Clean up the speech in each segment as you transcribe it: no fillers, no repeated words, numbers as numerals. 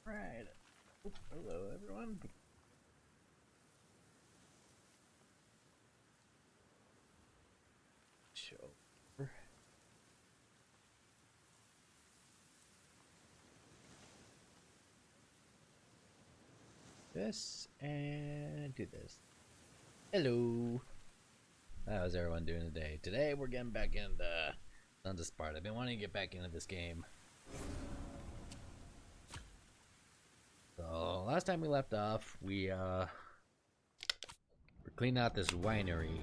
Right. Hello, everyone. Show. This and do this. Hello. How's everyone doing today? Today we're getting back into Sparta. I've been wanting to get back into this game. So last time we left off, we were cleaning out this winery.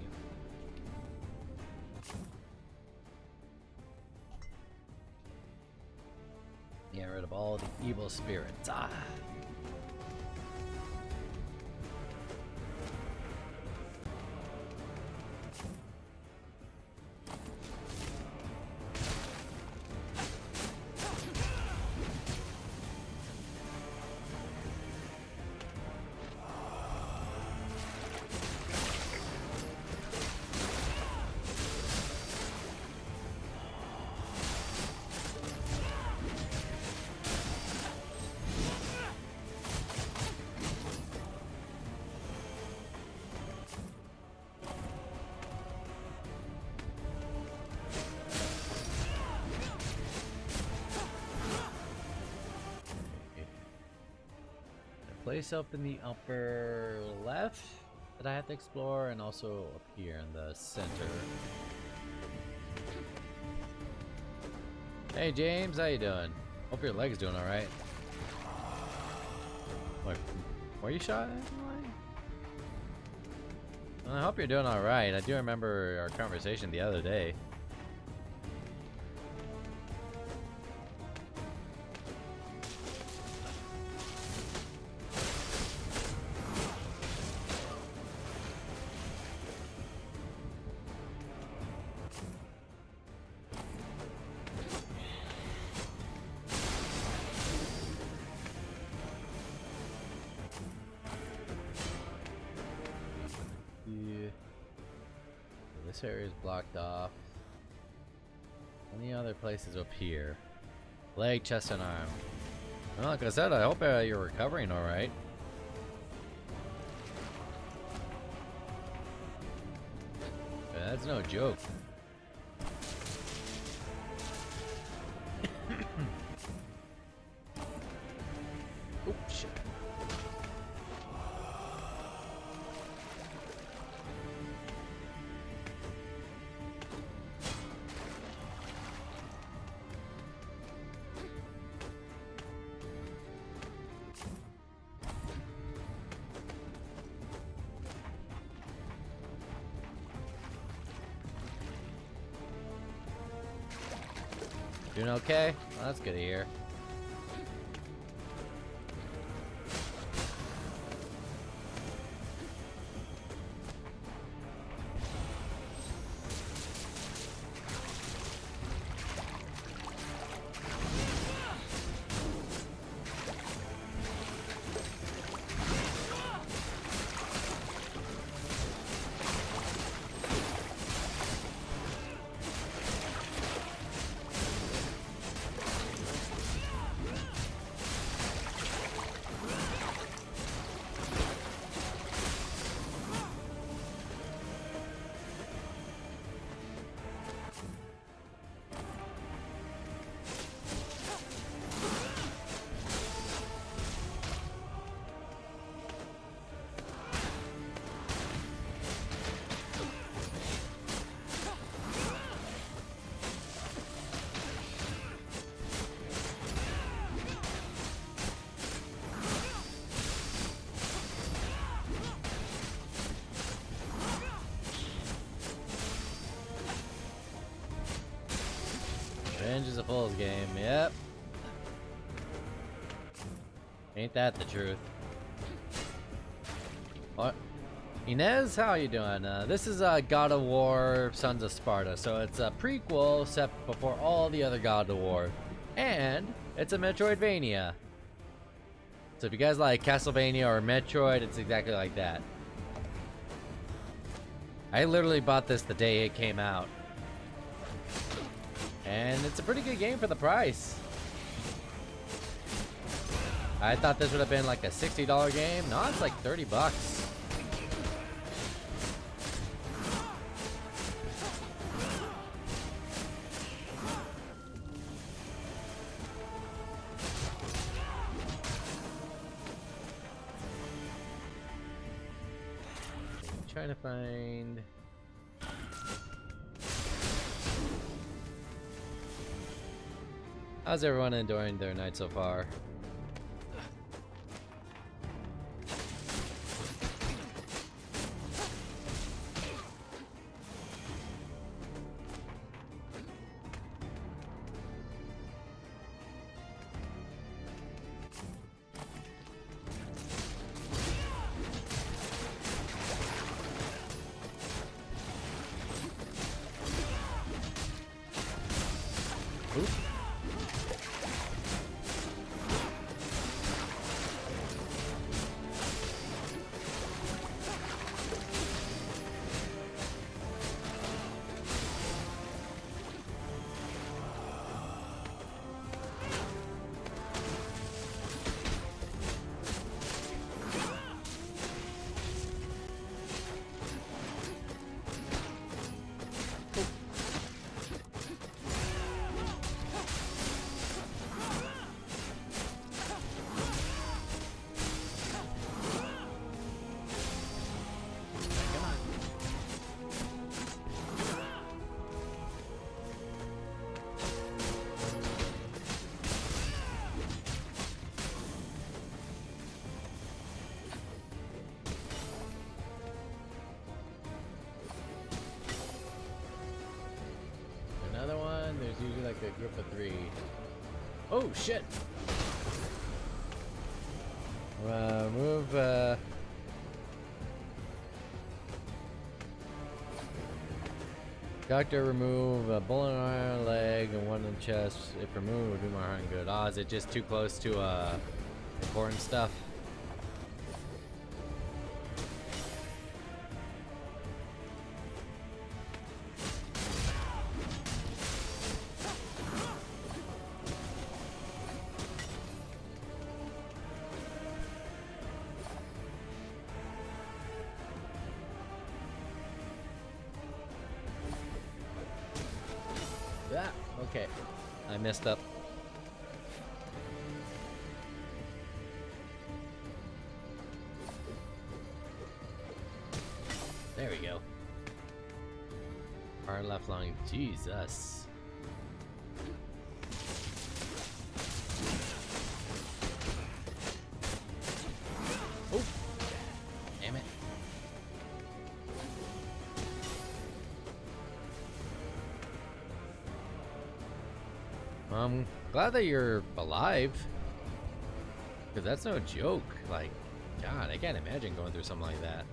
Get rid of all the evil spirits. Place up in the upper left that I have to explore, and also up here in the center. Hey James, how you doing? Hope your leg's doing alright. Wait, were you shot at? I hope you're doing alright. I do remember our conversation the other day. This area is blocked off. Any other places up here? Leg, chest, and arm. Well, like I said, I hope you're recovering all right. That's no joke. Doing okay? Well, that's good to hear. Revenge is a fool's game, yep. Ain't that the truth? What? Inez, how you doing? This is God of War Sons of Sparta, so it's a prequel set before all the other God of War. And it's a Metroidvania. So if you guys like Castlevania or Metroid, it's exactly like that. I literally bought this the day it came out. And it's a pretty good game for the price. I thought this would have been like a $60 game. No, it's like 30 bucks. I'm trying to find... How's everyone enjoying their night so far? Oop. Another one, there's usually like a group of 3. Oh shit! Move, Doctor, remove a bullet in our leg and one in the chest. If removed, would do more harm than good. Oh, is it just too close to, important stuff? Ah, okay. I messed up. There we go. Far left lung. Jesus. Oh. Damn it. I'm glad that you're alive. Because that's no joke. Like, God, I can't imagine going through something like that.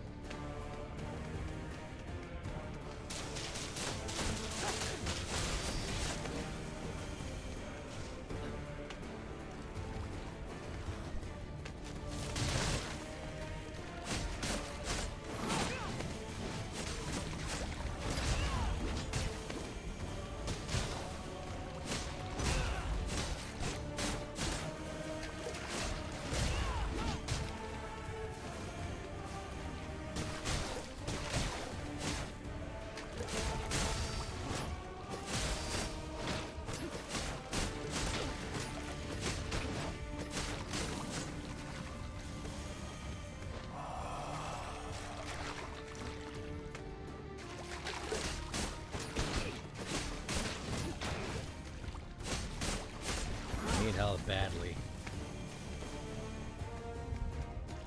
Need help badly.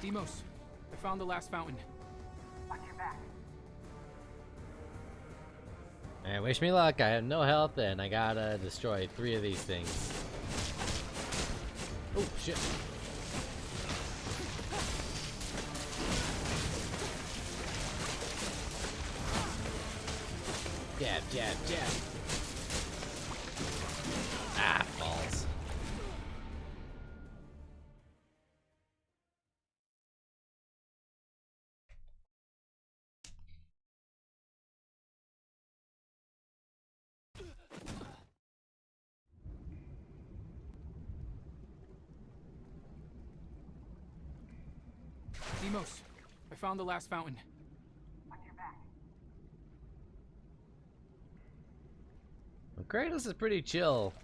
Demos, I found the last fountain. Watch your back. Alright, wish me luck. I have no health and I gotta destroy 3 of these things. Oh, shit. Jab, jab, jab. Ah, balls. Demos, I found the last fountain. Watch your back. Well, Kratos is pretty chill.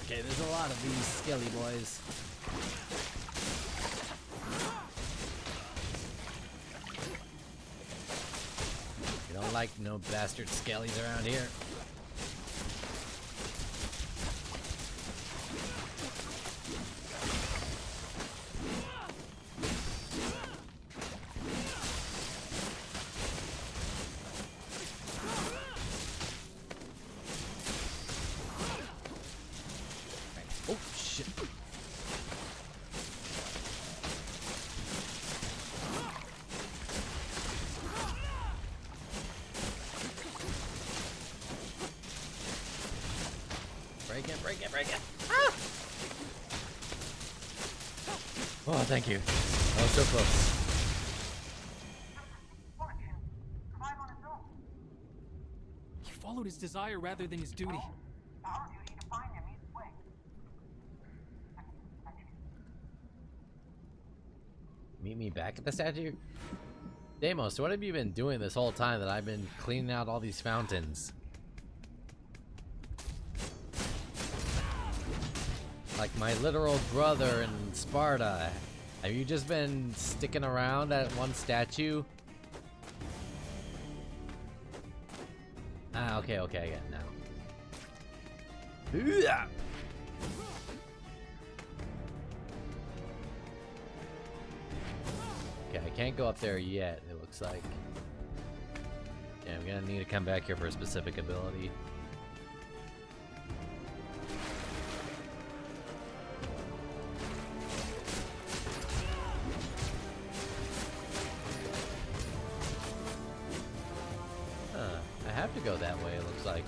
Okay, there's a lot of these skelly boys. You don't like no bastard skellies around here. Oh, shit. Break it, break it, break it. Ah! Oh, thank you. That was so close. Fortune. Survive on his own. He followed his desire rather than his duty. Our duty to find him either way. Meet me back at the statue? Deimos, what have you been doing this whole time that I've been cleaning out all these fountains? Like my literal brother in Sparta. Have you just been sticking around at one statue? Ah, okay, okay, I get it now. Okay, I can't go up there yet, it looks like. Yeah, I'm gonna need to come back here for a specific ability. I have to go that way, it looks like.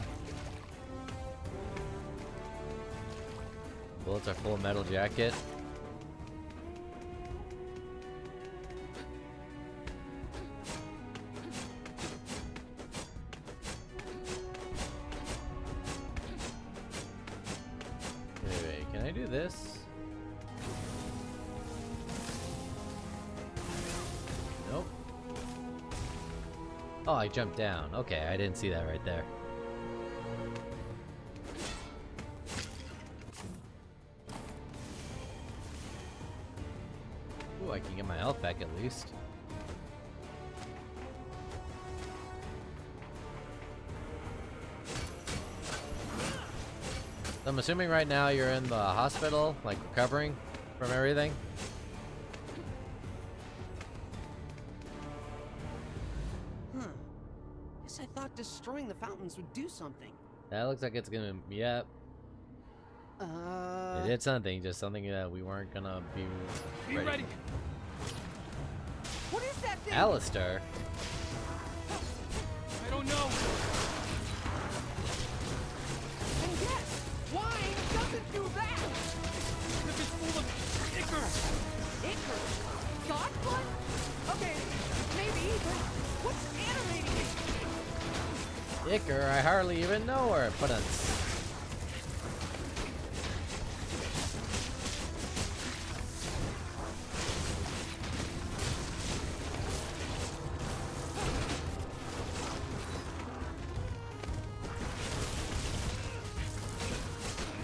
Bullets are full of metal jacket. do this? Nope. Oh, I jumped down. Okay, I didn't see that right there. Ooh, I can get my health back at least. I'm assuming right now you're in the hospital, like recovering from everything. Huh. Guess I thought destroying the fountains would do something. That looks like it's gonna, yep. It did something, just something that we weren't gonna be ready. What is that thing? Alistair? I don't know. And yes, wine doesn't do that. If it's full of ichor. Ichor? God blood? Okay, maybe, but what's animating it? Ichor, I hardly even know where it put us.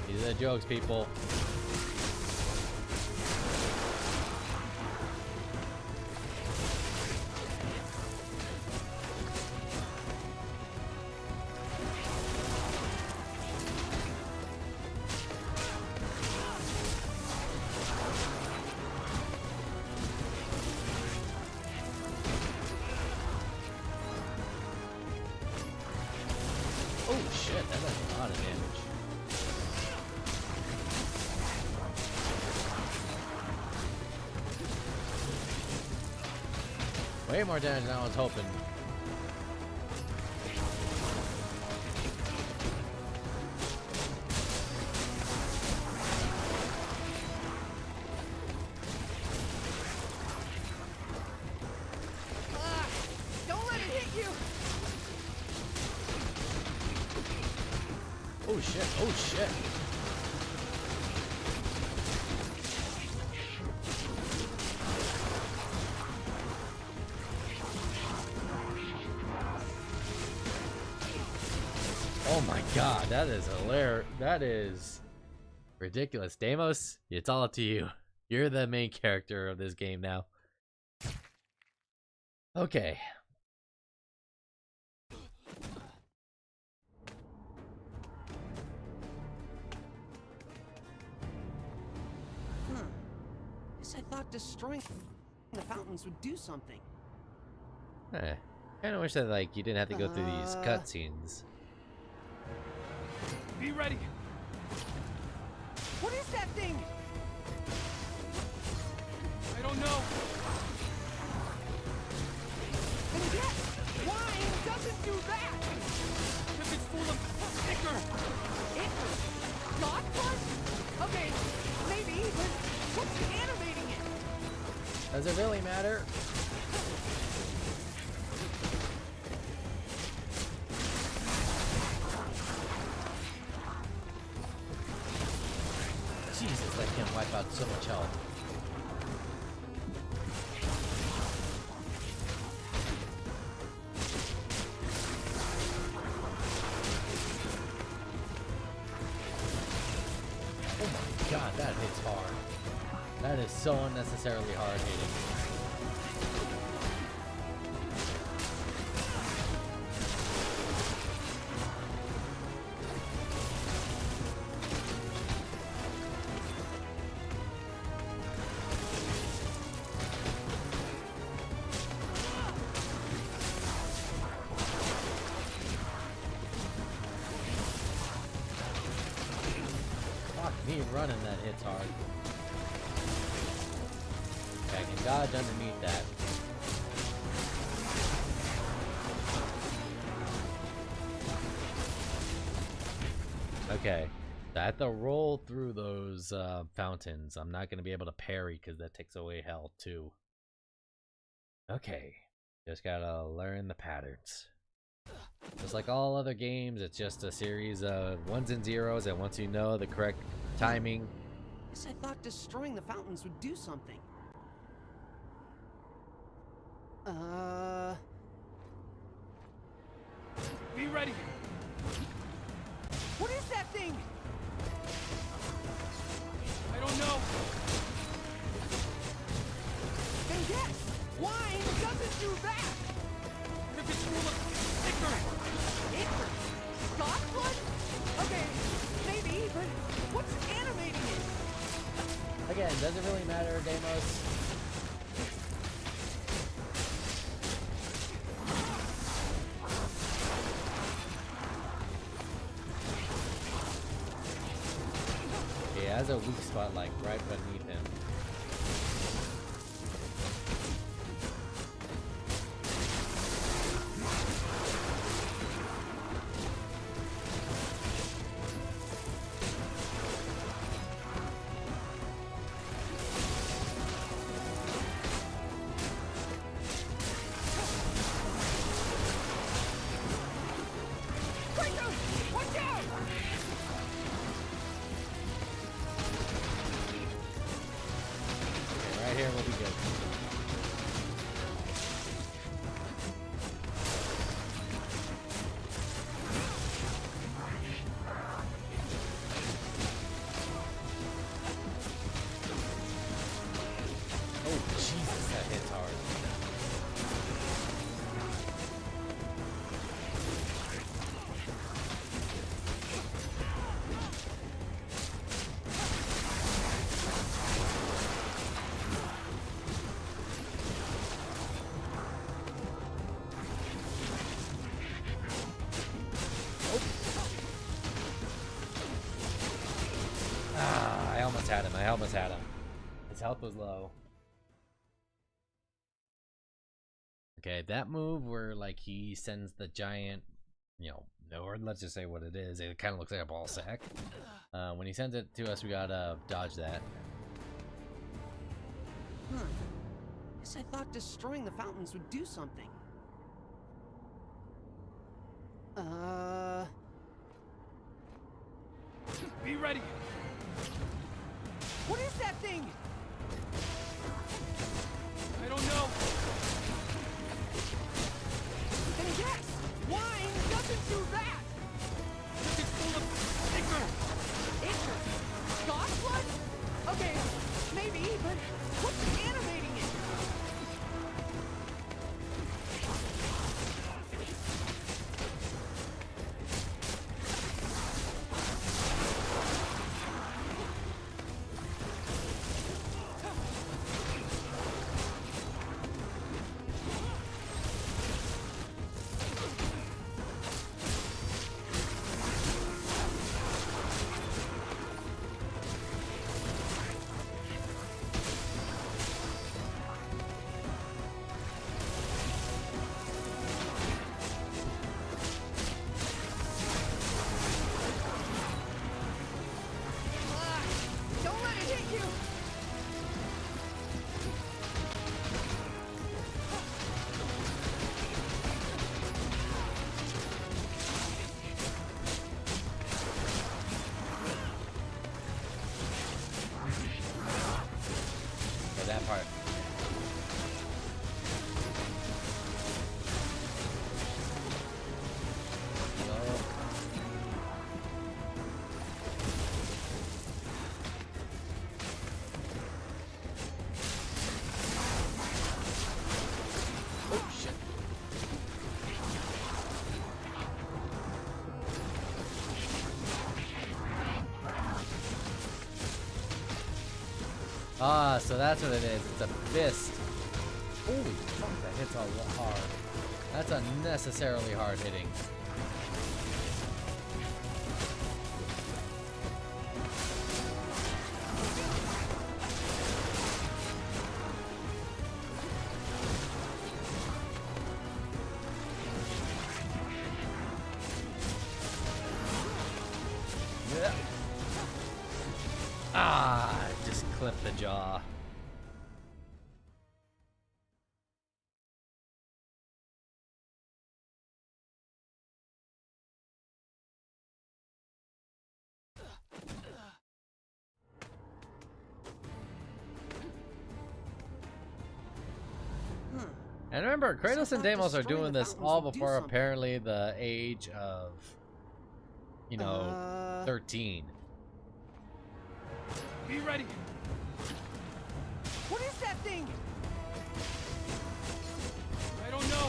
These are the jokes, people. Oh shit, that does a lot of damage. Way more damage than I was hoping. Don't let it hit you. Oh shit, oh shit. Oh my god, that is hilarious. That is ridiculous. Deimos, it's all up to you. You're the main character of this game now. Okay. Huh. Guess I thought destroying the fountains would do something. Eh. Kinda wish that like you didn't have to go through these cutscenes. Be ready. What is that thing? I don't know. And yes, wine doesn't do that. If it's full of ichor. Ichor? God blood? Okay, maybe, but what's animating it? Does it really matter? Jesus, that can wipe out so much health. Oh my god, that hits hard. That is so unnecessarily hard hitting. Fuck me running, that hits hard. Okay, I can dodge underneath that. Okay, I have to roll through those fountains. I'm not going to be able to parry because that takes away health too. Okay, just gotta learn the patterns. Just like all other games, it's just a series of ones and zeros, and once you know the correct timing, Guess I thought destroying the fountains would do something. Be ready. What is that thing? I don't know. Then guess! Wine doesn't do that! If it's full of ichor. Ichor? God blood? Okay, maybe, but what's animating it? Again, doesn't really matter, Deimos. He has a weak spot like right beneath him. Watch out! Right here will be good. Oh Jesus, that hits hard. I almost had him. I almost had him. His health was low. Okay, that move where like he sends the giant, or let's just say what it is. It kind of looks like a ball sack. When he sends it to us, we gotta dodge that. Huh. Guess I thought destroying the fountains would do something. Be ready. What is that thing? I don't know. Then guess! Wine doesn't do that! If it's full of ichor. Ichor? God blood? Okay, maybe, but what's animating it? Don't let it hit you! For that part. Oh shit. Ah, so that's what it is. It's a fist. Holy fuck, that hits a lot hard. That's unnecessarily hard hitting. Yeah. Ah, just clip the jaw. And remember, Kratos and Set off Deimos are destroying doing the this fountains all will do before something. apparently the age of, you know, 13. Be ready. What is that thing? I don't know.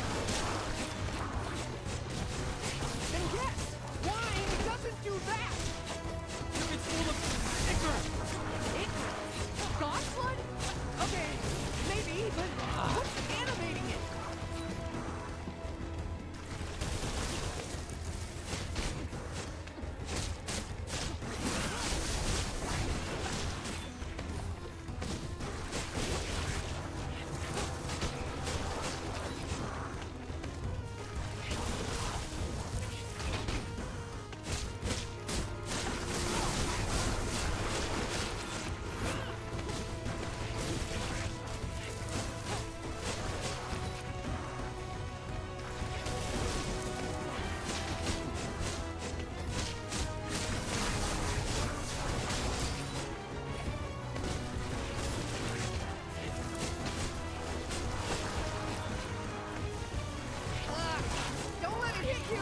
Then guess. Wine doesn't do that. It's full of ichor. It? God blood? Okay, maybe, but what's animating it? Don't let it hit you!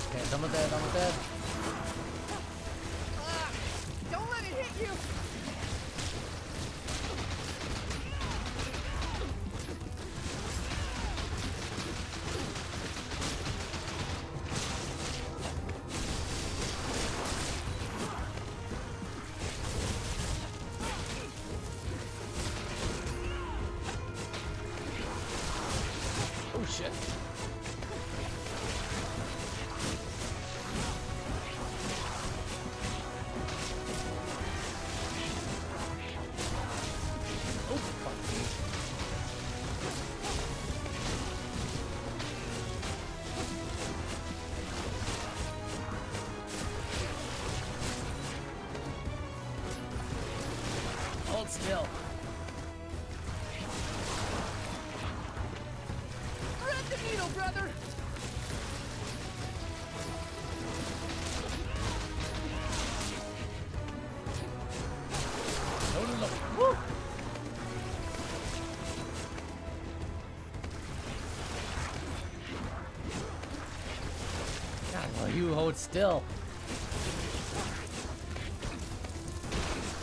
Okay, someone's dead, someone's dead. Don't let it hit you! Oh shit. Oh fuck. Hold still. Thread the needle, brother! No, no, no. Woo! God, well, you hold still.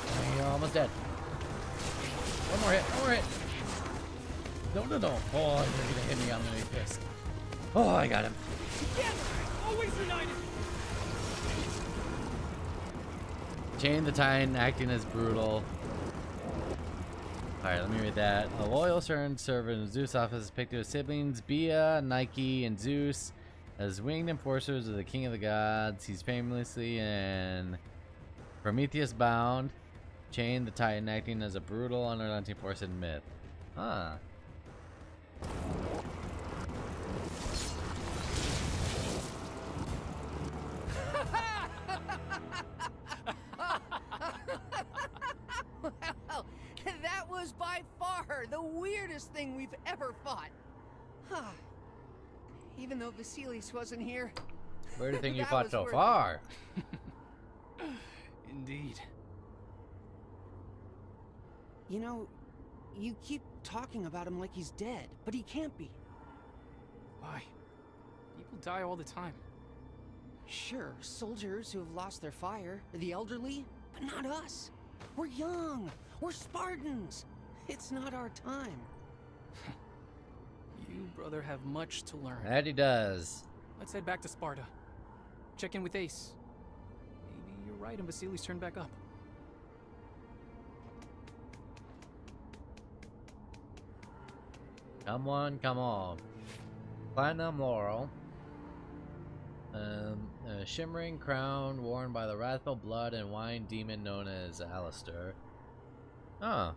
Oh, you're almost dead. One more hit, one more hit. No, no, no. Oh, you're gonna hit me. I'm gonna be pissed. Oh, I got him. Yes! Always united! Chain the Titan acting as brutal. Alright, let me read that. A loyal servant in Zeus' office picked his siblings Bia, Nike, and Zeus as winged enforcers of the King of the Gods. He's famously in Prometheus Bound. Chain the Titan acting as a brutal, unrelenting force in myth. Huh. Well, that was by far the weirdest thing we've ever fought. Even though Vasilis wasn't here, Where do you think you That fought was so worth it. far? Indeed. You know, you keep talking about him like he's dead, but he can't be. Why? People die all the time. Sure, soldiers who have lost their fire, the elderly, but not us. We're young. We're Spartans. It's not our time. You, brother, have much to learn. That he does. Let's head back to Sparta. Check in with Ace. Maybe you're right and Vasili's turned back up. Come on, come on. Platinum Laurel. A shimmering crown worn by the wrathful blood and wine demon known as Alistair. Huh.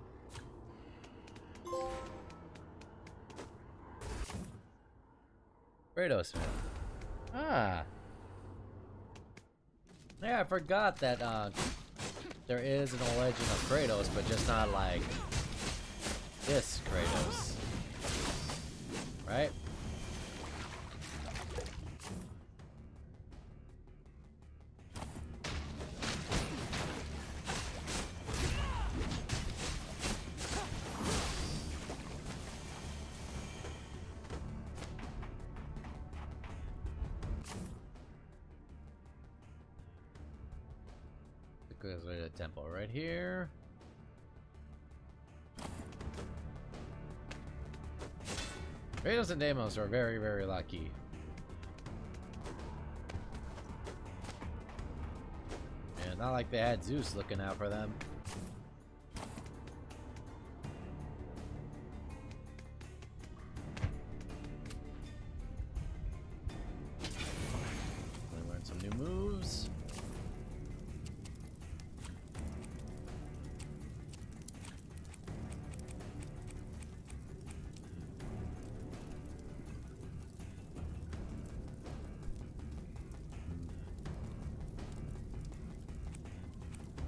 Kratos Smith. Ah. Yeah, I forgot that there is an legend of Kratos, but just not like this Kratos. Right? There's a temple right here. Kratos and Deimos are very, very lucky. And not like they had Zeus looking out for them. They learned some new moves.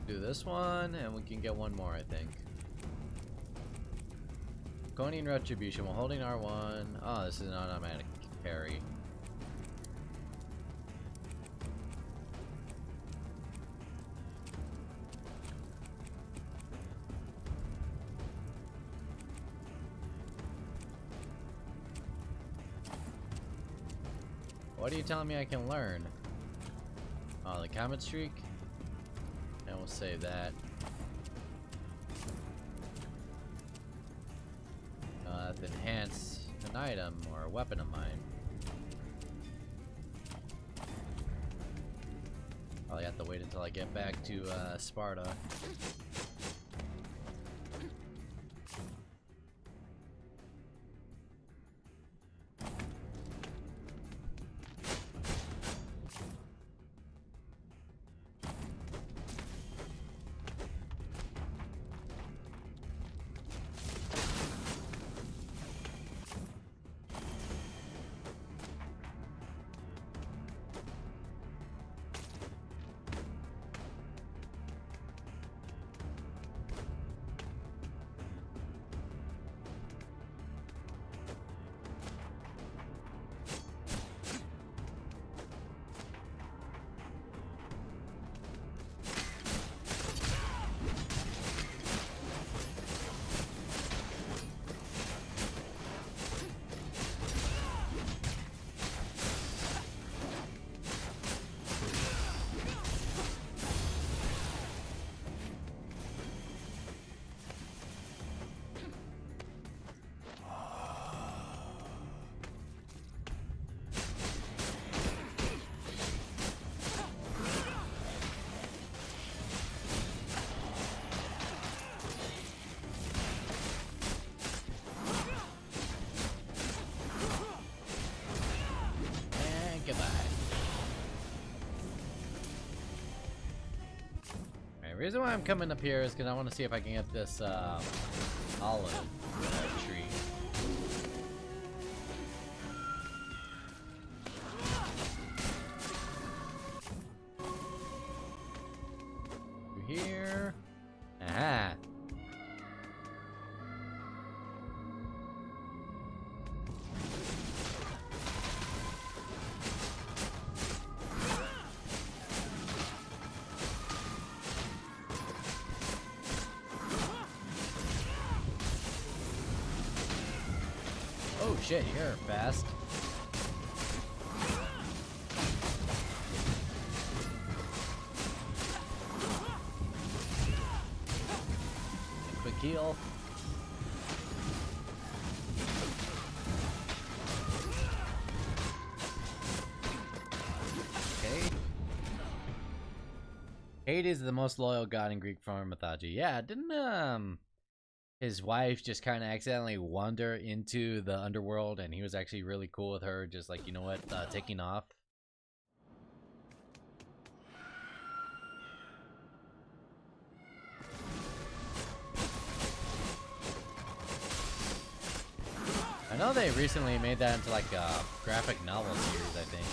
Do this one, and we can get one more, I think. Draconian Retribution while holding R1. Oh, this is an automatic parry. What are you telling me I can learn? Oh, the Comet Streak? And we'll save that. To enhance an item or a weapon of mine. I'll have to wait until I get back to Sparta. The reason why I'm coming up here is because I want to see if I can get this olive tree. Through here. Aha. Oh shit, you're fast. Quick heal. Okay. Hades is the most loyal god in Greek mythology. Yeah, didn't his wife just kind of accidentally wander into the underworld and he was actually really cool with her, just like, you know what, taking off? I know they recently made that into like a graphic novel series, I think.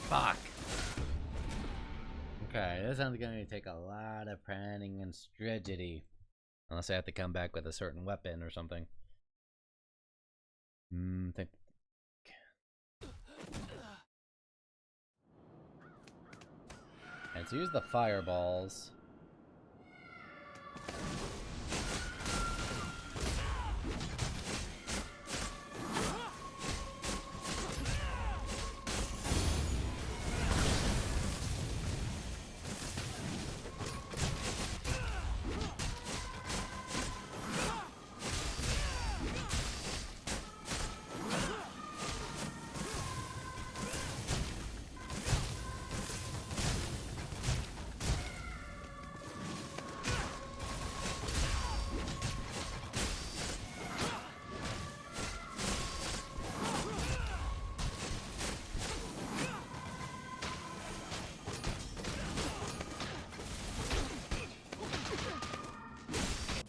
Fuck. Okay, this one's gonna take a lot of planning and strategy. Unless I have to come back with a certain weapon or something. Think. Let's use the fireballs.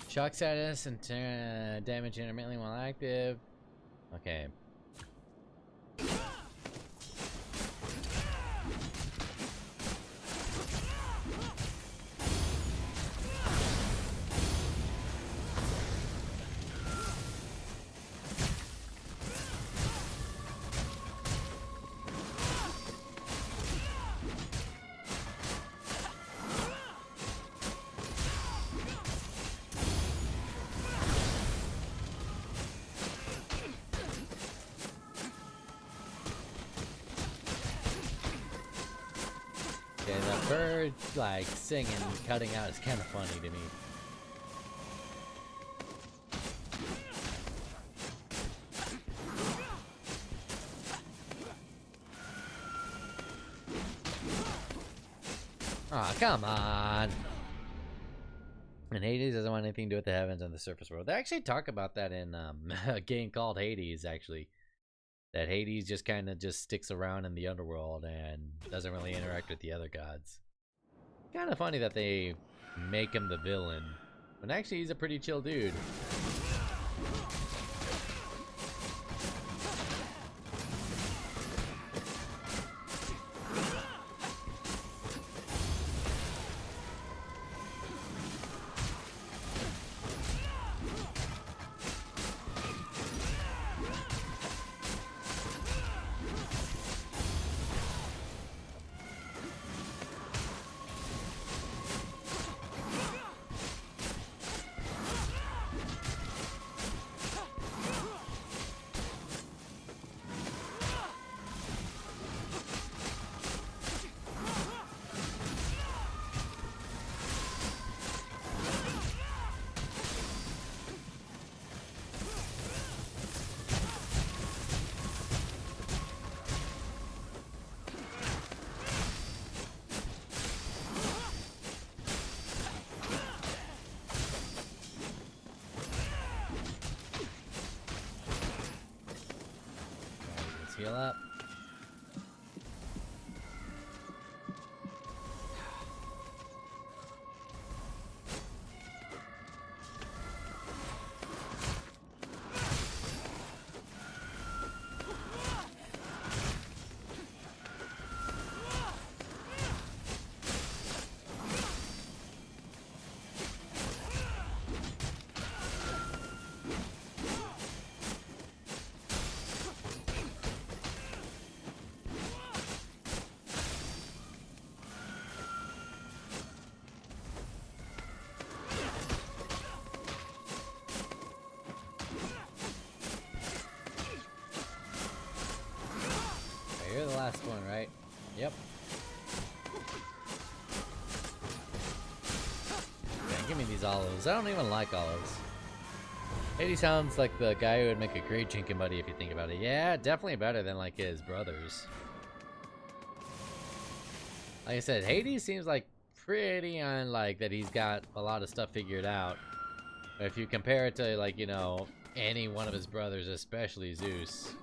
Shock status and damage intermittently while active. Okay. Okay, the bird like singing and cutting out is kind of funny to me. Aw, oh, come on. And Hades doesn't want anything to do with the heavens and the surface world. They actually talk about that in a game called Hades, actually. That Hades just kind of just sticks around in the underworld and doesn't really interact with the other gods. Kind of funny that they make him the villain, when actually he's a pretty chill dude. Heal up. give me these olives. I don't even like olives. Hades sounds like the guy who would make a great drinking buddy if you think about it. Yeah, definitely better than like his brothers. Like I said, Hades seems like pretty unlike that he's got a lot of stuff figured out. But if you compare it to like, you know, any one of his brothers, especially Zeus.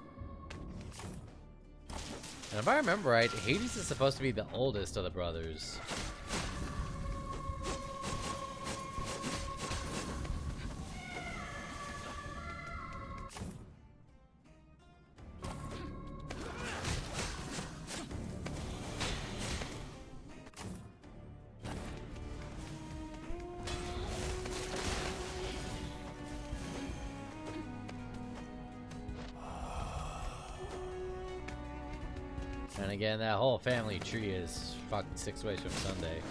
And if I remember right, Hades is supposed to be the oldest of the brothers. And again, that whole family tree is fucking 6 ways from Sunday.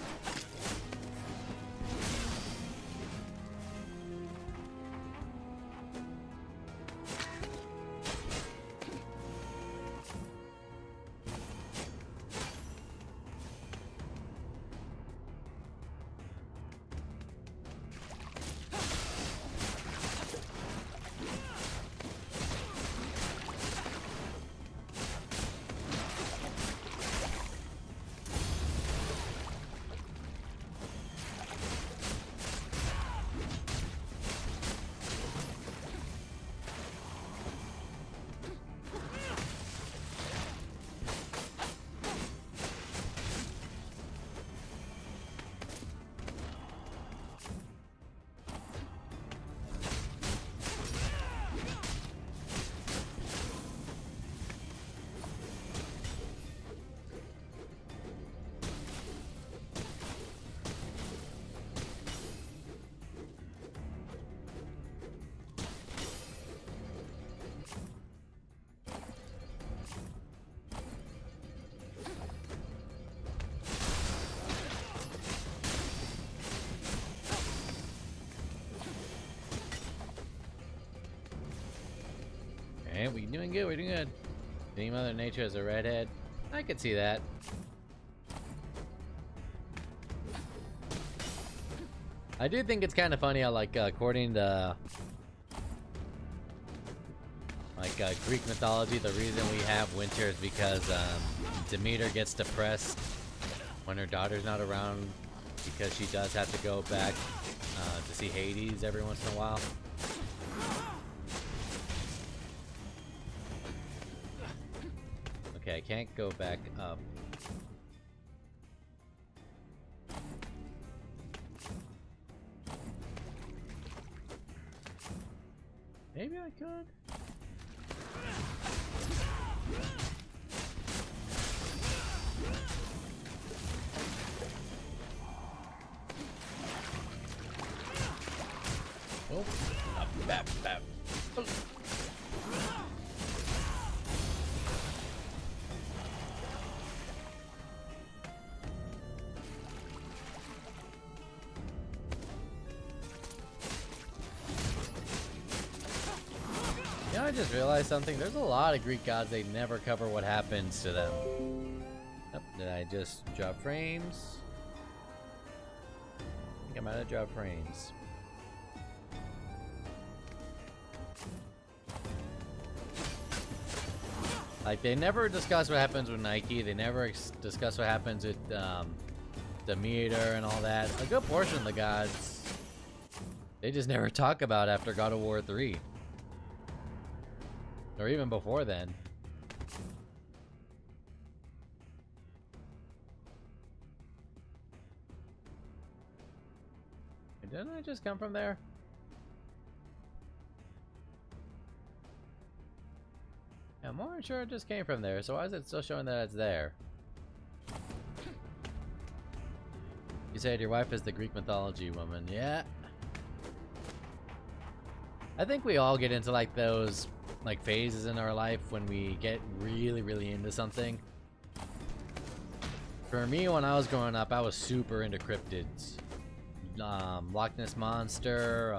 Alright, we're doing good, we're doing good. Being Mother Nature as a redhead, I could see that. I do think it's kind of funny how, like, according to Greek mythology, the reason we have winter is because Demeter gets depressed when her daughter's not around because she does have to go back to see Hades every once in a while. Okay, I can't go back up. Maybe I could. Oh, bap, bap. Oh. You know, I just realized something. There's a lot of Greek gods, they never cover what happens to them. Yep, did I just drop frames? I think I might have dropped frames. Like, they never discuss what happens with Nike. They never discuss what happens with Demeter and all that. A good portion of the gods, they just never talk about after God of War 3. Or even before then. Didn't I just come from there? Yeah, I'm more sure it just came from there, so why is it still showing that it's there? You said your wife is the Greek mythology woman. Yeah. I think we all get into like those like phases in our life when we get really into something. For me, when I was growing up, I was super into cryptids. Loch Ness Monster,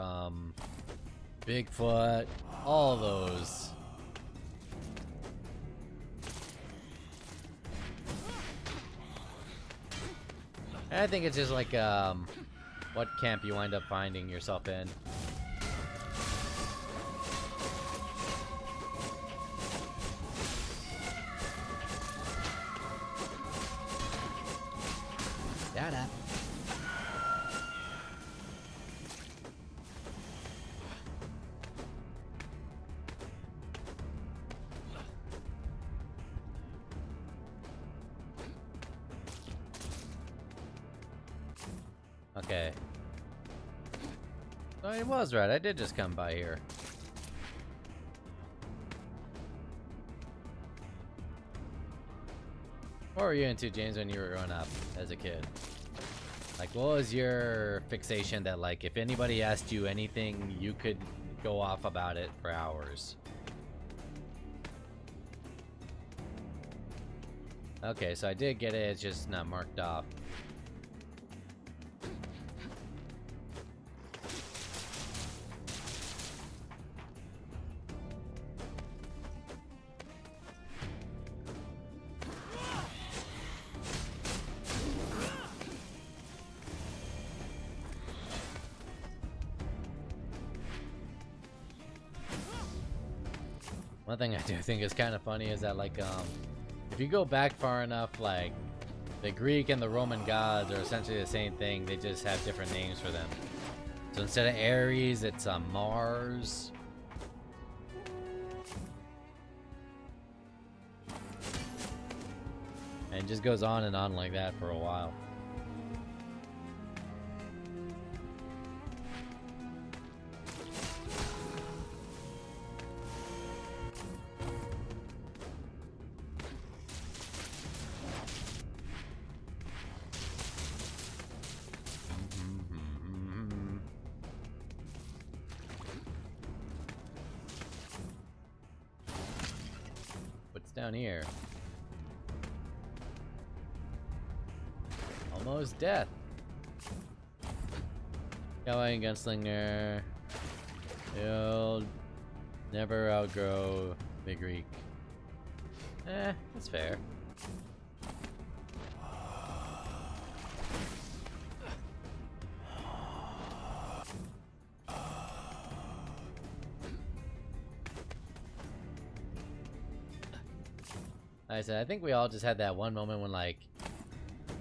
Bigfoot, all those. And I think it's just like what camp you wind up finding yourself in. Dada. Okay. Oh, it was right. I did just come by here. What were you into, James, when you were growing up as a kid? Like, what was your fixation that, like, if anybody asked you anything, you could go off about it for hours? Okay, so I did get it. It's just not marked off. One thing I do think is kind of funny is that, like, if you go back far enough, like, the Greek and the Roman gods are essentially the same thing. They just have different names for them. So instead of Ares, it's Mars. And it just goes on and on like that for a while. Down here. Almost death. Cowboy and gunslinger. You'll never outgrow the Greek. That's fair. Like I said, I think we all just had that one moment when, like,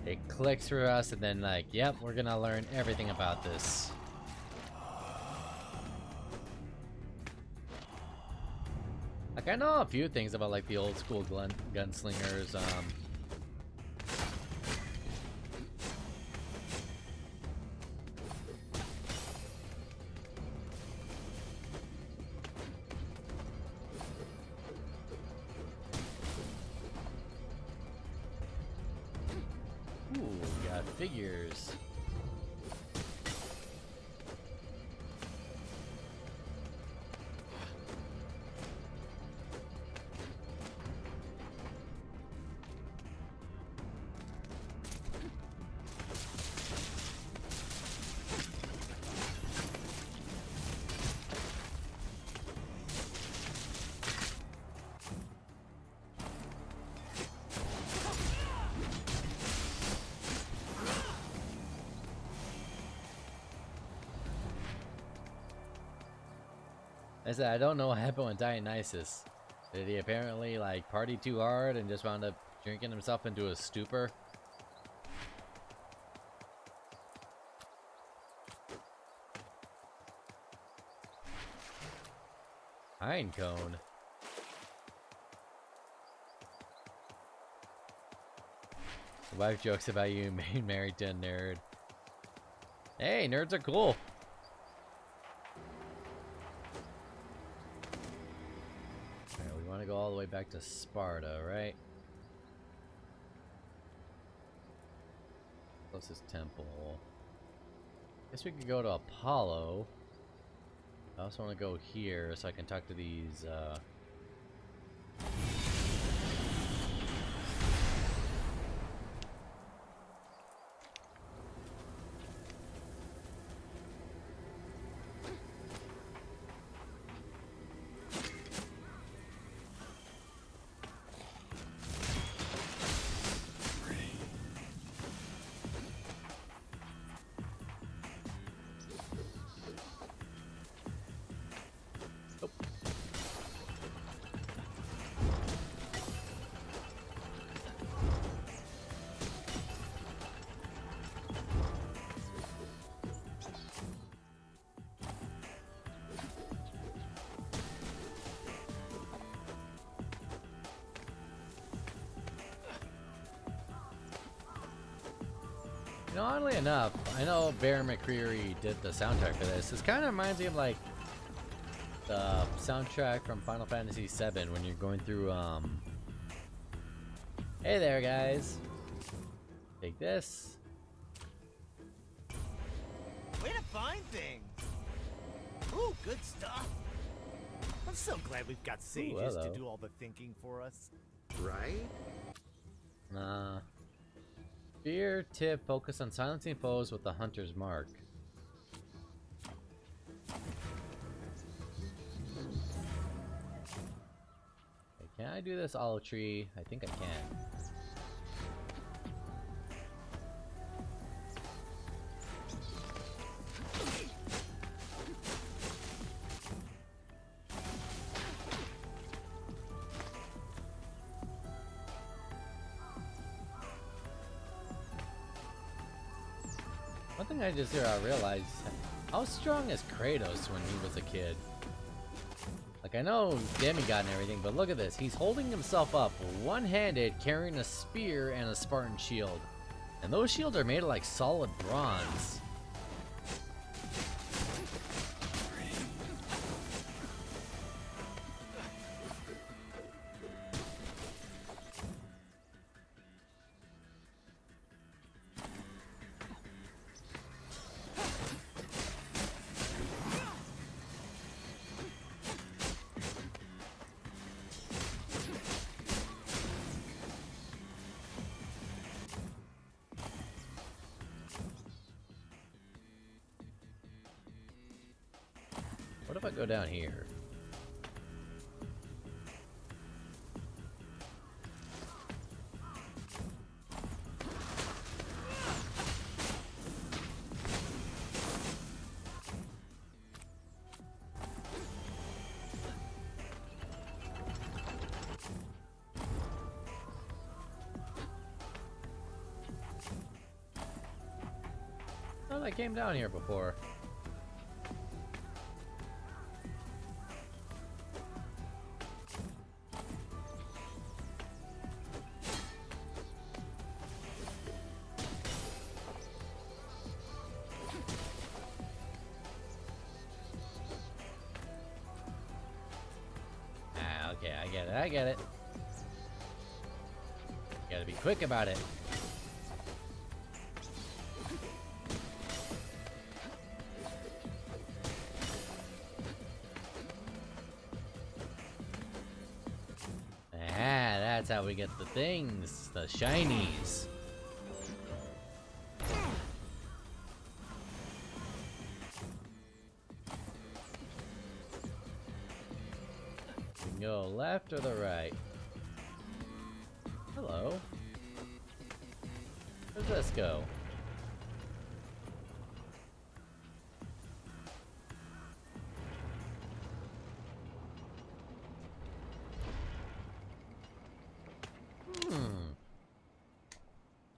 it clicks for us, and then, like, yep, we're gonna learn everything about this. Like, I know a few things about, like, the old school gunslingers. Figures. I said, I don't know what happened with Dionysus. Did he apparently, like, party too hard and just wound up drinking himself into a stupor? Pine cone. The wife jokes about you being married to a nerd. Hey, nerds are cool. To go all the way back to Sparta, right? Closest temple. Guess we could go to Apollo. I also want to go here so I can talk to these know, oddly enough, I know Bear McCreary did the soundtrack for this. This kind of reminds me of like the soundtrack from Final Fantasy VII when you're going through, Hey there, guys. Take this. Way to find things! Ooh, good stuff! I'm so glad we've got sages to hello. do all the thinking for us. Right? Spear tip, focus on silencing foes with the hunter's mark. Okay, can I do this olive tree? I think I can. One thing I just realized, how strong is Kratos when he was a kid? Like, I know demigod and everything, but look at this. He's holding himself up, one-handed, carrying a spear and a Spartan shield. And those shields are made of like solid bronze. What if I go down here? Oh, I came down here before. Okay, I get it. Gotta be quick about it. Ah, that's how we get the things, the shinies. We can go left or the right. Hello. Where's this go?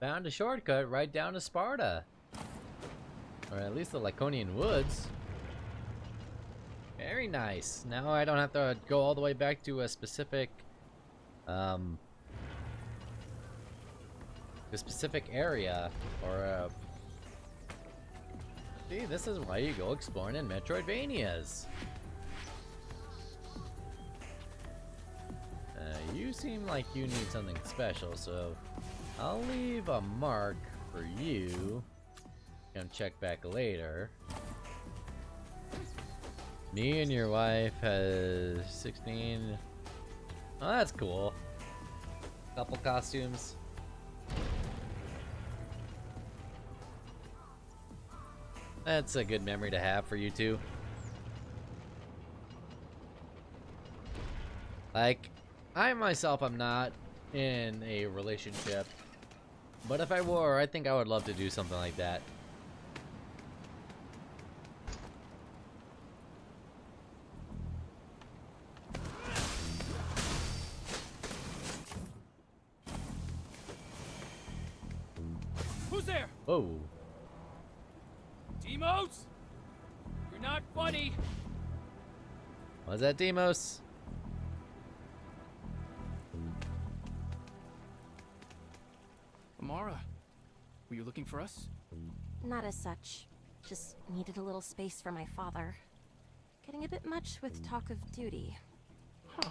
Found a shortcut right down to Sparta. Or at least the Laconian Woods. Very nice. Now I don't have to go all the way back to a specific area or See, this is why you go exploring in Metroidvanias. You seem like you need something special, so I'll leave a mark for you. Come check back later. Me and your wife has 16. Oh, that's cool. Couple costumes. That's a good memory to have for you two. Like, I myself am not in a relationship, but if I were, I think I would love to do something like that. Who's there? Whoa. Demos? You're not funny. Was that Demos? Amara, were you looking for us? Not as such. Just needed a little space for my father. Getting a bit much with talk of duty. Huh.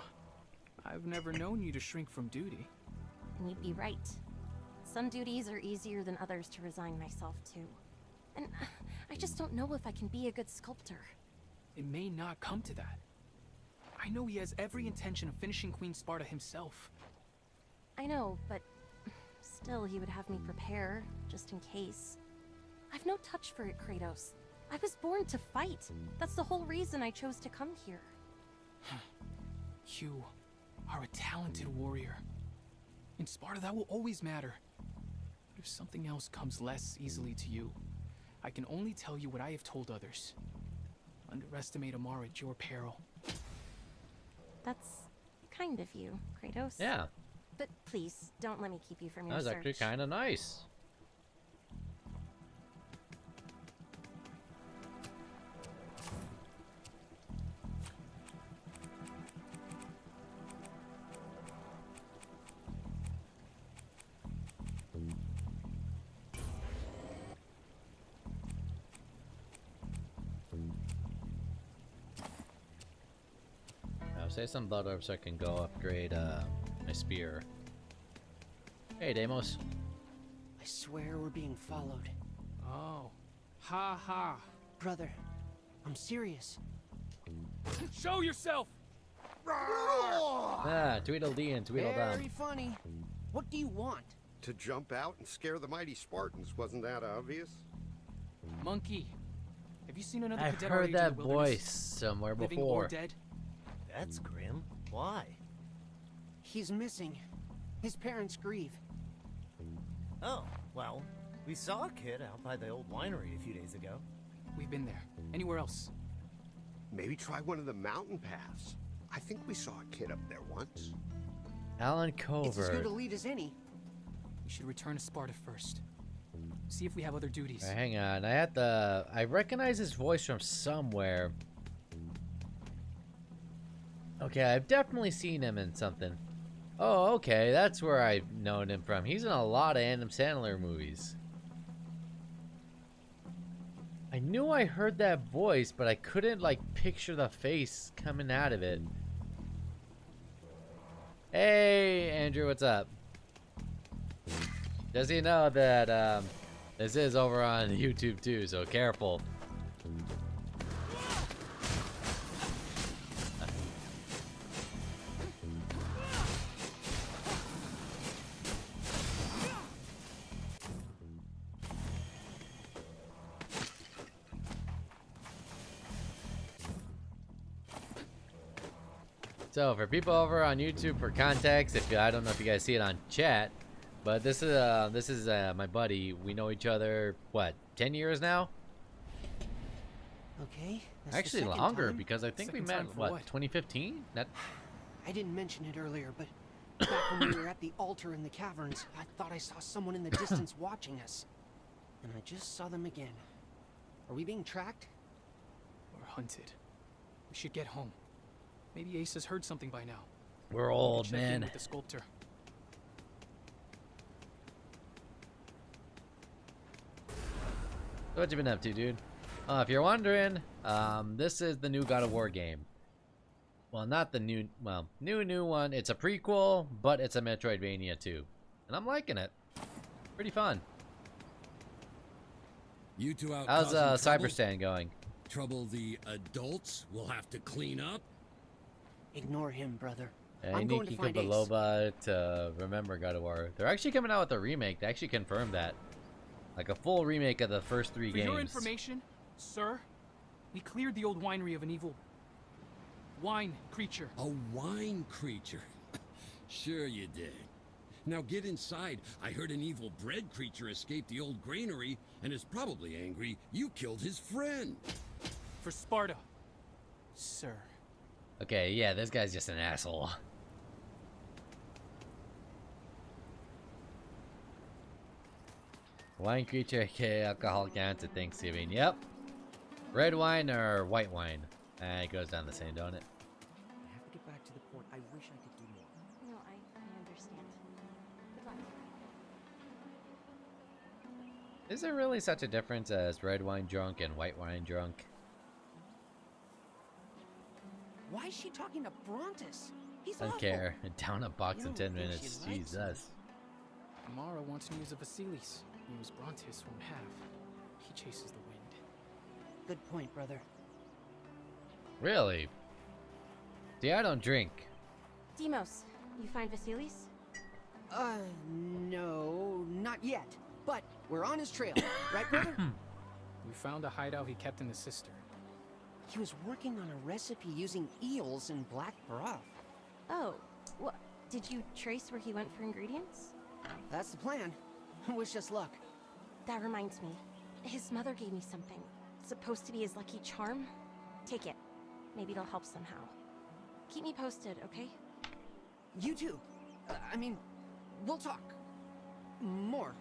I've never known you to shrink from duty. And you'd be right. Some duties are easier than others to resign myself to. And I just don't know if I can be a good sculptor. It may not come to that. I know he has every intention of finishing Queen Sparta himself. I know, but still he would have me prepare, just in case. I've no touch for it, Kratos. I was born to fight. That's the whole reason I chose to come here. You are a talented warrior. In Sparta, that will always matter. But if something else comes less easily to you, I can only tell you what I have told others. Underestimate Amara at your peril. That's kind of you, Kratos. Yeah, But please, don't let me keep you from that your was search. actually kind of nice. I'll say some blood orbs so I can go upgrade my spear. Hey, Deimos. I swear we're being followed. Oh. Ha ha. Brother, I'm serious. Show yourself! Ah, Tweedledee and Tweedledum. Very funny. What do you want? To jump out and scare the mighty Spartans, wasn't that obvious? Monkey. Have you seen another I've cadet our heard age in the that wilderness? voice somewhere Living before. or dead? That's grim. Why? He's missing. His parents grieve. Oh, well, we saw a kid out by the old winery a few days ago. We've been there. Anywhere else? Maybe try one of the mountain paths. I think we saw a kid up there once. Alan It's as good a Covert. lead as any. We should return to Sparta first. See if we have other duties. Alright, hang on. I recognize his voice from somewhere. Okay, I've definitely seen him in something. Oh, okay, that's where I've known him from. He's in a lot of Adam Sandler movies. I knew I heard that voice, but I couldn't, like, picture the face coming out of it. Hey, Andrew, what's up? Does he know that, this is over on YouTube too, so careful. So for people over on YouTube, for context, if I don't know if you guys see it on chat, but this is my buddy. We know each other what, 10 years now? Okay. that's the Actually second longer time. because I think we Second met time for what, what? 2015? That I didn't mention it earlier, but back when we were at the altar in the caverns, I thought I saw someone in the distance watching us. And I just saw them again. Are we being tracked? Or hunted. We should get home. Maybe Ace has heard something by now. we're We old, could check in man. with the sculptor. What you been up to, dude? If you're wondering, this is the new God of War game. Well, not the new, well, new one. It's a prequel, but it's a Metroidvania too, and I'm liking it. Pretty fun. You two out How's causing trouble? Cyberstand going? Trouble the adults will have to clean up. Ignore him, brother. Yeah, I'm going to Nikki find Ace. Kubalova to remember God of War. They're actually coming out with a remake. They actually confirmed that, like a full remake of the first three For games. your information, sir, we cleared the old winery of an evil wine creature. A wine creature. Sure you did. Now get inside. I heard an evil bread creature escaped the old granary and is probably angry you killed his friend. For Sparta, sir. Okay, yeah, this guy's just an asshole. Wine creature, aka alcohol counts at Thanksgiving. Yep. Red wine or white wine? It goes down the same, don't it? I have to get back to the point. I wish I could do more. No, I understand. Good luck. Is there really such a difference as red wine drunk and white wine drunk? Why is she talking to Brontes? He's Don't awful. care. Down a box You in don't 10 think minutes. she likes Jesus. Amara wants news of Vasilis. News Brontes won't have. He chases the wind. Good point, brother. Really? See, I don't drink. Demos, you find Vasilis? No, not yet. But we're on his trail, right, brother? We found a hideout he kept in the Sister. He was working on a recipe using eels and black broth. Oh, what? Did you trace where he went for ingredients? That's the plan. Wish us luck. That reminds me. His mother gave me something. It's supposed to be his lucky charm. Take it. Maybe it'll help somehow. Keep me posted, okay? You too. I mean, we'll talk. More.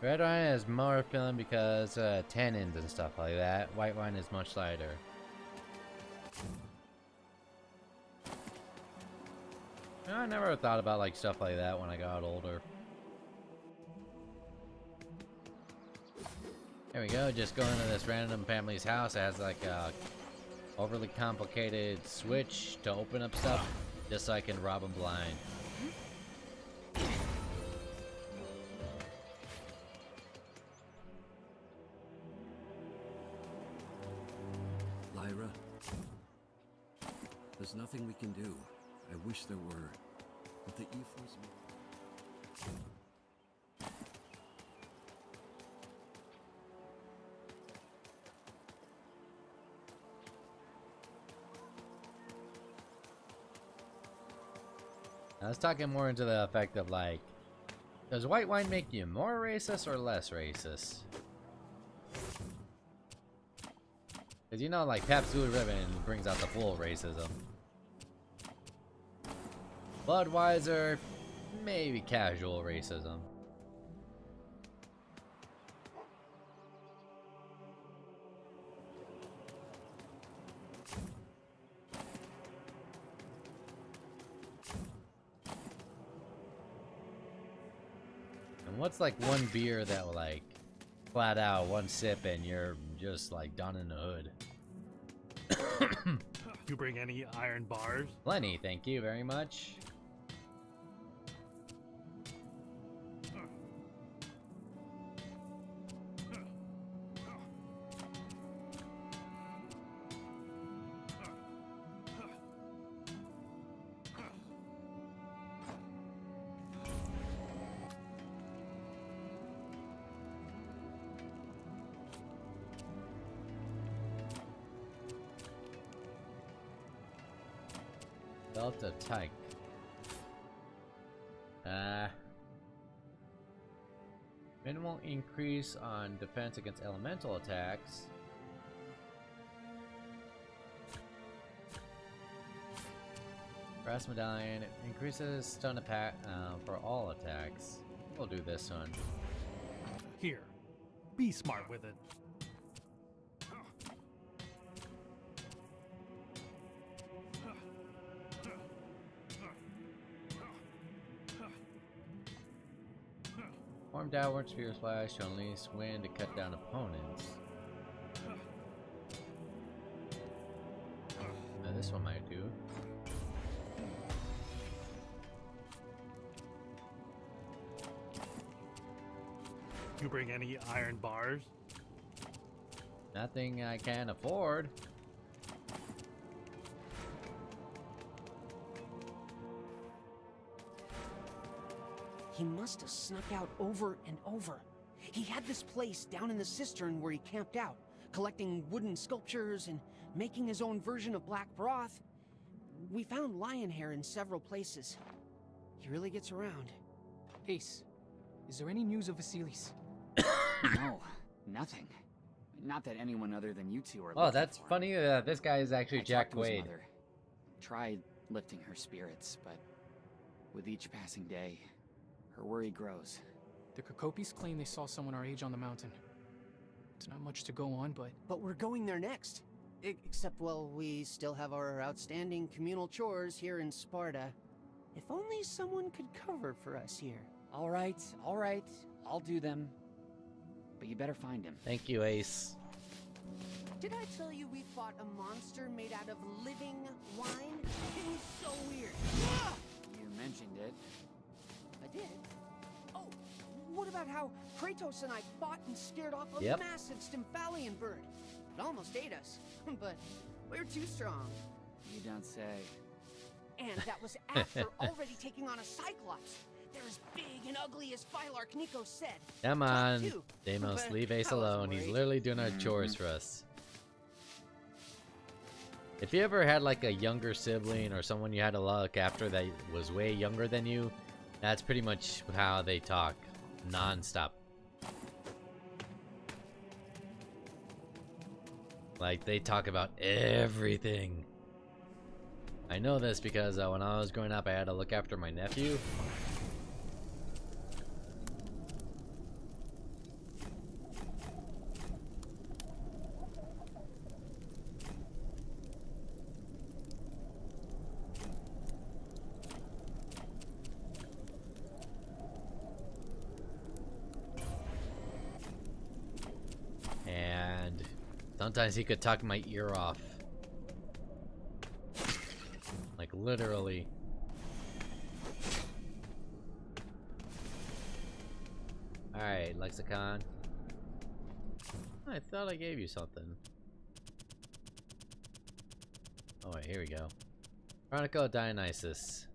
Red wine is more filling because tannins and stuff like that. White wine is much lighter. I never thought about like stuff like that when I got older. There we go, just going to this random family's house. It has like a overly complicated switch to open up stuff, just so I can rob them blind. Lyra, there's nothing we can do. I wish there were, but the Ephors... I was talking more into the effect of like, does white wine make you more racist or less racist? Because you know, like Pabst Blue Ribbon brings out the full racism. Budweiser, maybe casual racism. And what's like one beer that will like flat out one sip and you're just like done in the hood? You bring any iron bars? Plenty, thank you very much. Delta Tyke. Minimal increase on defense against elemental attacks. Brass Medallion increases stun attack for all attacks. We'll do this one. Here, be smart with it. Form downward sphere slash to unleash wind to cut down opponents. Now this one might do. You bring any iron bars? Nothing I can afford. He must have snuck out over and over. He had this place down in the cistern where he camped out, collecting wooden sculptures and making his own version of black broth. We found lion hair in several places. He really gets around. Ace, is there any news of Vasilis? No, nothing. Not that anyone other than you two are Oh, looking that's for him. funny. This guy is actually I Jack talked to his Quaid. mother. Tried lifting her spirits, but with each passing day, her worry grows. The Kokopis claim they saw someone our age on the mountain. It's not much to go on, but But we're going there next. Except, well, we still have our outstanding communal chores here in Sparta. If only someone could cover for us here. All right, I'll do them. But you better find him. Thank you, Ace. Did I tell you we fought a monster made out of living wine? It was so weird. Ah! You mentioned it. I did. Oh, what about how Kratos and I fought and scared off a Yep. massive Stymphalian bird? It almost ate us, but we're too strong. You don't say. And that was after already taking on a Cyclops. They're as big and ugly as Phylarch Nico said. Come Tough on, too, Deimos, but leave Ace I wasn't alone. He's worried. literally doing our chores for us. If you ever had like a younger sibling or someone you had to look after that was way younger than you, that's pretty much how they talk, non-stop. Like, they talk about everything. I know this because when I was growing up, I had to look after my nephew. And sometimes he could talk my ear off. Like, literally. Alright, lexicon. I thought I gave you something. Oh wait, here we go. Chronicle of Dionysus.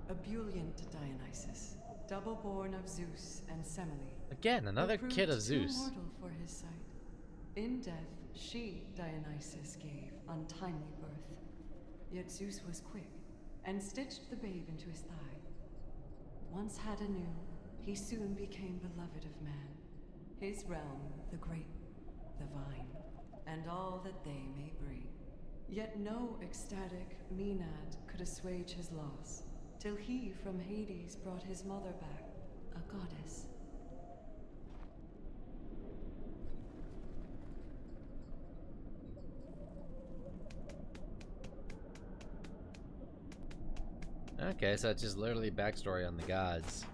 Ebullient Dionysus, double born of Zeus and Semele. Again, another who kid of proved too Zeus. mortal for his sight. In death, she, Dionysus, gave untimely birth. Yet Zeus was quick, and stitched the babe into his thigh. Once had anew, he soon became beloved of man. His realm, the great, the vine, and all that they may bring. Yet no ecstatic Maenad could assuage his loss, till he from Hades brought his mother back, a goddess. Okay, so it's just literally backstory on the gods.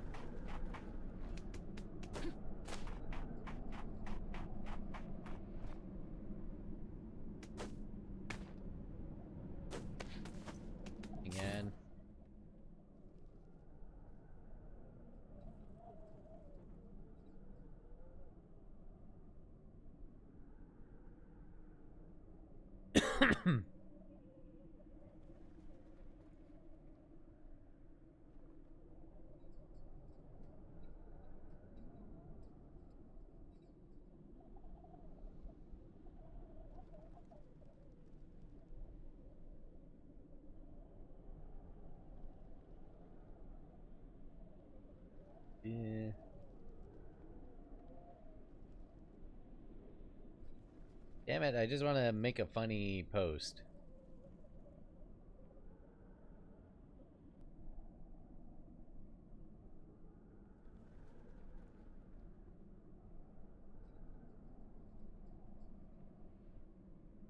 Again. Yeah. Damn it, I just want to make a funny post.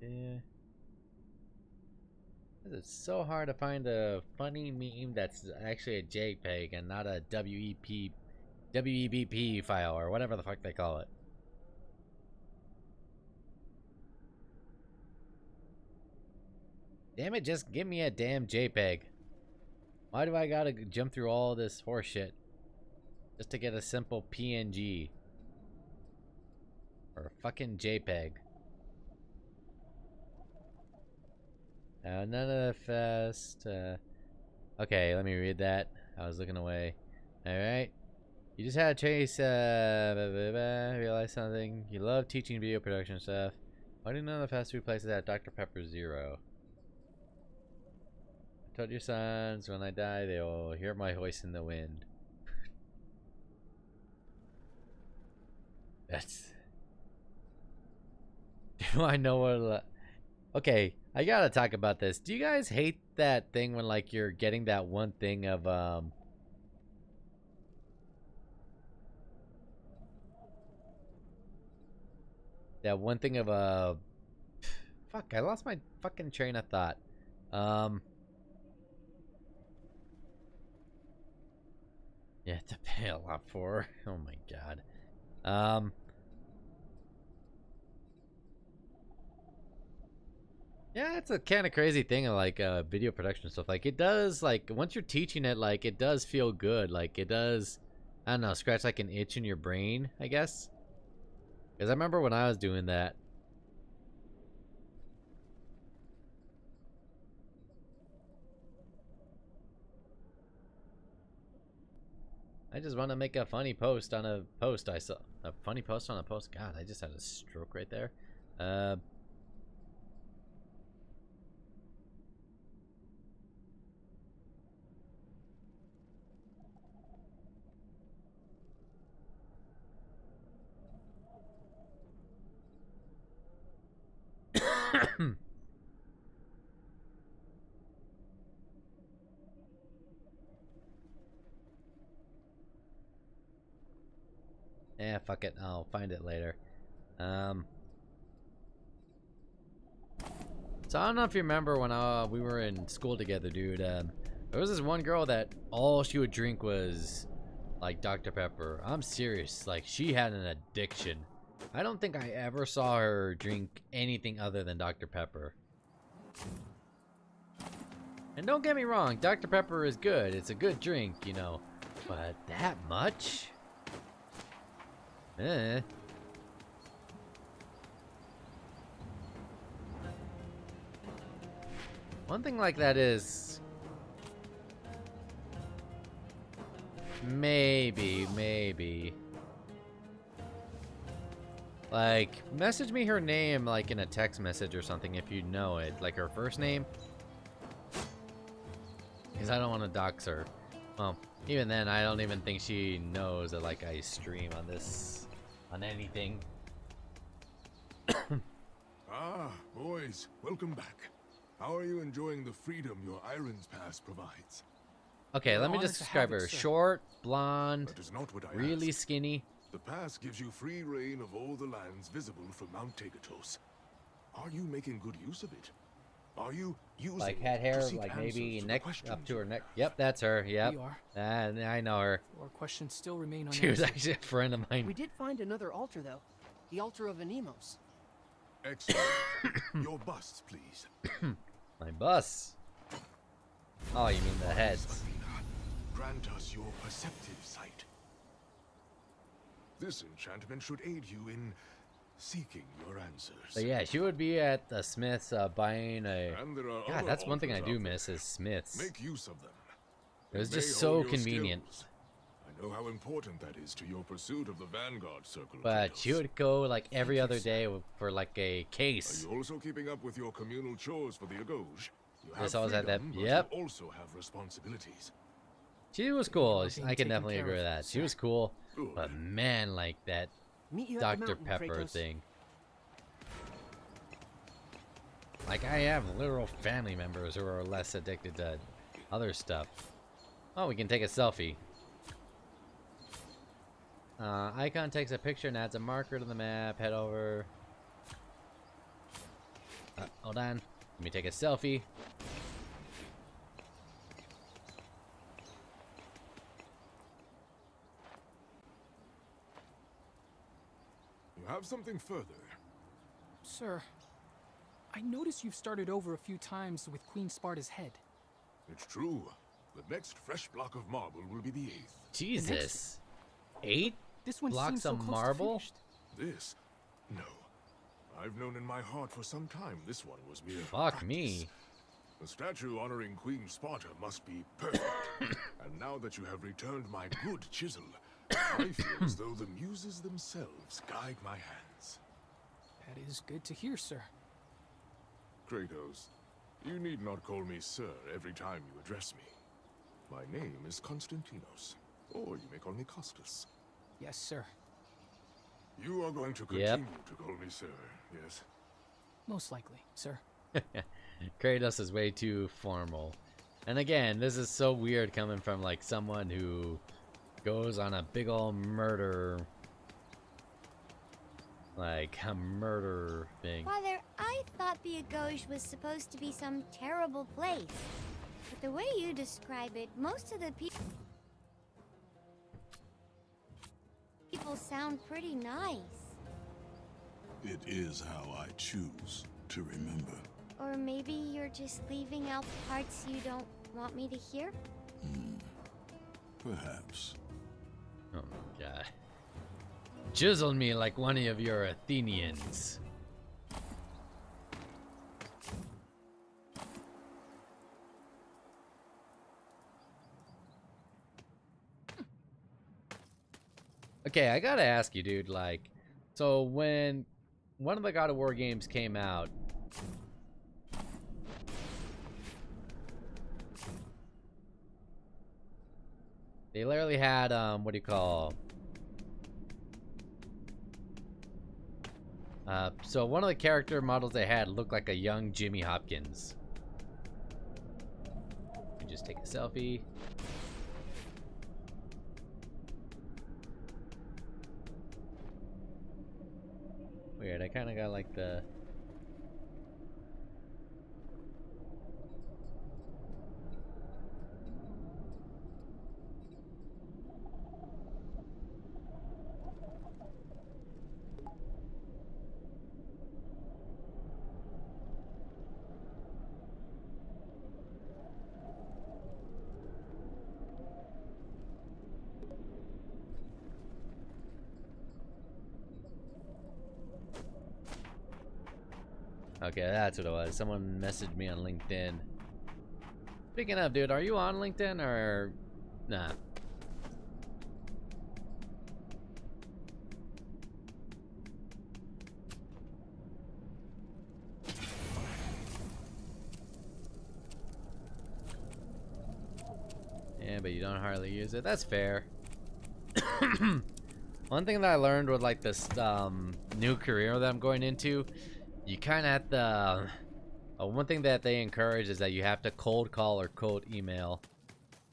Yeah. It's so hard to find a funny meme that's actually a JPEG and not a WEBP file or whatever the fuck they call it. Damn it, just give me a damn JPEG. Why do I gotta jump through all this horse shit just to get a simple PNG or a fucking JPEG? None of the fest. Okay, let me read that. I was looking away. Alright. You just had to chase, realize something. You love teaching video production stuff. Why do none of the fast food places have Dr. Pepper Zero? I told your sons when I die they will hear my voice in the wind. That's... Do I know what... Okay, I gotta talk about this. Do you guys hate that thing when like you're getting that one thing of that one thing of a fuck. I lost my fucking train of thought. You have to pay a lot for. Oh my god. Yeah, it's a kind of crazy thing of like video production stuff. Like it does, like once you're teaching it, like it does feel good. Like it does, I don't know, scratch like an itch in your brain, I guess. Because I remember when I was doing that. I just want to make a funny post on a post I saw. A funny post on a post. God, I just had a stroke right there. Yeah, fuck it. I'll find it later. So I don't know if you remember when we were in school together, dude. There was this one girl that all she would drink was like Dr. Pepper. I'm serious. Like she had an addiction. I don't think I ever saw her drink anything other than Dr. Pepper. And don't get me wrong, Dr. Pepper is good. It's a good drink, you know. But that much? Eh. One thing like that is maybe like message me her name like in a text message or something if you know it, like her first name, because I don't want to dox her. Well, even then I don't even think she knows that like I stream on this, on anything. Ah, boys, welcome back. How are you enjoying the freedom your Irons Pass provides? Okay, let me just describe her. Short, blonde, That is not what I really asked. skinny. The pass gives you free reign of all the lands visible from Mount Tegatos. Are you making good use of it? Are you using Like hat it hair, to seek like maybe answers to the neck questions up to you her neck. have? Yep, that's her. Yep. We are. I know her. Our questions still remain unanswered. She was actually a friend of mine. We did find another altar, though. The altar of Anemos. Excellent. Your busts, please. My bus. Oh, you mean the heads? Athena, grant us your perceptive sight. This enchantment should aid you in seeking your answers. But yeah, she would be at the Smith's buying a. And there are God, other that's one thing I altars do out there. miss is Smith's. Make use of them. It was They may just so hold your convenient. skills. I know how important that is to your pursuit of the Vanguard Circle. But she Kratos. would go like every other day for like a Are case. you also keeping up with your communal chores for the Agoj? You Yes, have always had that. freedom, but Yep. you also have responsibilities. She was cool. Being I can taken definitely care agree with of, that. She sir. was cool. Good. But man, like that Meet you at the Dr. mountain, Pepper Kratos. thing. Like I have literal family members who are less addicted to other stuff. Oh, we can take a selfie. Icon takes a picture and adds a marker to the map. Head over. Hold on. Let me take a selfie. You have something further. Sir, I notice you've started over a few times with Queen Sparta's head. It's true. The next fresh block of marble will be the 8th. Jesus. 8 This one blocks seems so of close to marble? finished. This? No. I've known in my heart for some time this one was mere Fuck practice. me. The statue honoring Queen Sparta must be perfect. And now that you have returned my good chisel, I feel as though the muses themselves guide my hands. That is good to hear, sir. Kratos, you need not call me sir every time you address me. My name is Konstantinos, or you may call me Costas. Yes, sir. You are going to Yep. continue to call me sir, yes? Most likely, sir. Kratos is way too formal. And again, this is so weird coming from like someone who goes on a big ol' murder like a murder thing. Father, I thought the Agoge was supposed to be some terrible place. But the way you describe it, most of the people sound pretty nice. It is how I choose to remember. Or maybe you're just leaving out the parts you don't want me to hear? Perhaps. Oh my god. Chisel me like one of your Athenians. Okay, I gotta ask you, dude, like, so when one of the God of War games came out, they literally had, what do you call, so one of the character models they had looked like a young Jimmy Hopkins. You just take a selfie. Weird, I kind of got like the... Okay, that's what it was. Someone messaged me on LinkedIn. Speaking of, dude, are you on LinkedIn or nah? Yeah, but you don't hardly use it. That's fair. One thing that I learned with like this new career that I'm going into, you kind of have to, one thing that they encourage is that you have to cold call or cold email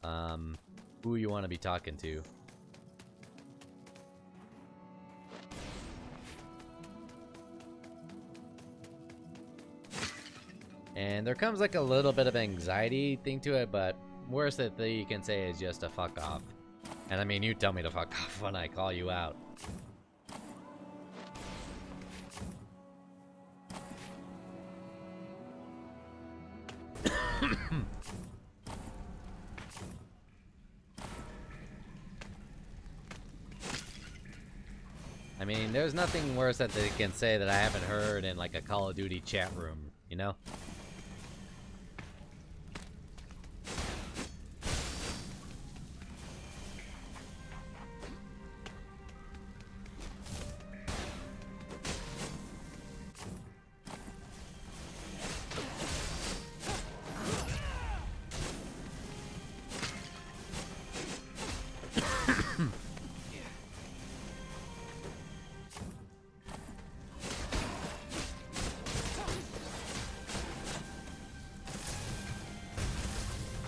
who you want to be talking to. And there comes like a little bit of anxiety thing to it, but worst that you can say is just a fuck off. And I mean, you tell me to fuck off when I call you out. I mean, there's nothing worse that they can say that I haven't heard in like a Call of Duty chat room, you know?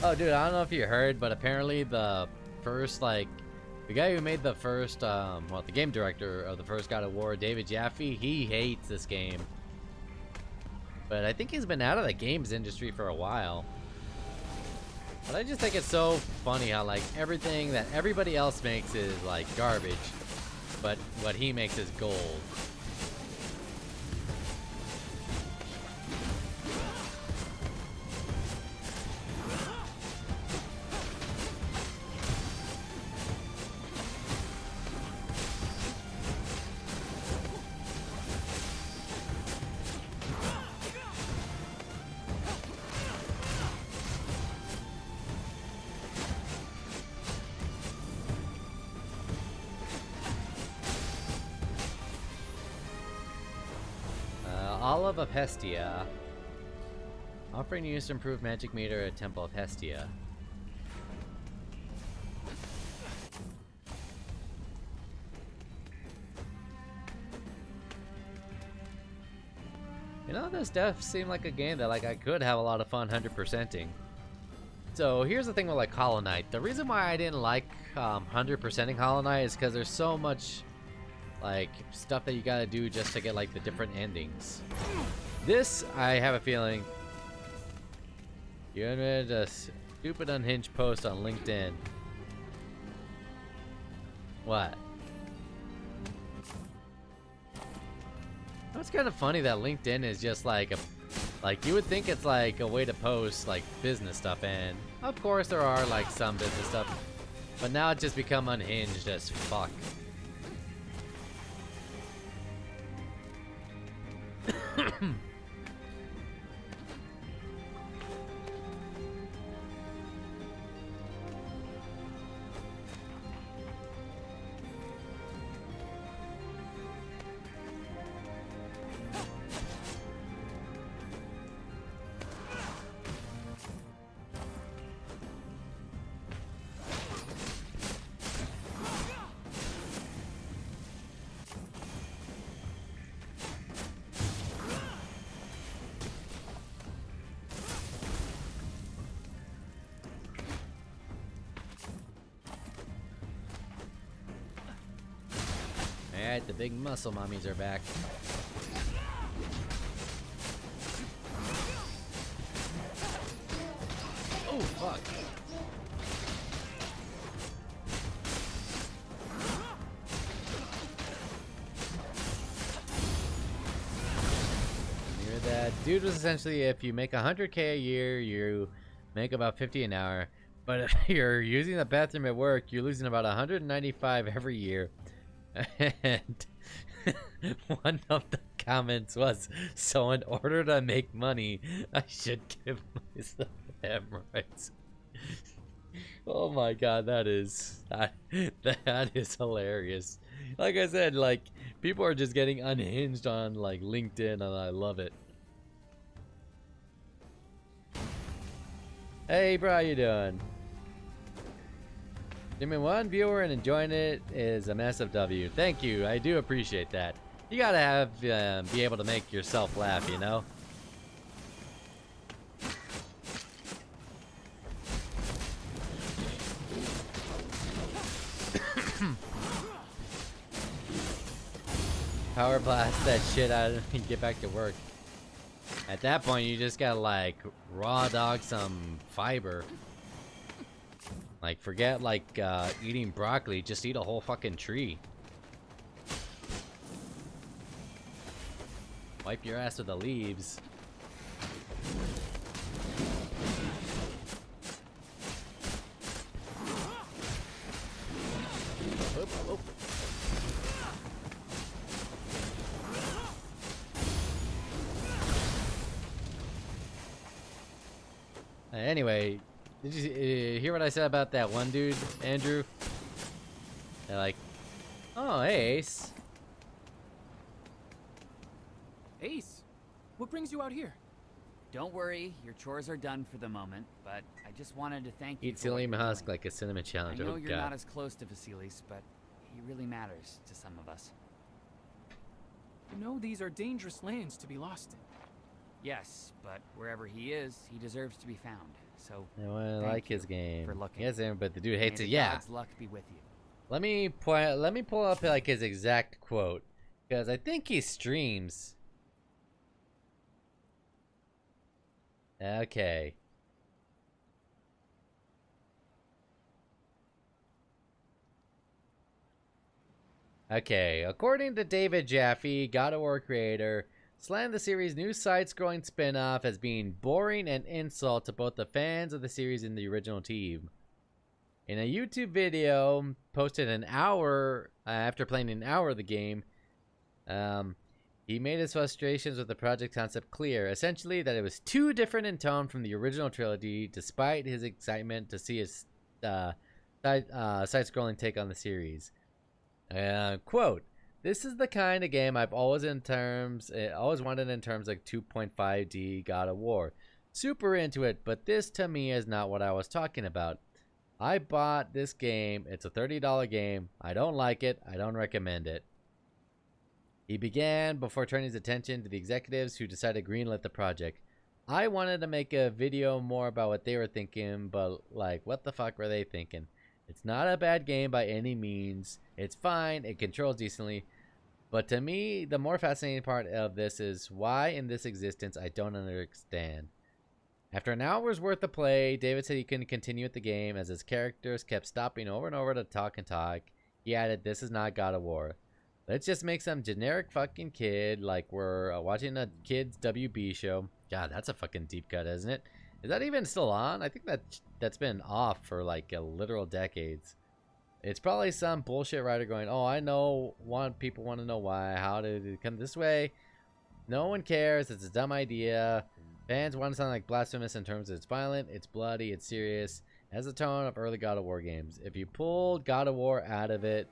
Oh, dude, I don't know if you heard, but apparently the first, like, the guy who made the first, well, the game director of the first God of War, David Jaffe, he hates this game. But I think he's been out of the games industry for a while. But I just think it's so funny how, like, everything that everybody else makes is, like, garbage. But what he makes is gold. Olive of Hestia. Offering use to improve magic meter at Temple of Hestia. You know, this does seem like a game that like I could have a lot of fun 100%ing. So here's the thing with like Hollow Knight. The reason why I didn't like 100%ing Hollow Knight is because there's so much like stuff that you gotta do just to get like the different endings. This, I have a feeling, you read a stupid unhinged post on LinkedIn. What? It's kind of funny that LinkedIn is just like like you would think it's like a way to post like business stuff, and of course there are like some business stuff, but now it's just become unhinged as fuck. Alright, the big muscle mummies are back. Oh, fuck. Near that. Dude was essentially, if you make 100K a year, you make about 50 an hour. But if you're using the bathroom at work, you're losing about 195 every year. And one of the comments was, so in order to make money, I should give myself hemorrhoids. Oh my god, that is hilarious. Like I said, like people are just getting unhinged on like LinkedIn, and I love it. Hey bro, how you doing? Giving one viewer and enjoying it is a massive W. Thank you, I do appreciate that. You gotta have be able to make yourself laugh, you know. Power blast that shit out and get back to work. At that point, you just gotta like raw dog some fiber. Like forget like eating broccoli, just eat a whole fucking tree. Wipe your ass with the leaves. Oop, oop. Anyway, did you hear what I said about that one dude, Andrew? They're like, oh, hey, Ace. Ace, what brings you out here? Don't worry, your chores are done for the moment, but I just wanted to thank you Eat for what psyllium you're husk doing. like a cinnamon challenge. I know Oh, you're God. not as close to Vasilis, but he really matters to some of us. You know these are dangerous lands to be lost in. Yes, but wherever he is, he deserves to be found. So I thank like you his game. for looking. Yes, but the dude hates May it. the Yeah. God's luck be with you. Let me pull up like his exact quote, because I think he streams. Okay. Okay, according to David Jaffe, God of War creator, slammed the series' new side-scrolling spin-off as being boring and insult to both the fans of the series and the original team. In a YouTube video posted an hour after playing an hour of the game, he made his frustrations with the project concept clear. Essentially, that it was too different in tone from the original trilogy, despite his excitement to see his side-scrolling take on the series. Quote, "This is the kind of game I've always wanted in terms like 2.5D God of War. Super into it, but this to me is not what I was talking about. I bought this game. It's a $30 game. I don't like it. I don't recommend it." He began before turning his attention to the executives who decided to greenlit the project. "I wanted to make a video more about what they were thinking, but like, what the fuck were they thinking? It's not a bad game by any means. It's fine. It controls decently. But to me, the more fascinating part of this is why in this existence I don't understand. After an hour's worth of play, David said he couldn't continue with the game as his characters kept stopping over and over to talk and talk. He added, "This is not God of War. Let's just make some generic fucking kid like we're watching a kid's WB show." God, that's a fucking deep cut, isn't it? Is that even still on? I think that's been off for like a literal decades. It's probably some bullshit writer going, "Oh, I know. People want to know why. How did it come this way? No one cares. It's a dumb idea. Fans want to sound like blasphemous in terms of it's violent, it's bloody, it's serious. It has the tone of early God of War games. If you pulled God of War out of it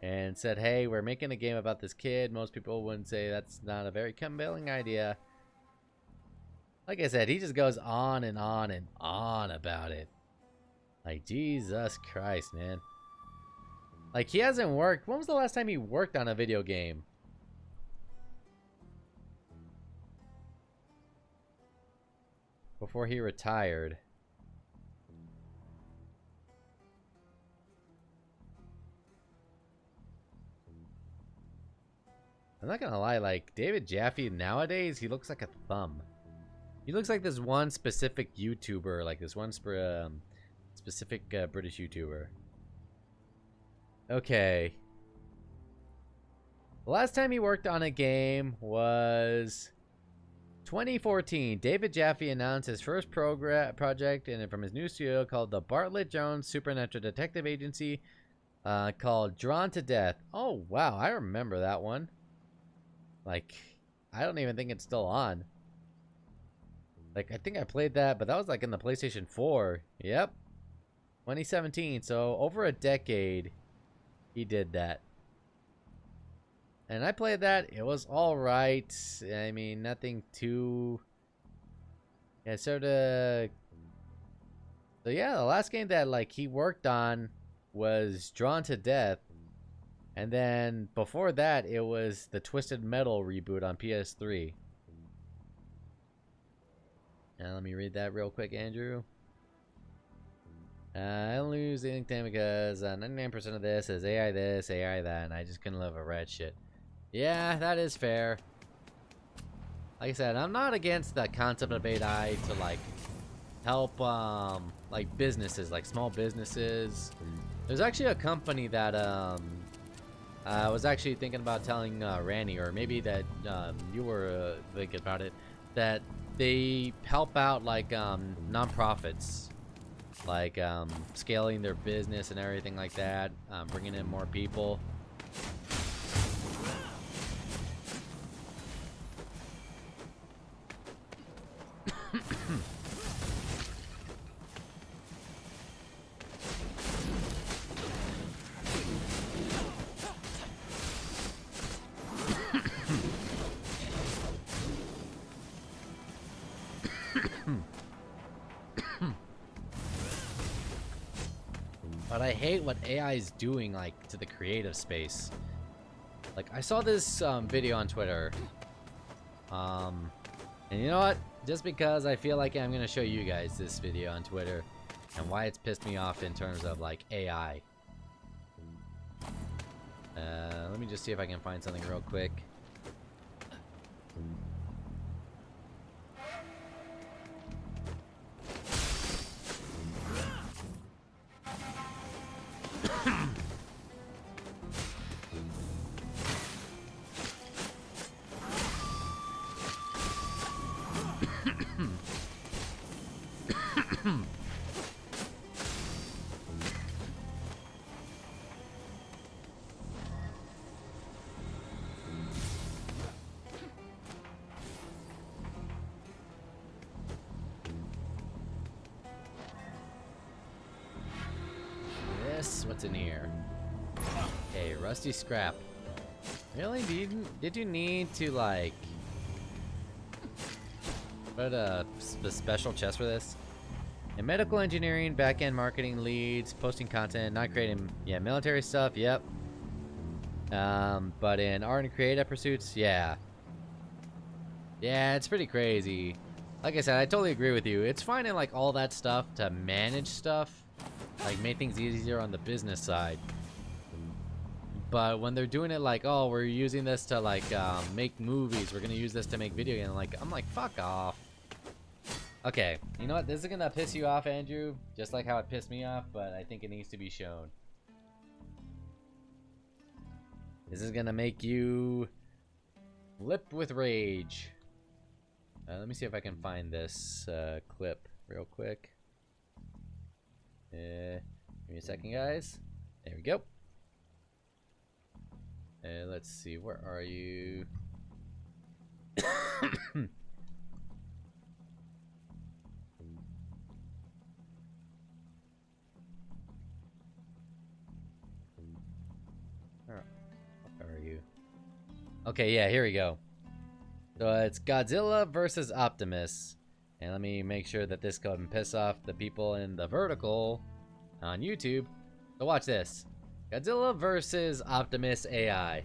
and said, hey, we're making a game about this kid," most people wouldn't say that's not a very compelling idea. Like I said, he just goes on and on and on about it. Like, Jesus Christ, man. Like, he hasn't worked. When was the last time he worked on a video game? Before he retired. I'm not gonna lie, like, David Jaffe nowadays, he looks like a thumb. He looks like this one specific YouTuber, like this one specific British YouTuber. Okay. The last time he worked on a game was 2014. David Jaffe announced his first project from his new studio called the Bartlett Jones Supernatural Detective Agency, called Drawn to Death. Oh, wow. I remember that one. Like, I don't even think it's still on. Like, I think I played that, but that was like in the PlayStation 4. Yep. 2017. So, over a decade, he did that. And I played that. It was alright. I mean, nothing too... Yeah, sort of... So yeah, the last game that like he worked on was Drawn to Death. And then before that, it was the Twisted Metal reboot on PS3. Now let me read that real quick, Andrew. I only use LinkedIn because 99% of this is AI this, AI that, and I just couldn't live a red shit. Yeah, that is fair. Like I said, I'm not against the concept of AI to like help like businesses, like small businesses. There's actually a company that I was actually thinking about telling Randy, or maybe that you were thinking about it, that they help out like nonprofits, like scaling their business and everything like that, bringing in more people. But I hate what AI is doing, like, to the creative space. Like, I saw this video on Twitter. And you know what? Just because I feel like I'm going to show you guys this video on Twitter and why it's pissed me off in terms of, like, AI. Let me just see if I can find something real quick. What's in here? Okay, rusty scrap. Really? Did you need to like put a special chest for this? In medical engineering, back-end marketing leads, posting content, not creating military stuff, yep. But in art and creative pursuits, yeah. Yeah, it's pretty crazy. Like I said, I totally agree with you. It's finding like all that stuff to manage stuff. Like, make things easier on the business side. but when they're doing it like, oh, we're using this to like make movies, we're gonna use this to make video games, like, I'm like, fuck off. Okay, you know what? This is gonna piss you off, Andrew, just like how it pissed me off, but I think it needs to be shown. This is gonna make you flip with rage. Let me see if I can find this clip real quick. Give me a second, guys. There we go. Let's see, where are you? Where are you? Okay, yeah, here we go. So it's Godzilla versus Optimus. And let me make sure that this can piss off the people in the vertical on YouTube. So watch this. Godzilla versus Optimus AI.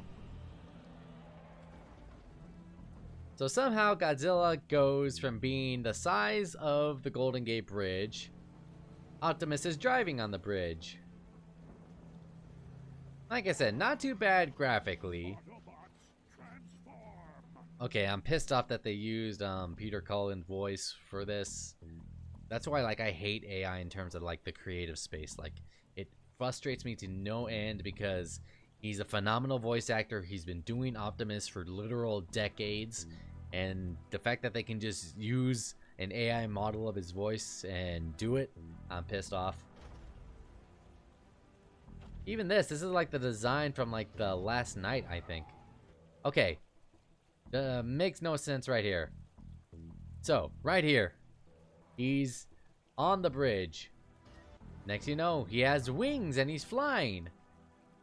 So somehow Godzilla goes from being the size of the Golden Gate Bridge. Optimus is driving on the bridge. Like I said, not too bad graphically. Okay, I'm pissed off that they used Peter Cullen's voice for this. That's why, like, I hate AI in terms of like the creative space. Like, it frustrates me to no end because he's a phenomenal voice actor. He's been doing Optimus for literal decades, and the fact that they can just use an AI model of his voice and do it, I'm pissed off. Even this is like the design from like the last night, I think. Okay. Makes no sense right here. So, right here, he's on the bridge. Next you know, he has wings and he's flying.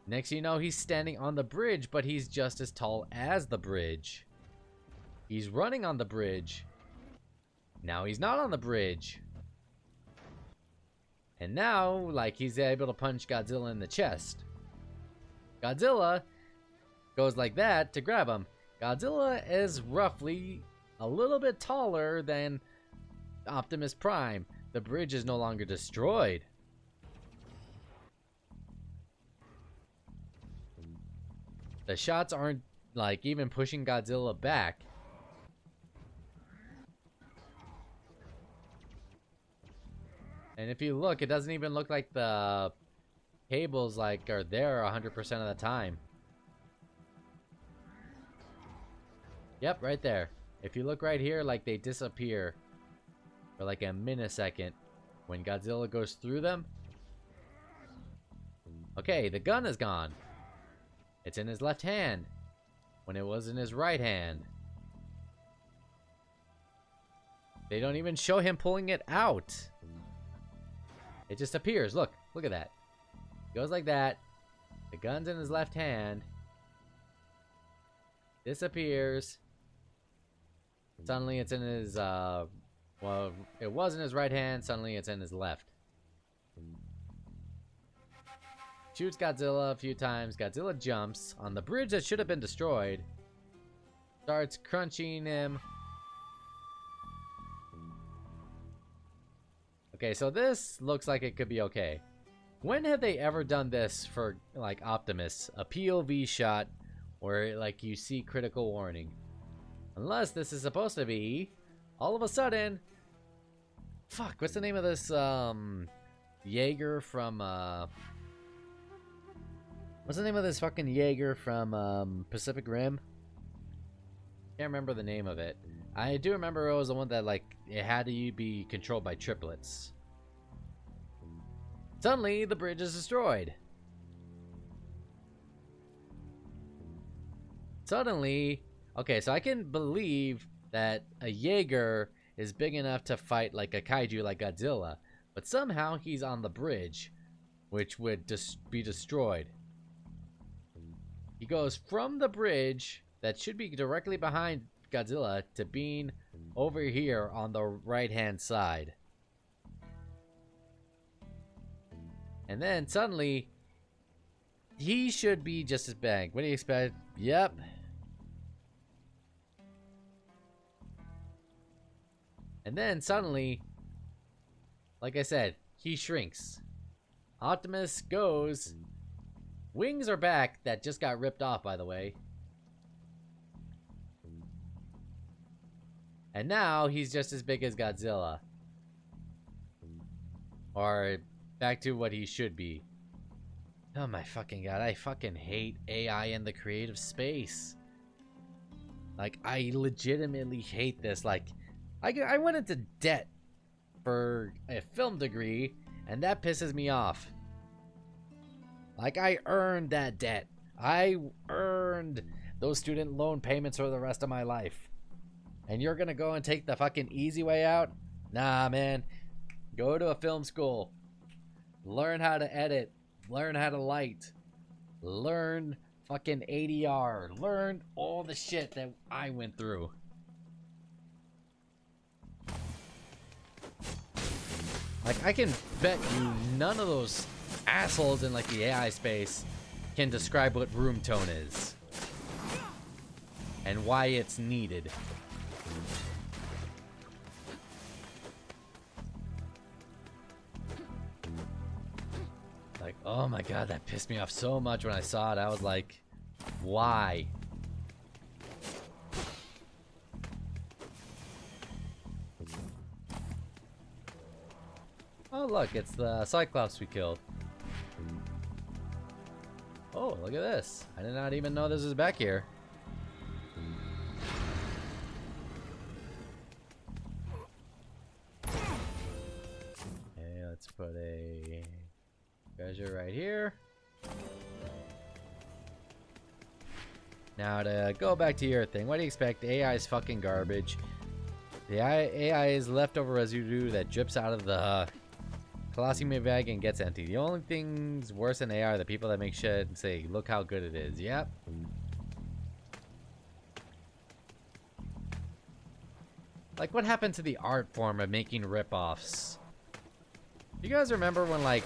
Next you know, he's standing on the bridge, but he's just as tall as the bridge. He's running on the bridge. Now he's not on the bridge. And now, like, he's able to punch Godzilla in the chest. Godzilla goes like that to grab him. Godzilla is roughly a little bit taller than Optimus Prime. The bridge is no longer destroyed. The shots aren't like even pushing Godzilla back. And if you look, it doesn't even look like the cables like are there 100% of the time. Yep, right there. If you look right here, like they disappear for like a millisecond when Godzilla goes through them. Okay, the gun is gone. It's in his left hand when it was in his right hand. They don't even show him pulling it out. It just appears. Look at that. Goes like that. The gun's in his left hand. Disappears. Suddenly it's in his, well, it was in his right hand. Suddenly it's in his left. Shoots Godzilla a few times. Godzilla jumps on the bridge that should have been destroyed. Starts crunching him. Okay, so this looks like it could be okay. When have they ever done this for, like, Optimus? A POV shot where, like, you see critical warning. Unless this is supposed to be, all of a sudden... Fuck, what's the name of this, Jaeger from, what's the name of this fucking Jaeger from, Pacific Rim? Can't remember the name of it. I do remember it was the one that, like, it had to be controlled by triplets. Suddenly, the bridge is destroyed. Suddenly... Okay, so I can believe that a Jaeger is big enough to fight like a kaiju like Godzilla, but somehow he's on the bridge, which would be destroyed. He goes from the bridge that should be directly behind Godzilla to being over here on the right-hand side. And then suddenly, he should be just as big. What do you expect? Yep. And then suddenly, like I said, he shrinks. Optimus goes Wings are back that just got ripped off, by the way. And now he's just as big as Godzilla. Or back to what he should be. Oh my fucking god, I fucking hate AI in the creative space. Like, I legitimately hate this. Like, I went into debt for a film degree, and that pisses me off. Like, I earned that debt. I earned those student loan payments for the rest of my life. And you're gonna go and take the fucking easy way out? Nah, man. Go to a film school. Learn how to edit. Learn how to light. Learn fucking ADR. Learn all the shit that I went through. Like, I can bet you none of those assholes in like the AI space can describe what room tone is and why it's needed. Like, oh my god, that pissed me off so much when I saw it. I was like, why? Oh look, it's the Cyclops we killed. Oh, look at this. I did not even know this was back here. Okay, let's put a treasure right here. Now to go back to your thing, what do you expect? AI is fucking garbage. The AI is leftover residue that drips out of the Colosseum bag and gets empty. The only things worse than AI are the people that make shit and say, look how good it is. Yep. Like, what happened to the art form of making ripoffs? You guys remember when, like,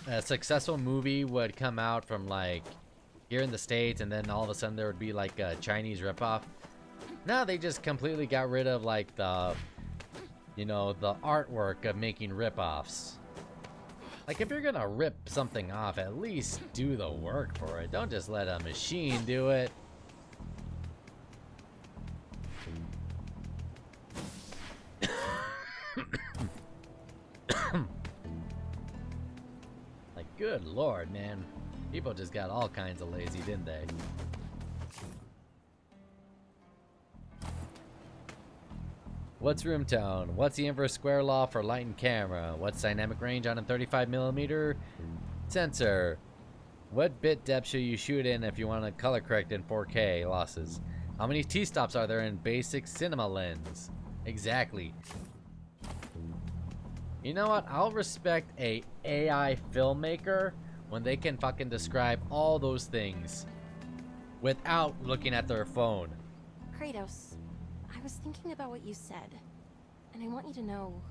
a successful movie would come out from, like, here in the States, and then all of a sudden there would be, like, a Chinese ripoff? Now they just completely got rid of, like, the, you know, the artwork of making ripoffs. Like, if you're gonna rip something off, at least do the work for it. Don't just let a machine do it. Like, good lord, man. People just got all kinds of lazy, didn't they? What's room tone? What's the inverse square law for light and camera? What's dynamic range on a 35mm sensor? What bit depth should you shoot in if you want to color correct in 4K losses? How many T-stops are there in basic cinema lens? Exactly. You know what? I'll respect a AI filmmaker when they can fucking describe all those things without looking at their phone. Kratos, I was thinking about what you said, and I want you to know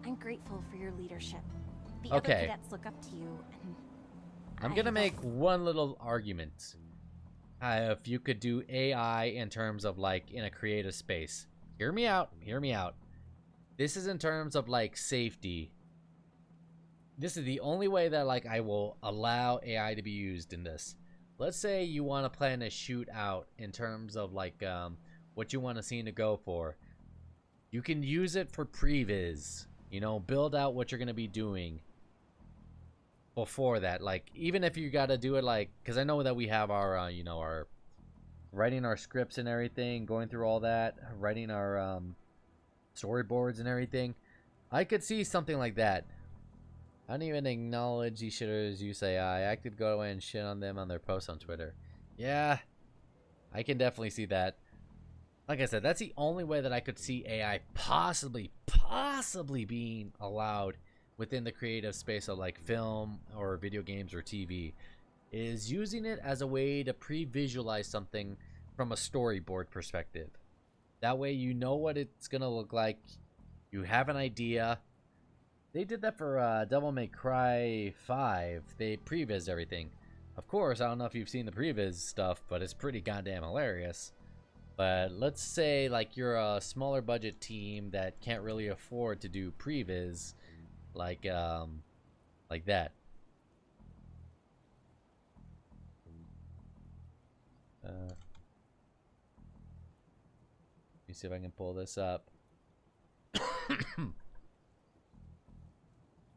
I'm grateful for your leadership. The other cadets look up to you, and I'm gonna make one little argument. If you could do AI in terms of, like, in a creative space. Hear me out. Hear me out. This is in terms of, like, safety. This is the only way that, like, I will allow AI to be used in this. Let's say you want to plan a shootout in terms of, like, what you want a scene to go for. You can use it for previs. You know, build out what you're going to be doing before that. Like, even if you got to do it, like, because I know that we have our, you know, our writing our scripts and everything, going through all that, writing our storyboards and everything. I could see something like that. I don't even acknowledge these shitters you say I could go away and shit on them on their posts on Twitter. Yeah, I can definitely see that. Like I said, that's the only way that I could see AI possibly being allowed within the creative space of, like, film or video games or TV, is using it as a way to pre-visualize something from a storyboard perspective. That way you know what it's gonna look like. You have an idea. They did that for Devil May Cry 5. They previs everything. Of course, I don't know if you've seen the previs stuff, but it's pretty goddamn hilarious. But let's say, like, you're a smaller budget team that can't really afford to do previs like that. Let me see if I can pull this up.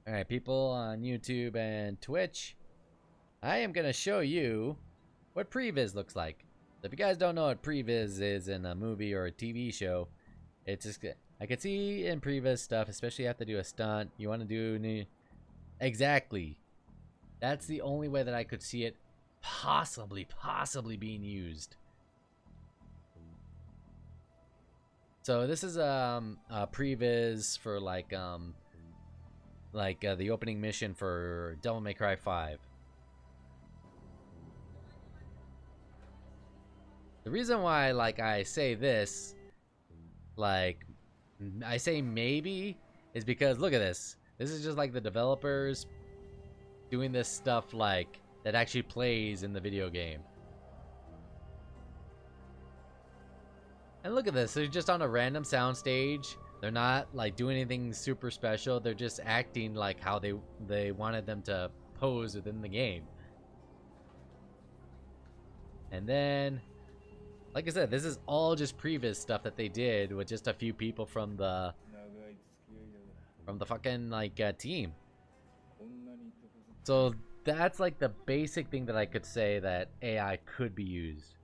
Alright, people on YouTube and Twitch, I am going to show you what previs looks like. So if you guys don't know what previs is in a movie or a TV show, it's just, I can see in previs stuff, especially you have to do a stunt, you want to do new, exactly. That's the only way that I could see it possibly being used. So this is a previs for like the opening mission for Devil May Cry 5. The reason why like I say this, like I say maybe, is because look at this. This is just like the developers doing this stuff like that actually plays in the video game. And look at this, they're just on a random soundstage. They're not like doing anything super special. They're just acting like how they wanted them to pose within the game. And then, like I said, this is all just previous stuff that they did with just a few people from the fucking like team. So that's like the basic thing that I could say that AI could be used.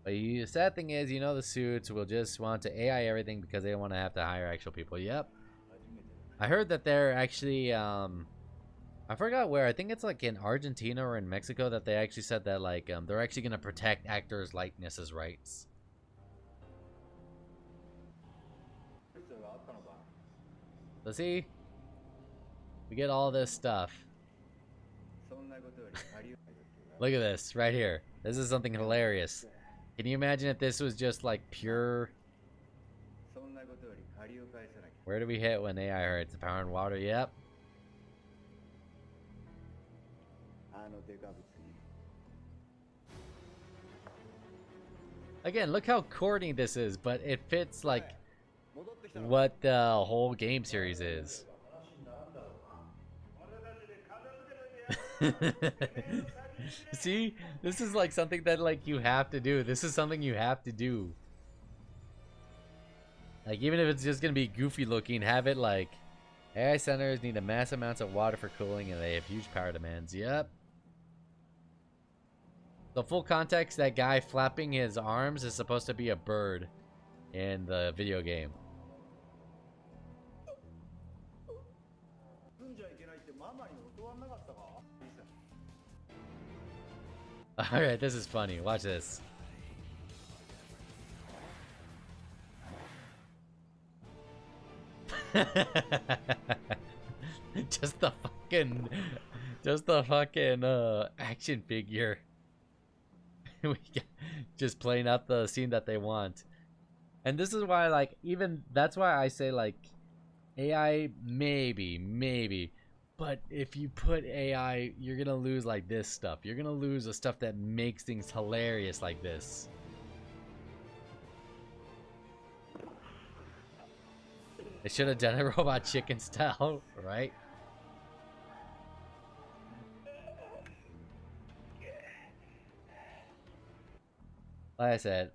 But the sad thing is, you know, the suits will just want to AI everything because they don't want to have to hire actual people. Yep. I heard that they're actually, I forgot where. I think it's like in Argentina or in Mexico that they actually said that like they're actually going to protect actors' likenesses rights. So see, we get all this stuff. Look at this right here. This is something hilarious. Can you imagine if this was just like pure? Where do we hit when AI hurts? The power and water, yep. Again, look how corny this is, but it fits like what the whole game series is. See, this is like something that like you have to do. This is something you have to do. Like even if it's just gonna be goofy looking, have it like AI centers need a mass amounts of water for cooling and they have huge power demands. Yep. The full context, that guy flapping his arms is supposed to be a bird in the video game. Alright, this is funny. Watch this. Just the fucking action figure. We just playing out the scene that they want. And this is why, like, even that's why I say like AI maybe. But if you put AI, you're gonna lose like this stuff. You're gonna lose the stuff that makes things hilarious like this. They should have done a Robot Chicken style, right? Like I said,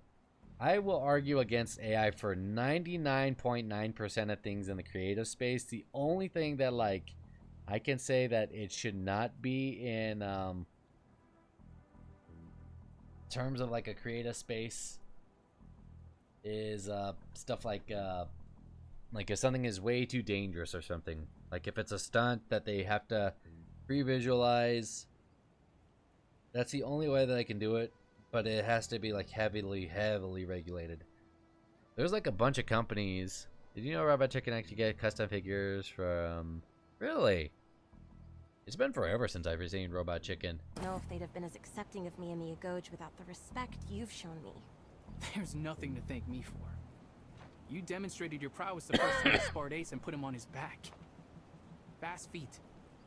I will argue against AI for 99.9% of things in the creative space. The only thing that like I can say that it should not be in terms of like a creative space is stuff like if something is way too dangerous or something. Like if it's a stunt that they have to pre-visualize, that's the only way that I can do it. But it has to be like heavily regulated. There's like a bunch of companies. Did you know Robot Chicken actually get custom figures from? Really? It's been forever since I've seen Robot Chicken. I don't know if they'd have been as accepting of me and the Agoj without the respect you've shown me. There's nothing to thank me for. You demonstrated your prowess the first time with Sparta and put him on his back. Fast feet,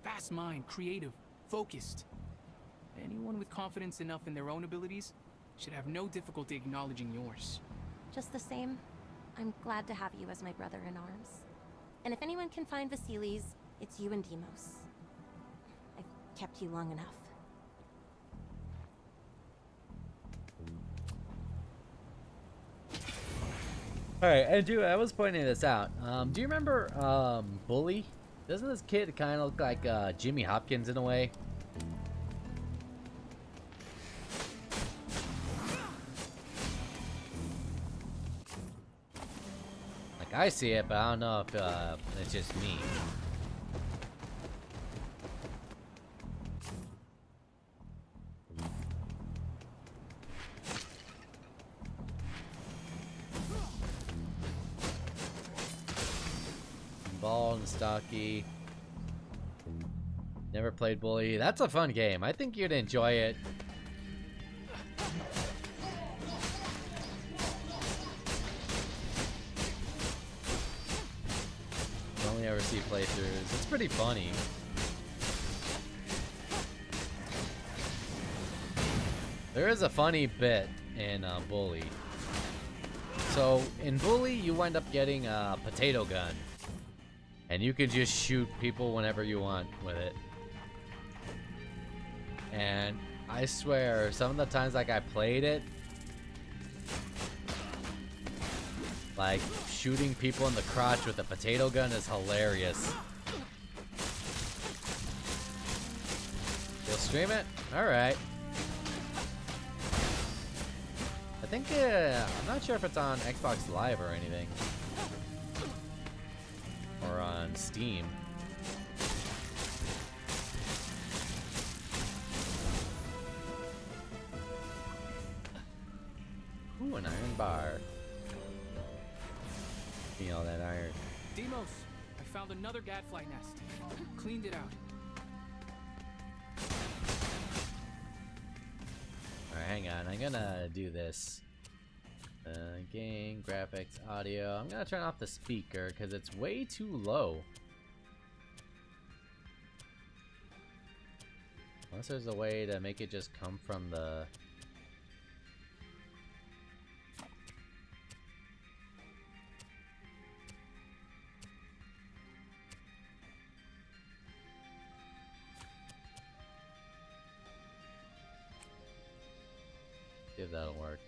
fast mind, creative, focused. Anyone with confidence enough in their own abilities should have no difficulty acknowledging yours. Just the same, I'm glad to have you as my brother in arms. And if anyone can find Vasilis, it's you and Demos. I've kept you long enough. Alright, and dude, I was pointing this out. Do you remember Bully? Doesn't this kid kind of look like Jimmy Hopkins in a way? Like, I see it, but I don't know if it's just me. Bald and stocky. Never played Bully. That's a fun game. I think you'd enjoy it. You only ever see playthroughs. It's pretty funny. There is a funny bit in Bully. So in Bully, you wind up getting a potato gun. And you can just shoot people whenever you want with it. And I swear, some of the times like I played it, like shooting people in the crotch with a potato gun is hilarious. You'll stream it? Alright. I think, I'm not sure if it's on Xbox Live or anything. Or on Steam. Ooh, an iron bar. Feel that iron. Demos, I found another gadfly nest. Cleaned it out. Alright, hang on. I'm gonna do this. Game, graphics, audio. I'm gonna turn off the speaker because it's way too low. Unless there's a way to make it just come from the... See if that'll work.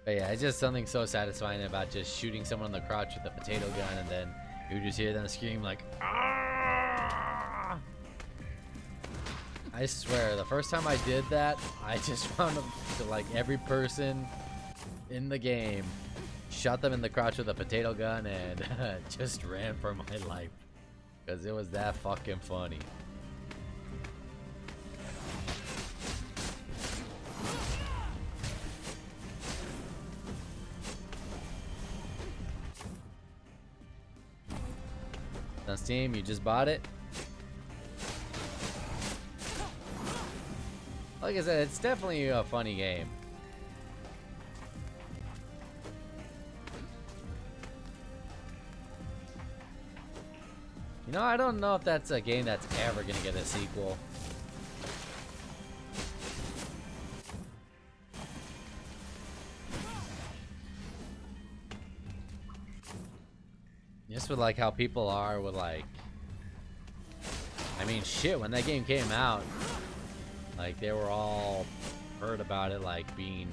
But yeah, it's just something so satisfying about just shooting someone in the crotch with a potato gun, and then you just hear them scream like, "Ah!" I swear, the first time I did that, I just found to like every person in the game, shot them in the crotch with a potato gun, and just ran for my life because it was that fucking funny. On Steam, you just bought it. Like I said, it's definitely a funny game. You know, I don't know if that's a game that's ever gonna get a sequel. Just with like how people are with like, I mean shit, when that game came out, like they were all heard about it like being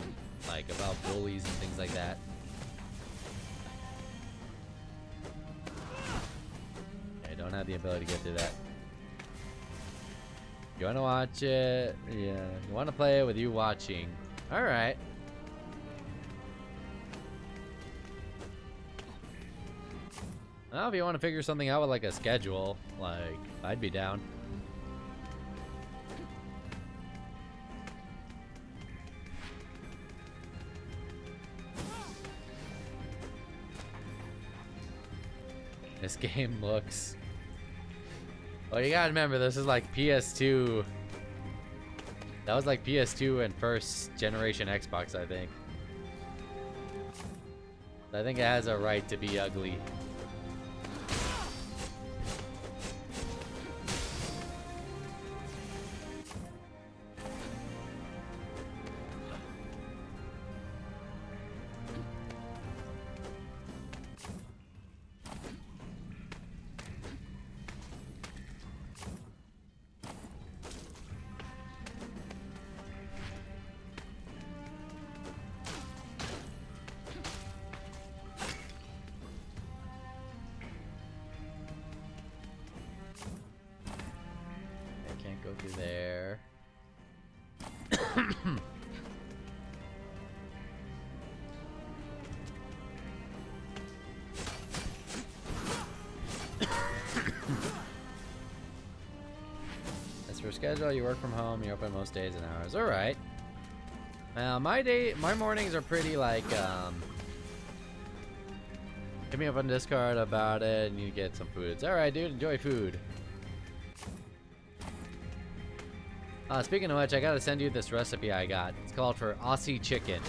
like about bullies and things like that. I don't have the ability to get through that. You wanna watch it? Yeah. You wanna play it with you watching? Alright. Well, if you want to figure something out with like a schedule, like, I'd be down. This game looks... Oh, you gotta remember, this is like PS2. That was like PS2 and first generation Xbox, I think. I think it has a right to be ugly. For schedule, you work from home, you're open most days and hours. Alright. Now, my mornings are pretty like, hit me up on Discord about it and you get some foods. Alright, dude, enjoy food. Speaking of which, I gotta send you this recipe I got. It's called for Aussie chicken.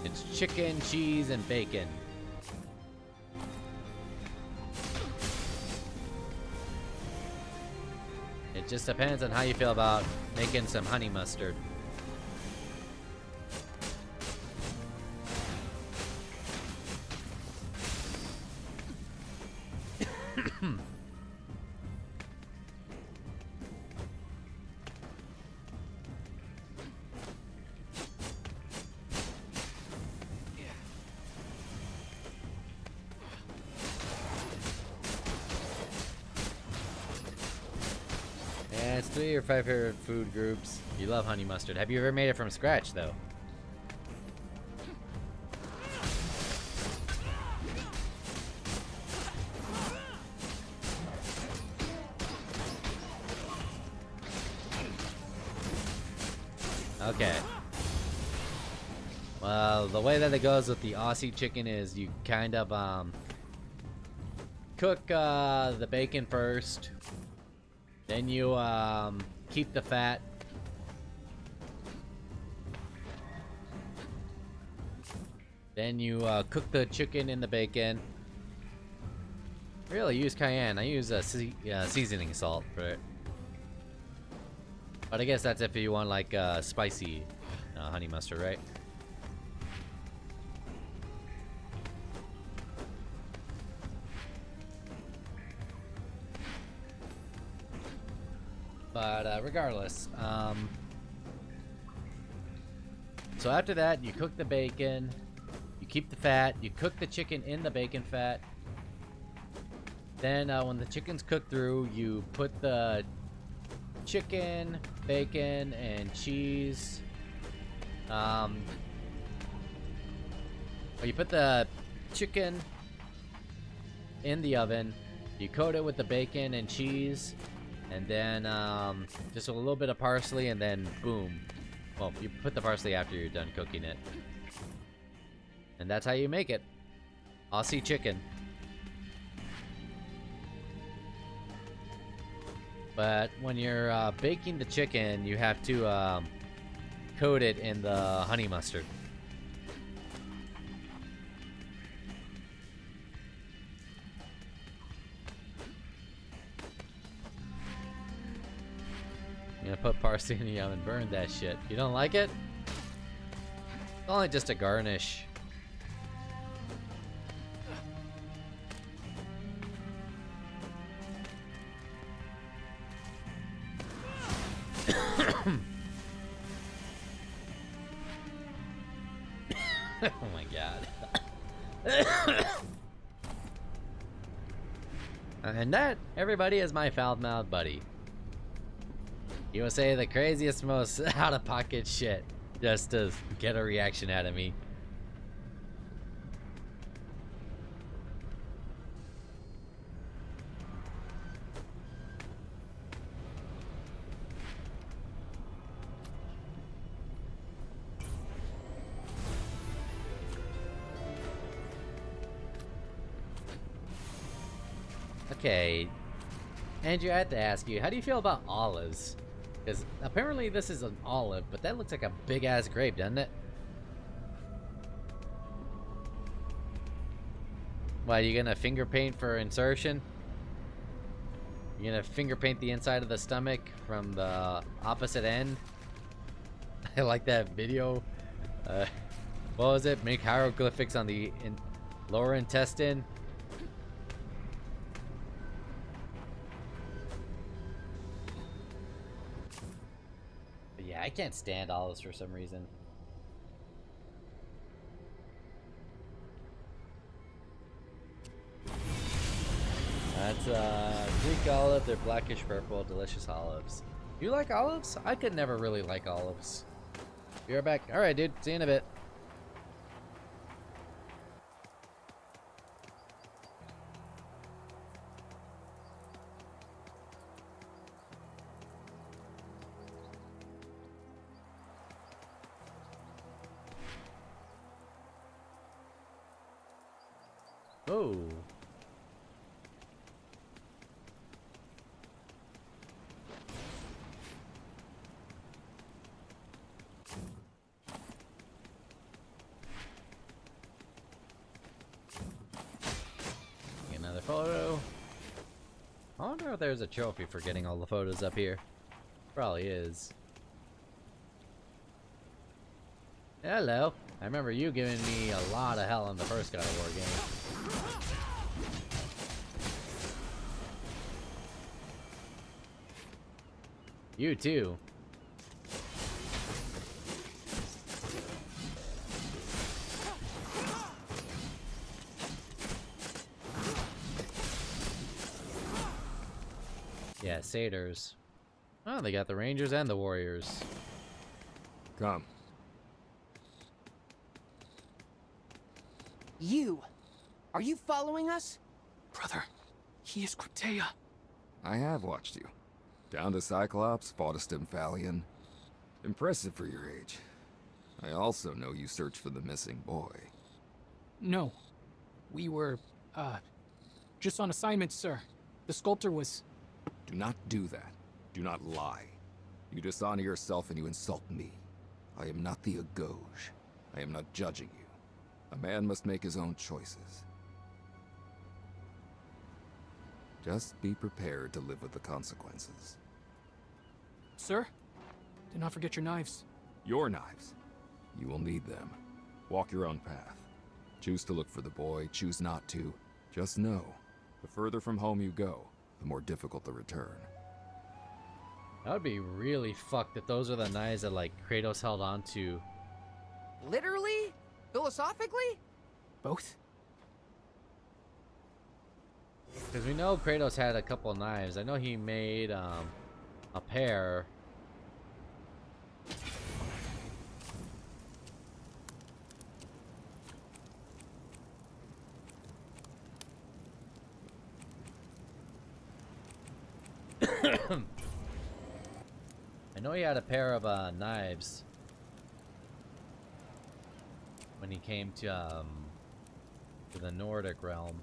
It's chicken, cheese, and bacon. It just depends on how you feel about making some honey mustard. Yeah, it's 3 or 5 favorite food groups. You love honey mustard. Have you ever made it from scratch, though? Okay. Well, the way that it goes with the Aussie chicken is you kind of cook the bacon first. Then you keep the fat. Then you cook the chicken in the bacon. Really use cayenne. I use seasoning salt for it. But I guess that's if you want like spicy honey mustard, right? But regardless, so after that, you cook the bacon, you keep the fat, you cook the chicken in the bacon fat. Then when the chicken's cooked through, you put the chicken, bacon, and cheese. Or you put the chicken in the oven, you coat it with the bacon and cheese. And then just a little bit of parsley, and then boom. Well, you put the parsley after you're done cooking it. And that's how you make it. Aussie chicken. But when you're baking the chicken, you have to coat it in the honey mustard. I'm gonna put parsley in the oven, burn that shit. You don't like it? It's only just a garnish. Oh my god. And that, everybody, is my foul-mouthed buddy. He will say the craziest, most out-of-pocket shit just to get a reaction out of me. Okay, Andrew, I have to ask you, how do you feel about olives? Because apparently this is an olive, but that looks like a big-ass grape, doesn't it? What, are you gonna finger paint for insertion? You gonna finger paint the inside of the stomach from the opposite end? I like that video. What was it? Make hieroglyphics on the lower intestine. Yeah, I can't stand olives for some reason. That's Greek olive. They're blackish purple, delicious olives. You like olives? I could never really like olives. Be right back. All right, dude. See you in a bit. Oh. Another photo. I wonder if there's a trophy for getting all the photos up here. Probably is. Hello. I remember you giving me a lot of hell in the first God of War game. You too. Yeah, satyrs. Oh, they got the rangers and the warriors. Come. You! Are you following us? Brother, he is Cryptea. I have watched you. Down to Cyclops, fought a Stymphalion. Impressive for your age. I also know you searched for the missing boy. No. We were, just on assignment, sir. The sculptor was... Do not do that. Do not lie. You dishonor yourself and you insult me. I am not the Agauge. I am not judging you. A man must make his own choices. Just be prepared to live with the consequences. Sir? Do not forget your knives. Your knives. You will need them. Walk your own path. Choose to look for the boy, choose not to. Just know, the further from home you go, the more difficult the return. That would be really fucked if those are the knives that, like, Kratos held on to. Literally? Philosophically? Both? Because we know Kratos had a couple knives. I know he made a pair. I know he had a pair of knives when he came to the Nordic realm.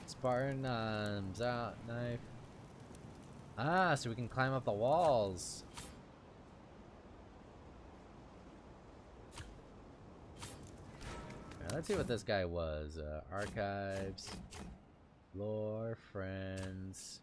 Spartan out knife. Ah, so we can climb up the walls. Right, let's see what this guy was. Archives, lore, friends.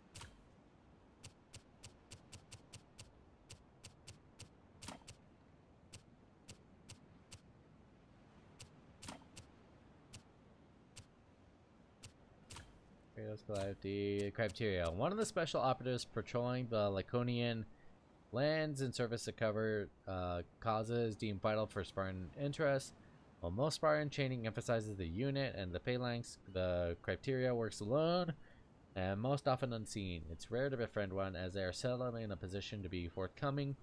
The criteria. One of the special operatives patrolling the Laconian lands and surface to cover causes deemed vital for Spartan interests. While most Spartan chaining emphasizes the unit and the phalanx, the criteria works alone and most often unseen. It's rare to befriend one as they are seldom in a position to be forthcoming,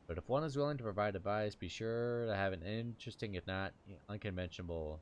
but if one is willing to provide advice, be sure to have an interesting, if not unconventional.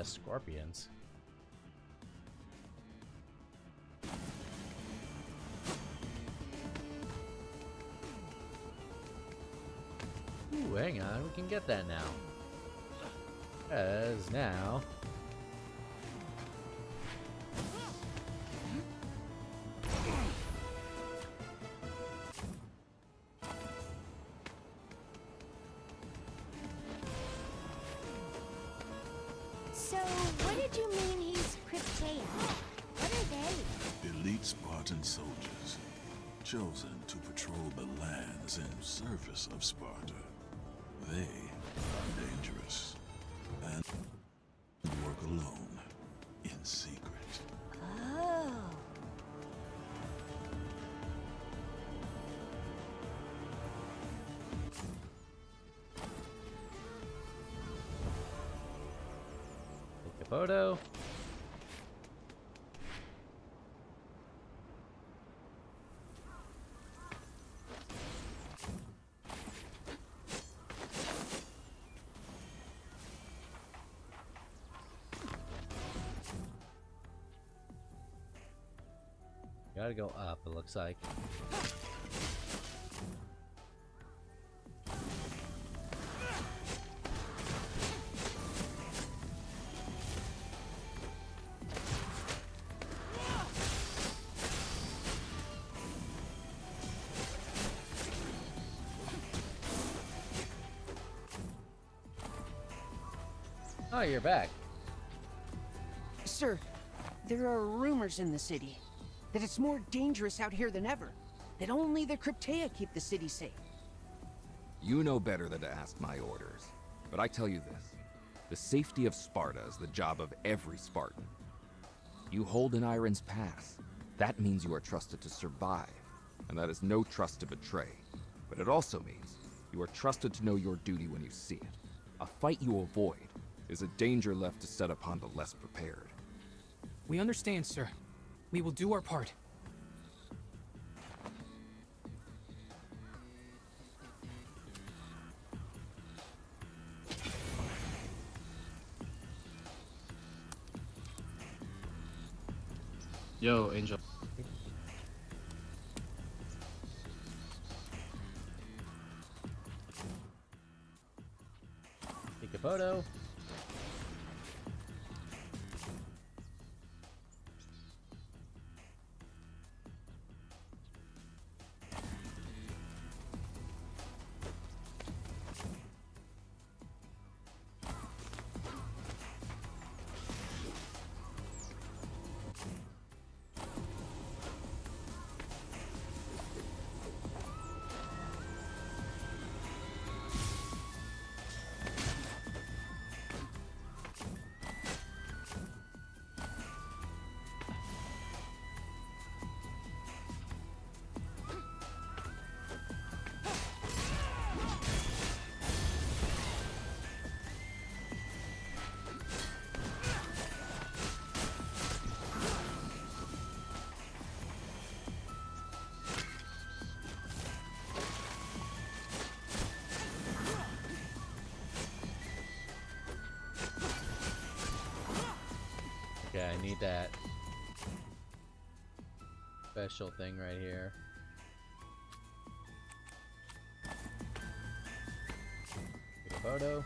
Scorpions. Ooh, hang on, we can get that now. As now. said you mean he's Cryptea. What are they? Elite Spartan soldiers, chosen to patrol the lands in service of Sparta. They are dangerous and work alone, in secret. Oh. Take a photo. Gotta go up, it looks like. Oh, you're back. Sir, there are rumors in the city that it's more dangerous out here than ever. That only the Cryptea keep the city safe. You know better than to ask my orders. But I tell you this. The safety of Sparta is the job of every Spartan. You hold an Iron's Pass. That means you are trusted to survive. And that is no trust to betray. But it also means you are trusted to know your duty when you see it. A fight you avoid is a danger left to set upon the less prepared. We understand, sir. We will do our part. Yo, Angel. Take a photo. Okay, I need that special thing right here. Take a photo.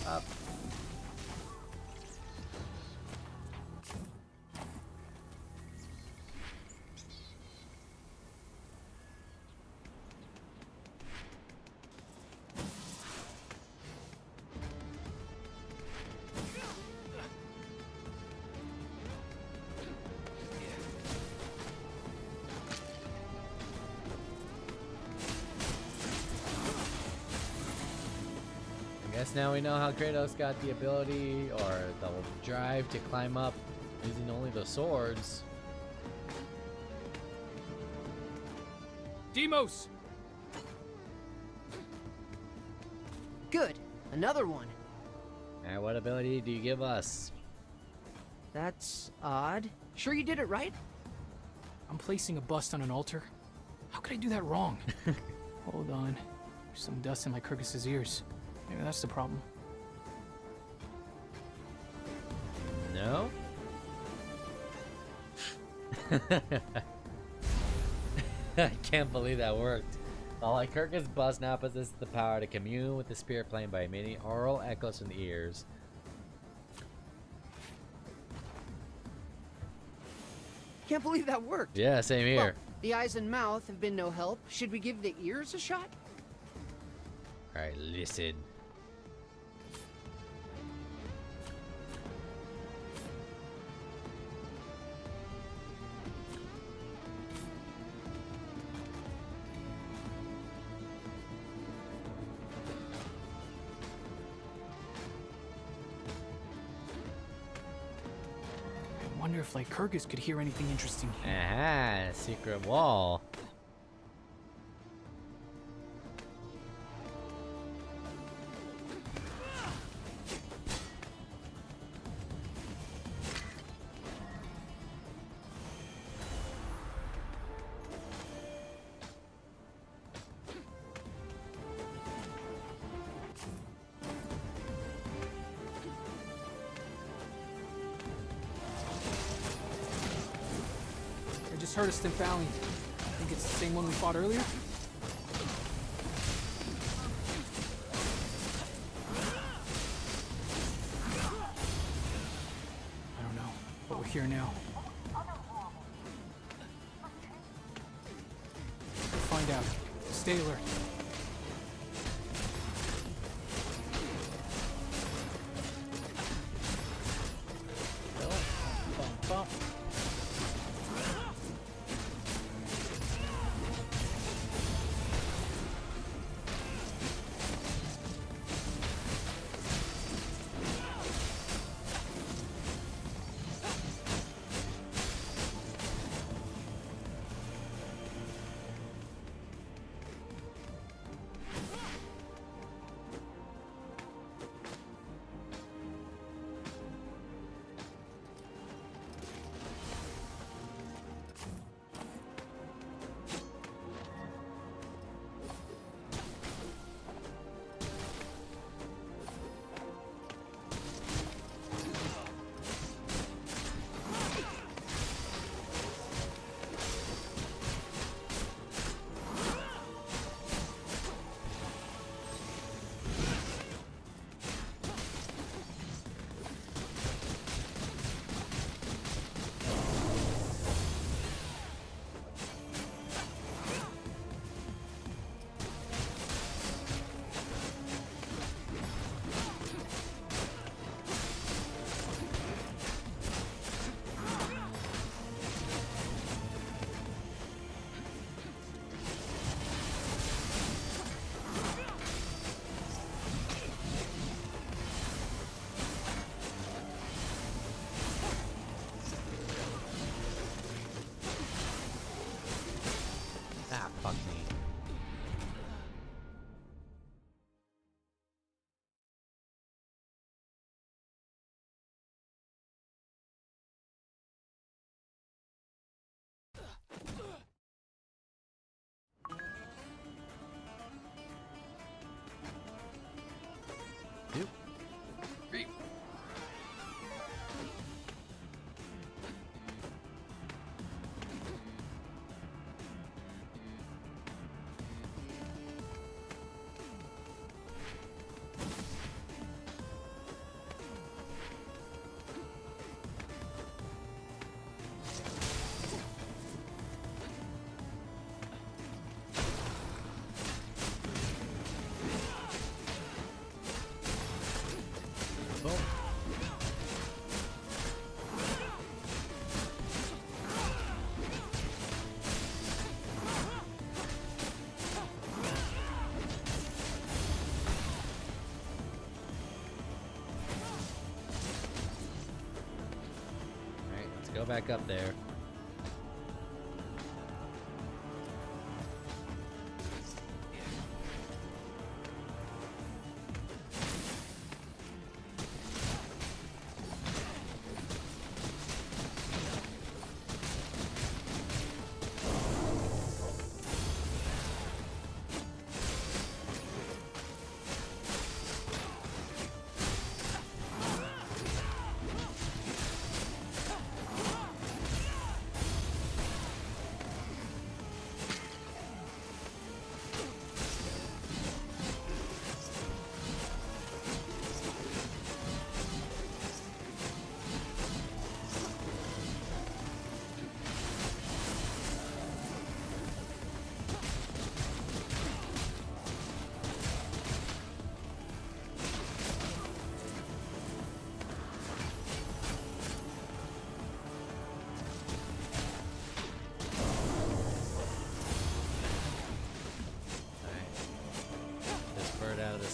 Up. Guess now we know how Kratos got the ability or the drive to climb up using only the swords. Demos! Good. Another one. And what ability do you give us? That's odd. Sure you did it right? I'm placing a bust on an altar. How could I do that wrong? Hold on. There's some dust in Lycurgus's ears. Maybe that's the problem. No? I can't believe that worked. The Lycurgus bust now possesses the power to commune with the spirit plane by emitting aural echoes from the ears. Can't believe that worked. Yeah, same here. Well, the eyes and mouth have been no help. Should we give the ears a shot? Alright, listen. I wonder if Lycurgus could hear anything interesting here. Aha, secret wall. I just heard a Stymphalian. I think it's the same one we fought earlier. I don't know, but we're here now. We'll find out. Stay alert. Ah, fuck me. Two, three. Boom. Alright, let's go back up there.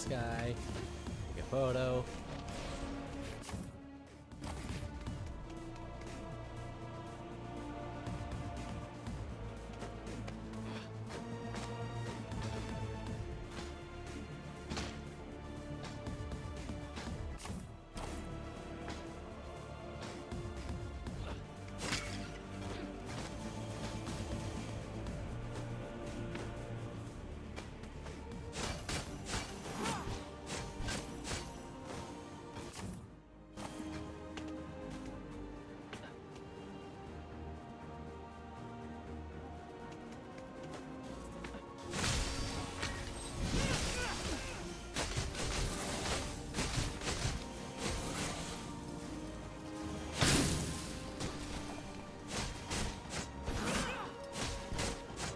guy. Take a photo.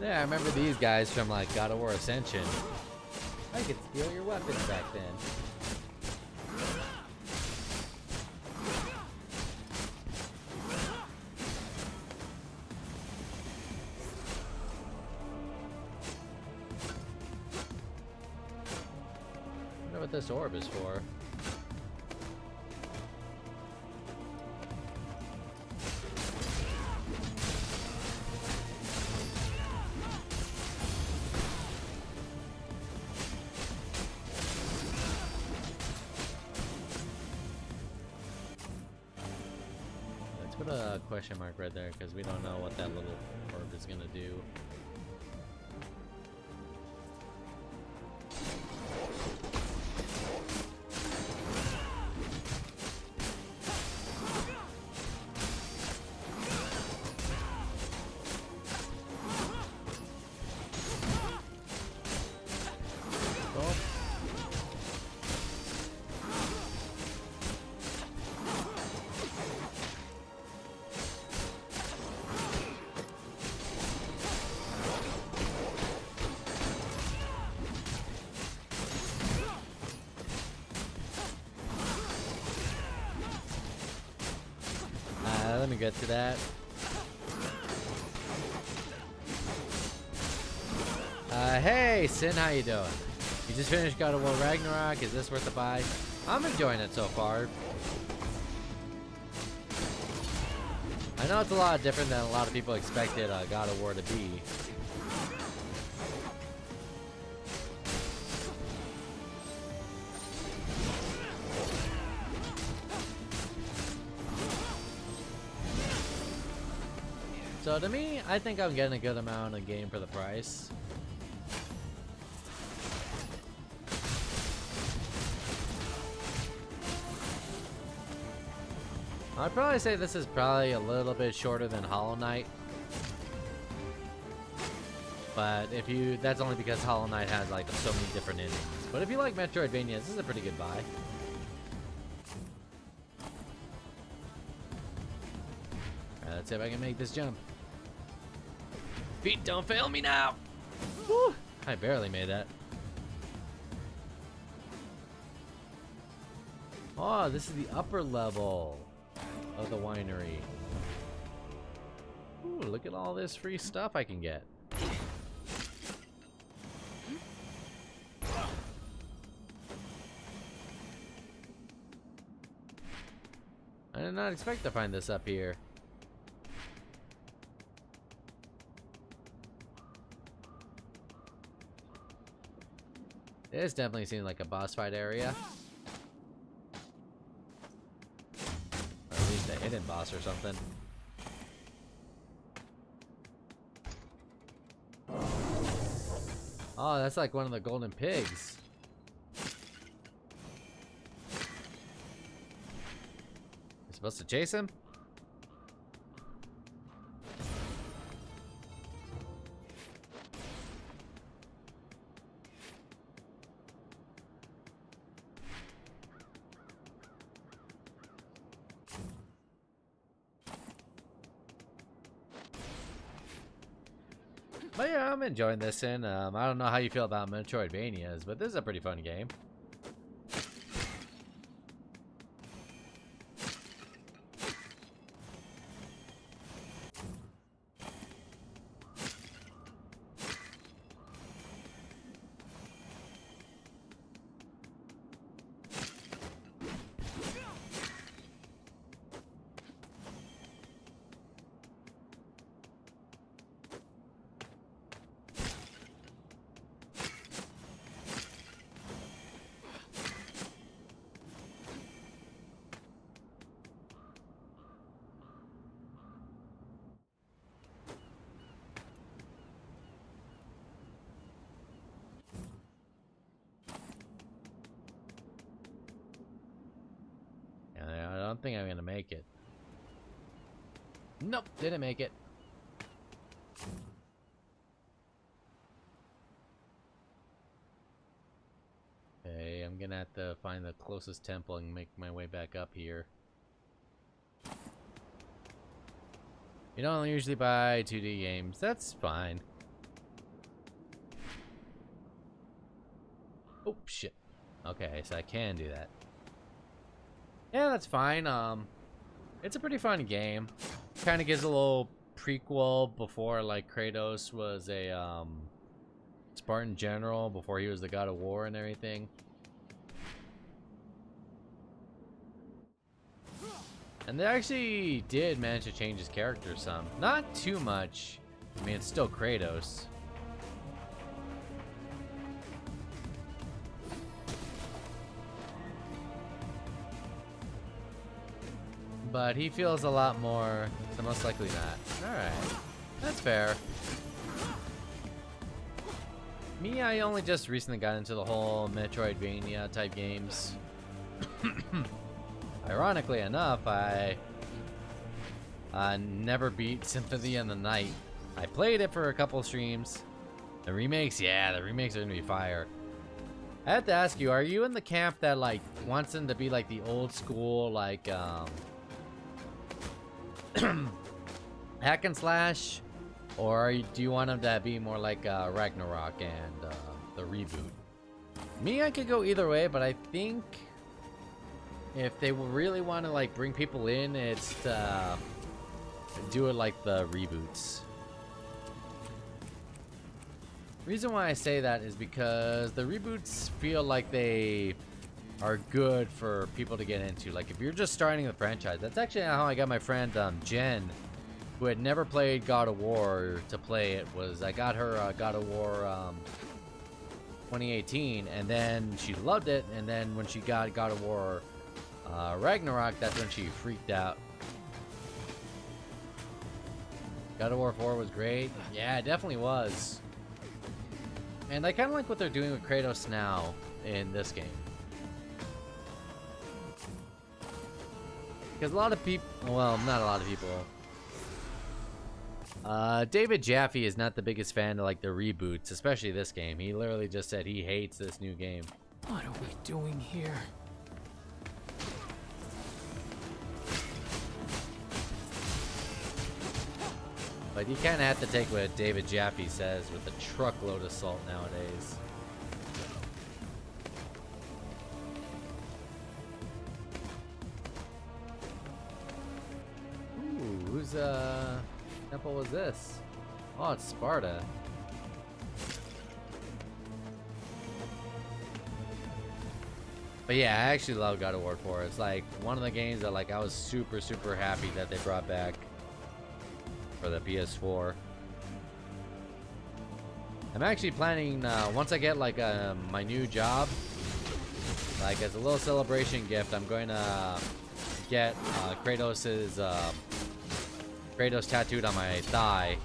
Yeah, I remember these guys from like God of War Ascension. I could steal your weapons back then. I wonder what this orb is for. Put a question mark right there because we don't know what that little orb is gonna do. Let me get to that. Hey, Sin, how you doing? You just finished God of War Ragnarok. Is this worth a buy? I'm enjoying it so far. I know it's a lot different than a lot of people expected God of War to be. So to me, I think I'm getting a good amount of game for the price. I'd probably say this is probably a little bit shorter than Hollow Knight. But if you, that's only because Hollow Knight has like so many different endings. But if you like Metroidvanias, this is a pretty good buy. Alright, let's see if I can make this jump. Feet don't fail me now! Woo! I barely made that. Oh, this is the upper level of the winery. Ooh, look at all this free stuff I can get. I did not expect to find this up here. This definitely seems like a boss fight area. Or at least a hidden boss or something. Oh, that's like one of the golden pigs. You're supposed to chase him? But yeah, I'm enjoying this, and I don't know how you feel about Metroidvanias, but this is a pretty fun game. don't think I'm gonna make it. Nope, didn't make it. Okay, I'm gonna have to find the closest temple and make my way back up here. You don't usually buy 2D games. That's fine. Oh, shit. Okay, so I can do that. Yeah, that's fine. It's a pretty fun game. Kind of gives a little prequel before, like, Kratos was a, Spartan general, before he was the god of war and everything. And they actually did manage to change his character some. Not too much. I mean, it's still Kratos. But he feels a lot more, so most likely not. Alright. That's fair. Me, I only just recently got into the whole Metroidvania type games. Ironically enough, I never beat Symphony in the Night. I played it for a couple streams. The remakes, yeah, the remakes are gonna be fire. I have to ask you, are you in the camp that like wants them to be like the old school, like hack and slash, or do you want them to be more like Ragnarok and the reboot? Me, I could go either way, but I think if they really want to like bring people in, it's to do it like the reboots. Reason why I say that is because the reboots feel like they are good for people to get into. Like if you're just starting the franchise, that's actually how I got my friend Jen, who had never played God of War, to play it. Was I got her God of War 2018, and then she loved it, and then when she got God of War Ragnarok, that's when she freaked out. God of War 4 was great. Yeah, it definitely was. And I kind of like what they're doing with Kratos now in this game. Because a lot of people, well, not a lot of people. David Jaffe is not the biggest fan of like the reboots, especially this game. He literally just said he hates this new game. What are we doing here? But you kind of have to take what David Jaffe says with a truckload of salt nowadays. Ooh, whose temple was this? Oh, it's Sparta. But yeah, I actually love God of War 4. It's like one of the games that like I was super happy that they brought back for the PS4. I'm actually planning once I get like my new job, like as a little celebration gift, I'm going to get Kratos tattooed on my thigh.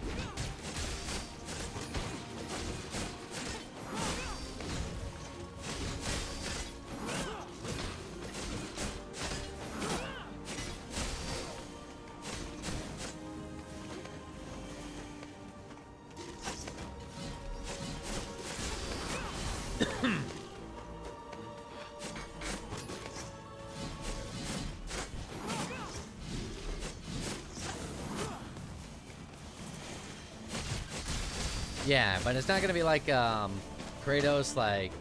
Yeah, but it's not gonna be like Kratos, like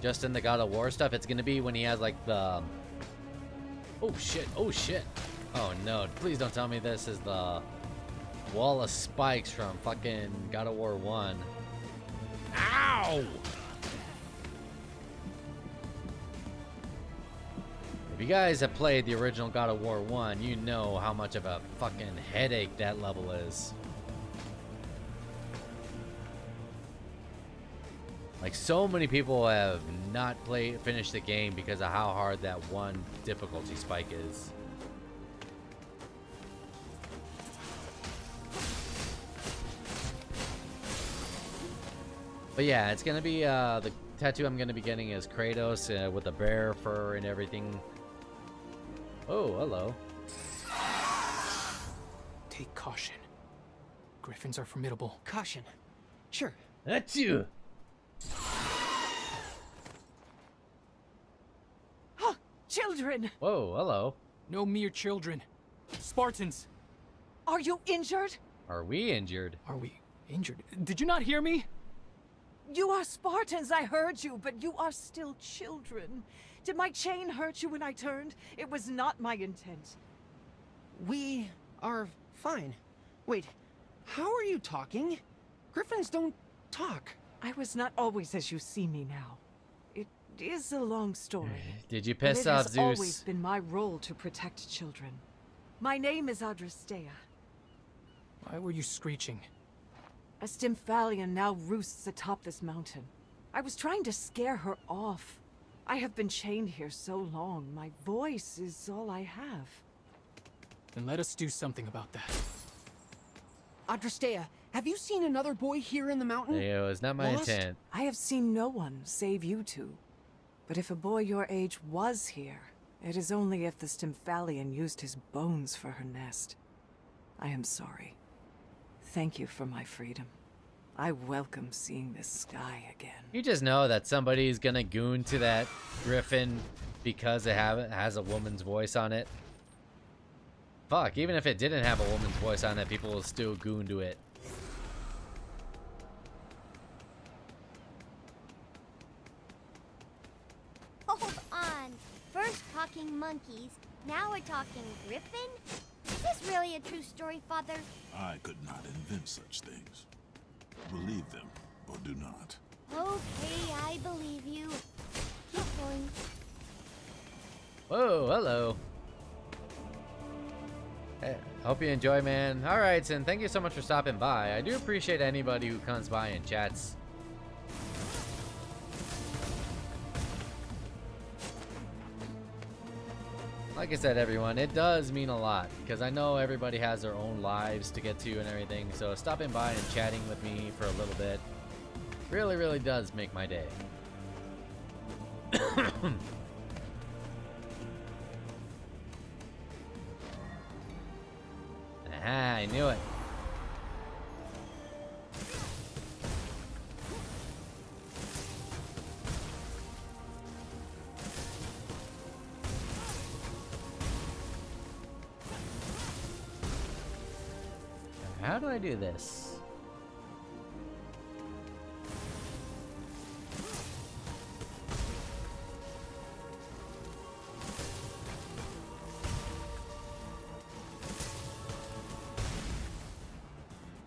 just in the God of War stuff. It's gonna be when he has like the oh shit, oh no, please don't tell me this is the wall of spikes from fucking God of War 1. Ow! If you guys have played the original God of War 1, you know how much of a fucking headache that level is. Like, so many people have not finished the game because of how hard that one difficulty spike is. But yeah, it's gonna be the tattoo I'm gonna be getting is Kratos with the bear fur and everything. Oh, hello. Take caution. Griffins are formidable. Caution. Sure. That's you. Children! Whoa, hello. No mere children. Spartans! Are you injured? Are we injured? Are we injured? Did you not hear me? You are Spartans, I heard you, but you are still children. Did my chain hurt you when I turned? It was not my intent. We are fine. Wait, how are you talking? Griffins don't talk. I was not always as you see me now. It is a long story. Did you but piss it off has Zeus? always been my role to protect children. My name is Adrastea. Why were you screeching? A Stymphalian now roosts atop this mountain. I was trying to scare her off. I have been chained here so long, my voice is all I have. Then let us do something about that. Adrastea, have you seen another boy here in the mountain? It was not my Lost? intent. I have seen no one save you two. But if a boy your age was here, it is only if the Stymphalian used his bones for her nest. I am sorry. Thank you for my freedom. I welcome seeing this sky again. You just know that somebody's gonna goon to that griffin because it has a woman's voice on it. Fuck, even if it didn't have a woman's voice on it, people will still goon to it. Hold on. First talking monkeys, now we're talking griffin? Is this really a true story, Father? I could not invent such things. Believe them, or do not. Okay, I believe you. Keep going. Whoa, hello. Hey, hope you enjoy, man. Alright, and thank you so much for stopping by. I do appreciate anybody who comes by and chats. Like I said, everyone, it does mean a lot, because I know everybody has their own lives to get to and everything, so stopping by and chatting with me for a little bit really, really does make my day. Aha, I knew it. How do I do this?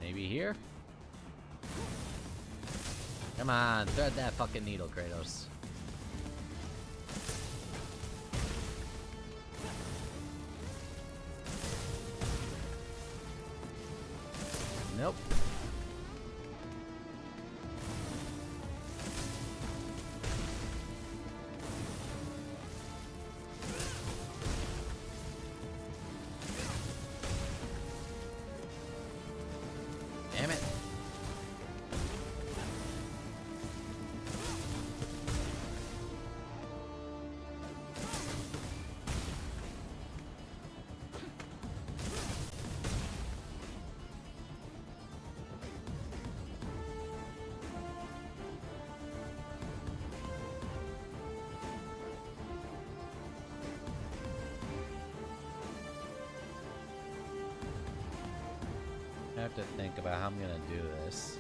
Maybe here? Come on, thread that fucking needle, Kratos. Nope. Damn it. I have to think about how I'm gonna do this.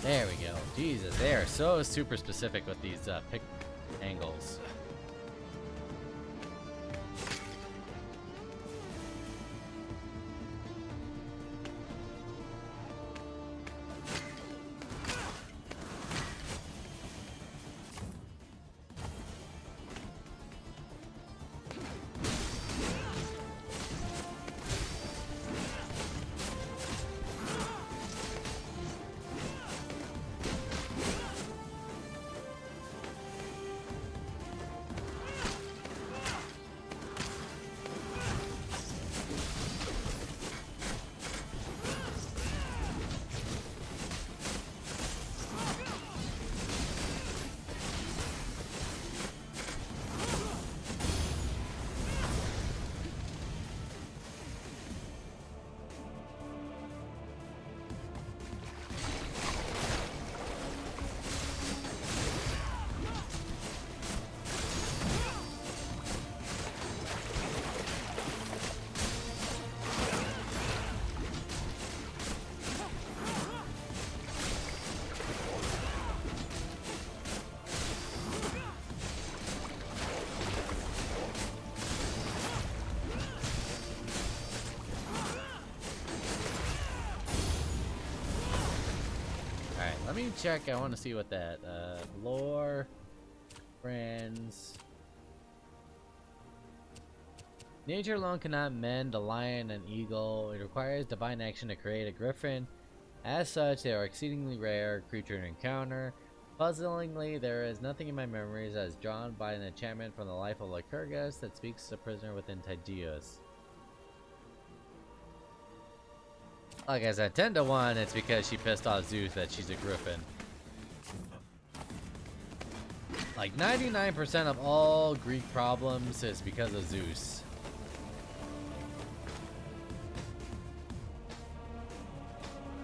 There we go. Jesus, they are so super specific with these pick angles. let me check. I want to see what that lore, friends. Nature alone cannot mend a lion and eagle. It requires divine action to create a griffin. As such, they are exceedingly rare creature to encounter. Puzzlingly, there is nothing in my memories as drawn by an enchantment from the life of Lycurgus that speaks to the prisoner within Tydeus. Like I said, 10 to 1, it's because she pissed off Zeus that she's a griffin. Like 99% of all Greek problems is because of Zeus.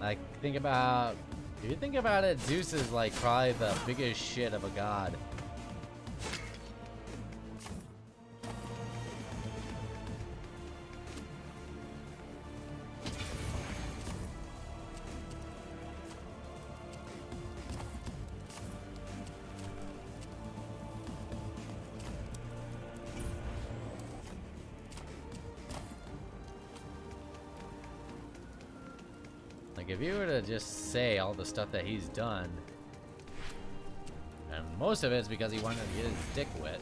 Like, if you think about it, Zeus is like probably the biggest shit of a god. Like, if you were to just say all the stuff that he's done, and most of it's because he wanted to get his dick wet.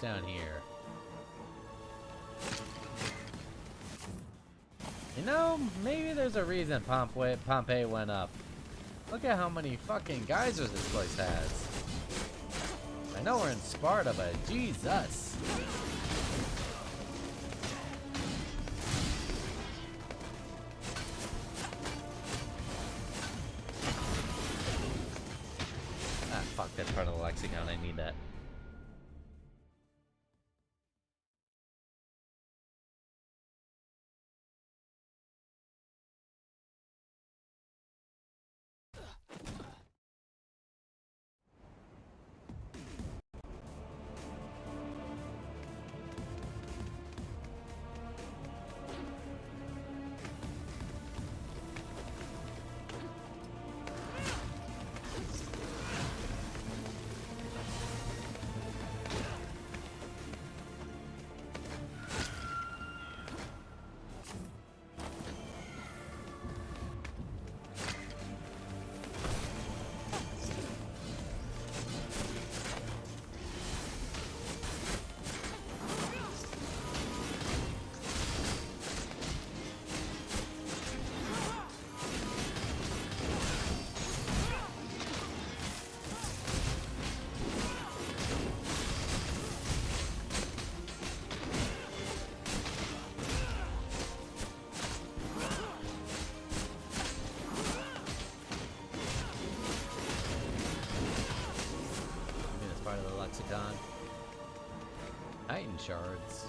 Down here. You know, maybe there's a reason Pompeii went up. Look at how many fucking geysers this place has. I know we're in Sparta, but Jesus. Ah, fuck, that's part of the lexicon. I need that. Lexicon. Titan shards.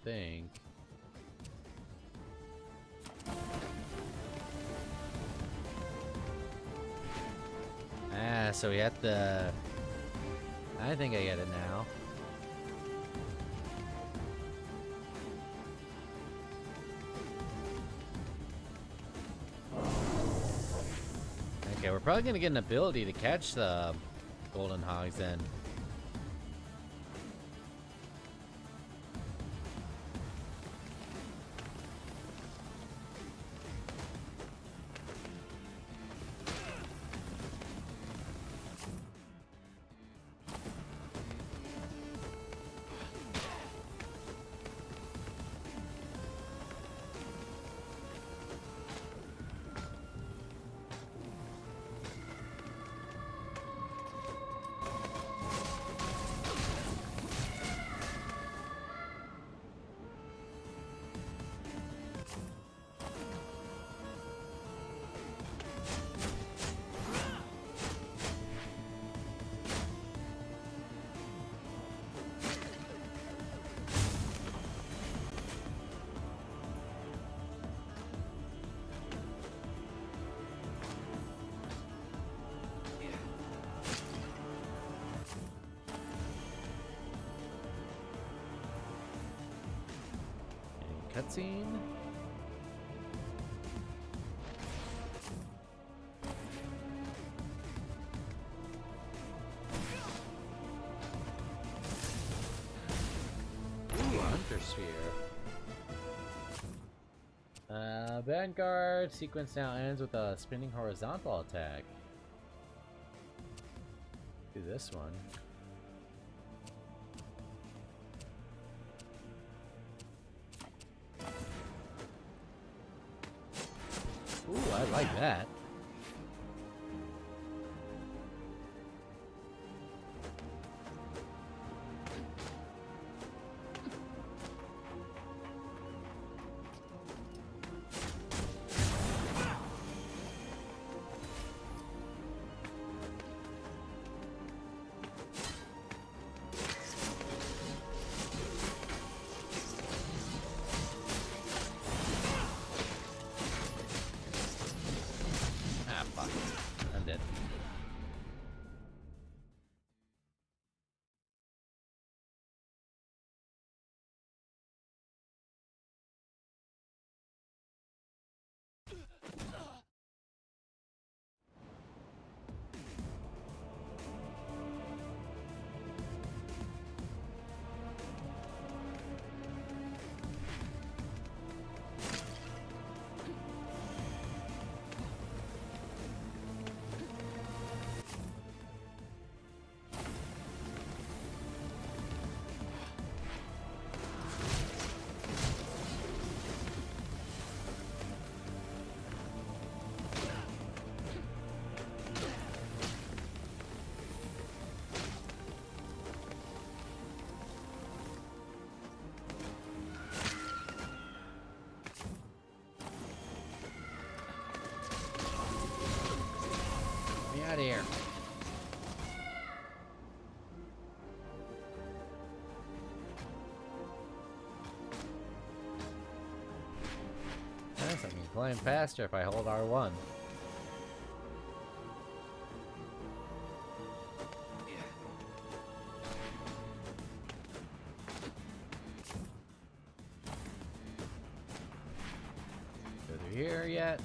think. Ah, so we have to... I think I get it now. Okay, we're probably gonna get an ability to catch the golden hogs then. Cutscene. Ooh, Hunter Sphere. Vanguard sequence now ends with a spinning horizontal attack. Do this one. Ooh, I like that. I'm dead. Get me out of here. Yes, I can climb faster if I hold R1. Go through here yet?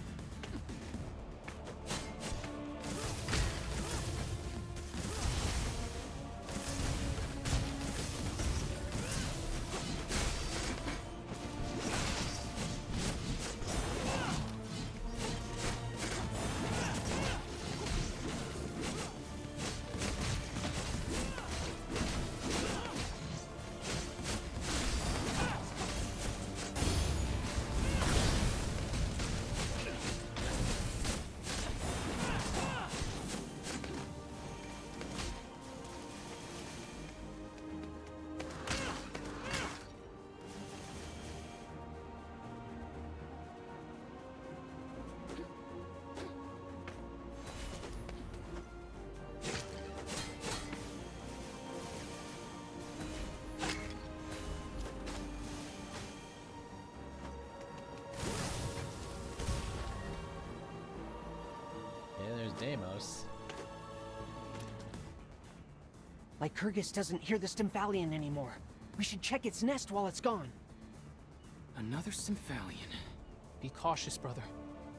Deimos. Lycurgus doesn't hear the Stymphalian anymore. We should check its nest while it's gone. Another Stymphalian. Be cautious, brother.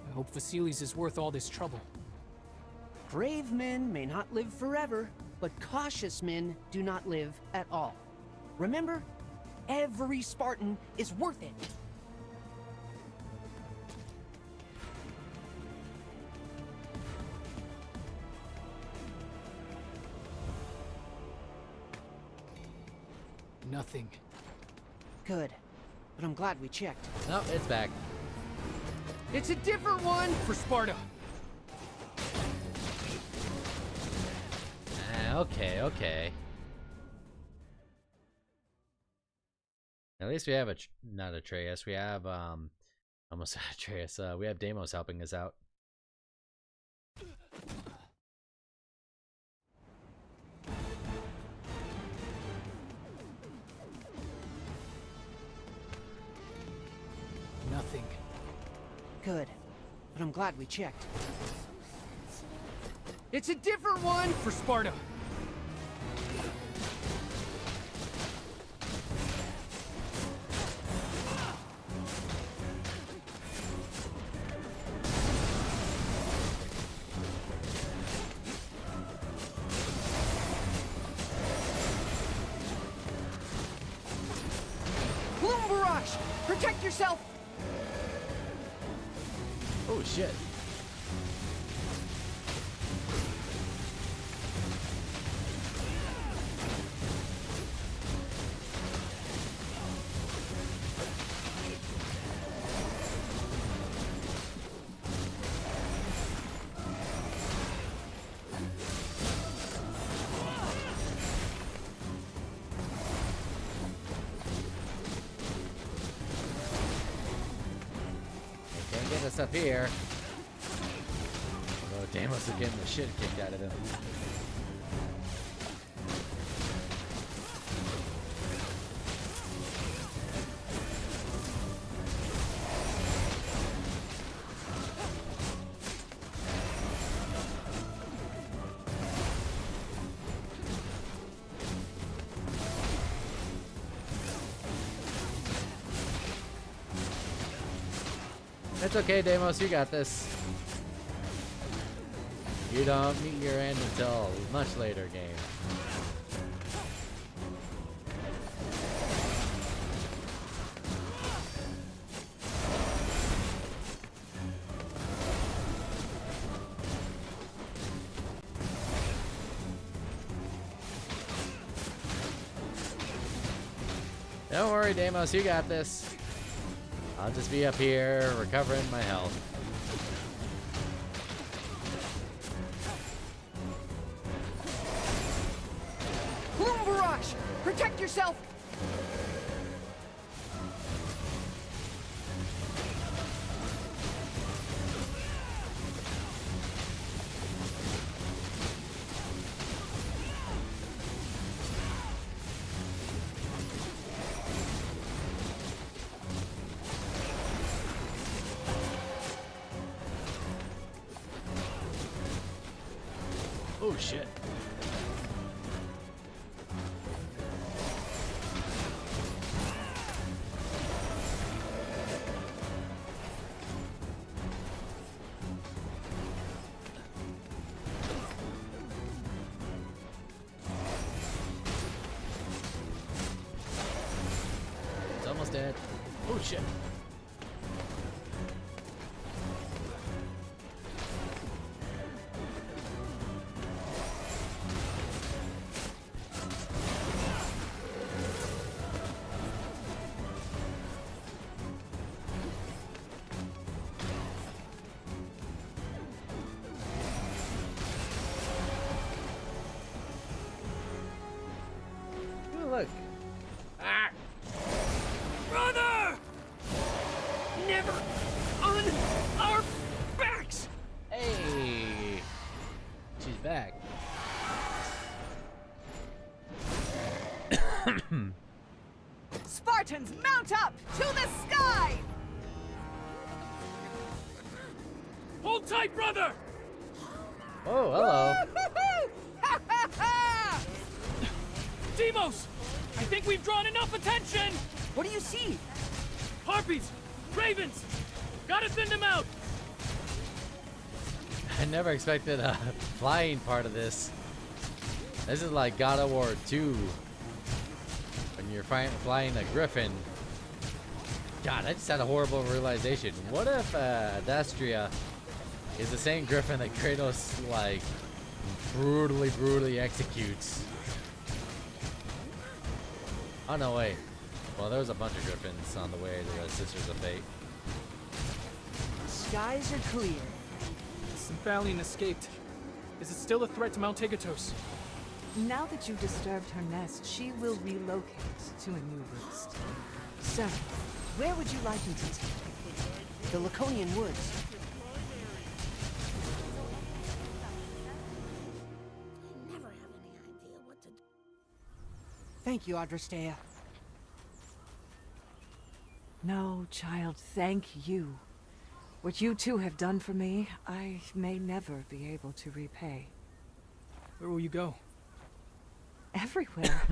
I hope Vasilis is worth all this trouble. Brave men may not live forever, but cautious men do not live at all. Remember, every Spartan is worth it. Nothing. Good. But I'm glad we checked. No, it's back. It's a different one for Sparta. Okay, okay. At least we have not Atreus. We have almost Atreus. We have Deimos helping us out. Nothing. Good. But I'm glad we checked. It's a different one for Sparta. Bloom Barrage! Protect yourself! Oh shit. Can't get us up here. Oh, Deimos is getting the shit kicked out of him. It's okay, Deimos, you got this. You don't meet your end until much later game. Don't worry, Deimos, you got this. I'll just be up here recovering my health. Bloom Barrage! Protect yourself! Oh shit. It's almost dead. Oh shit. Look. Ah! Brother! Never on our backs! Hey! She's back. Spartans, mount up to the sky! Hold tight, brother! Oh, hello. Deimos! I think we've drawn enough attention! What do you see? Harpies! Ravens! Gotta send them out! I never expected a flying part of this. This is like God of War 2. When you're flying a griffin. God, I just had a horrible realization. What if Dastria is the same griffin that Kratos, like, brutally executes? Oh, no, wait. Well, there was a bunch of griffins on the way to the Sisters of Fate. Skies are clear. Symphalian escaped. Is it still a threat to Mount Tegatos? Now that you've disturbed her nest, she will relocate to a new roost. So, where would you like me to take you? The Laconian Woods. I never have any idea what to do. Thank you, Adrastea. No, child, thank you. What you two have done for me, I may never be able to repay. Where will you go? Everywhere.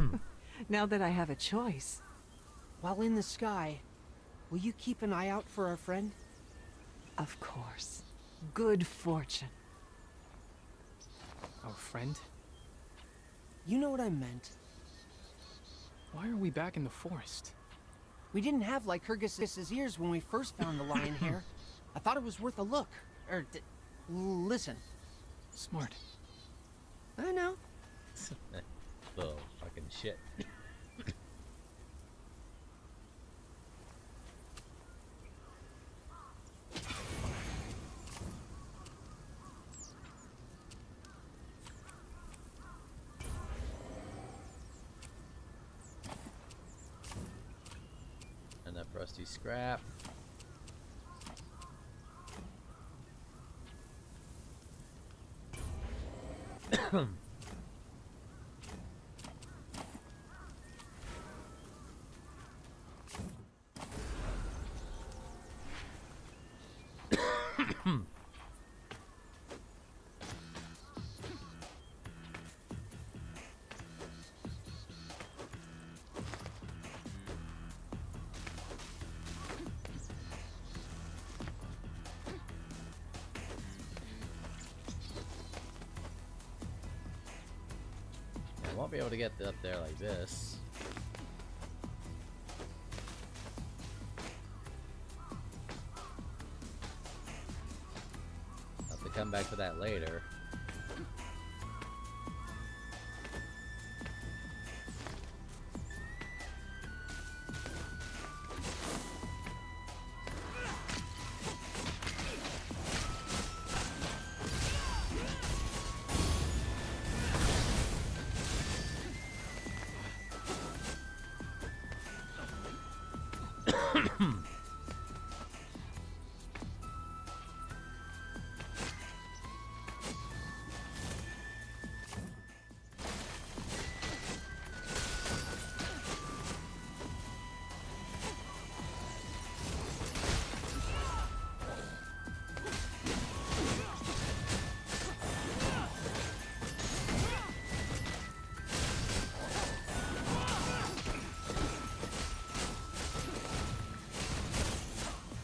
Now that I have a choice. While in the sky, will you keep an eye out for our friend? Of course. Good fortune. Our friend? You know what I meant. Why are we back in the forest? We didn't have Lycurgus's ears when we first found the lion hair. I thought it was worth a look. Listen. Smart. I know. Little fucking shit. Enough rusty scrap. I won't be able to get up there like this. I'll have to come back to that later.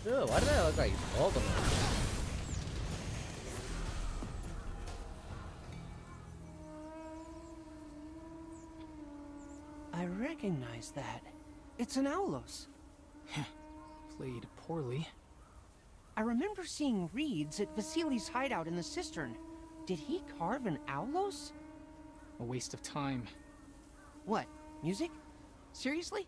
Ew, why did I look like Voldemort? I recognize that. It's an Aulos. Played poorly. I remember seeing reeds at Vasili's hideout in the cistern. Did he carve an Aulos? A waste of time. What? Music? Seriously?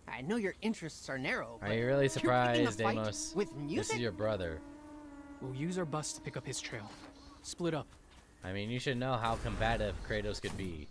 I know your interests are narrow, but Are you really surprised, you're picking a fight Deimos? with music? This is your brother. We'll use our bus to pick up his trail. Split up. I mean, you should know how combative Kratos could be.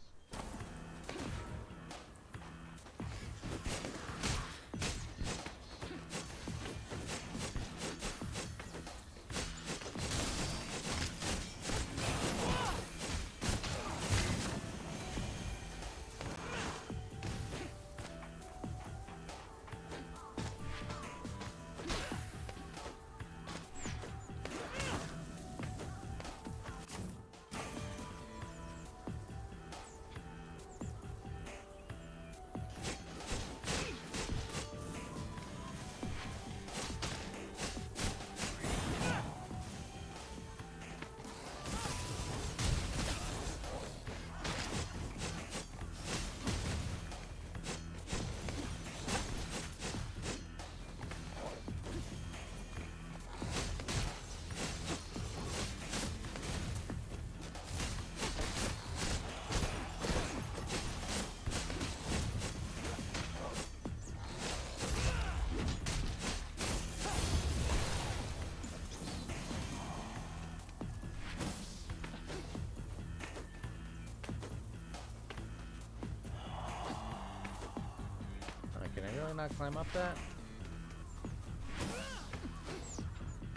not climb up that?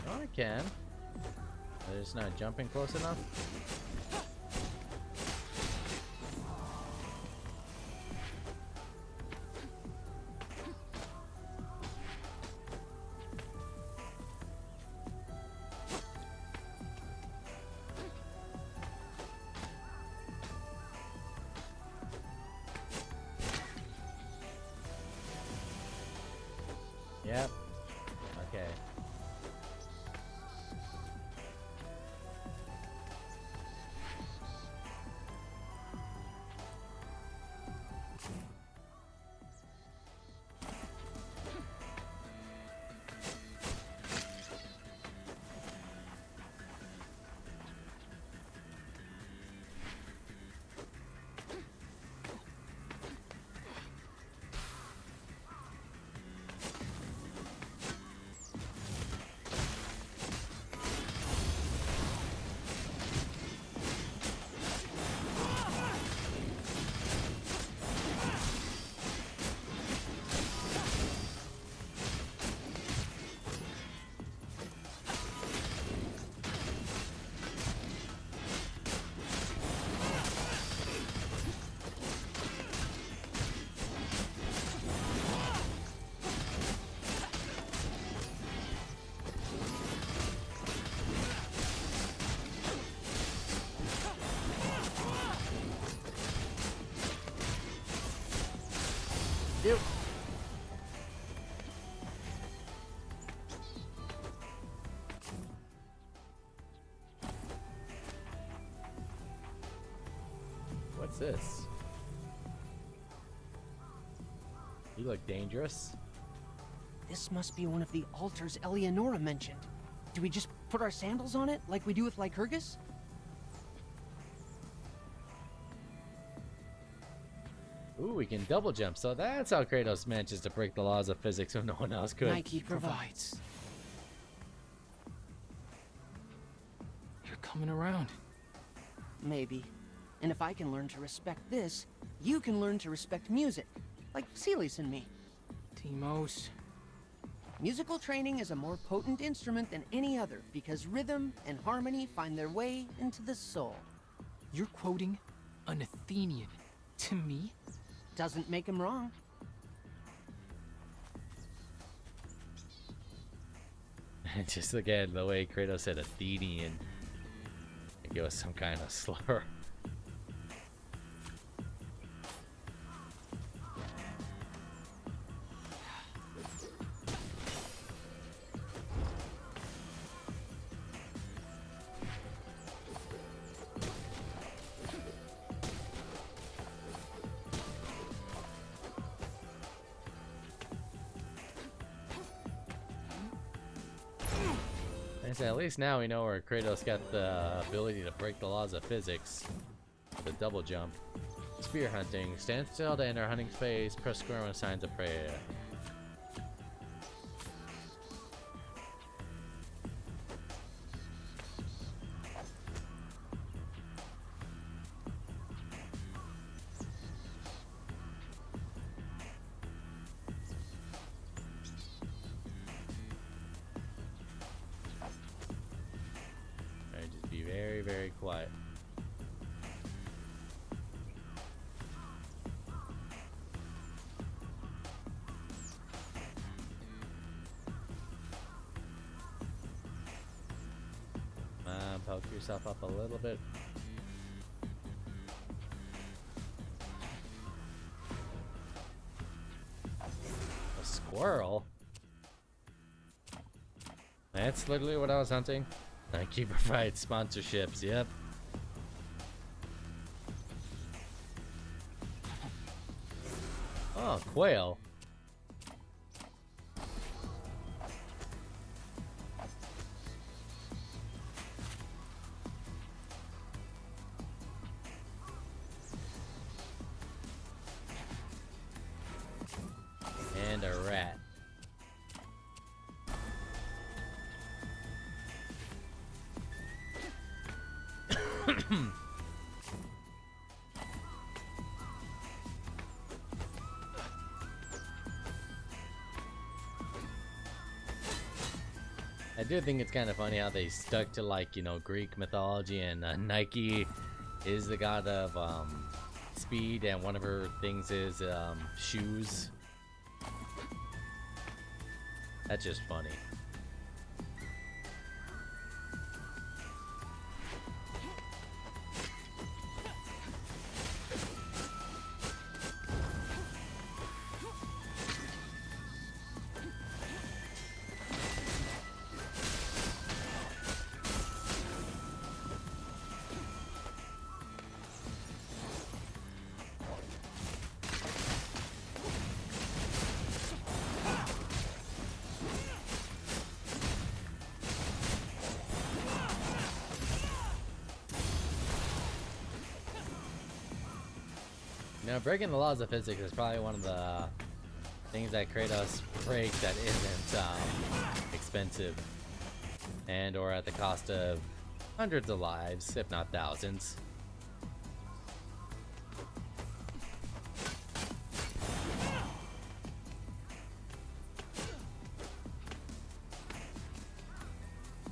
Oh, I can. I'm just not jumping close enough. Yep. Okay. Yep. What's this? You look dangerous. This must be one of the altars Eleonora mentioned. Do we just put our sandals on it like we do with Lycurgus? Ooh, we can double jump. So that's how Kratos manages to break the laws of physics when no one else could. Nike provides. You're coming around. Maybe. And if I can learn to respect this, you can learn to respect music. Like Celis and me. Timos. Musical training is a more potent instrument than any other because rhythm and harmony find their way into the soul. You're quoting an Athenian to me? Doesn't make him wrong. Just again, the way Kratos said Athenian. Like it was some kind of slur. At least now we know where Kratos got the ability to break the laws of physics. The double jump. Spear hunting. Stand still to enter hunting phase. Press square when signs of prey. Very quiet. Poke yourself up a little bit. A squirrel? That's literally what I was hunting. Nike provides sponsorships, yep. Oh, quail. And a rat. I do think it's kind of funny how they stuck to, like, you know, Greek mythology, and Nike is the god of speed, and one of her things is shoes. That's just funny. You know, breaking the laws of physics is probably one of the things that Kratos breaks that isn't expensive, and or at the cost of hundreds of lives, if not thousands.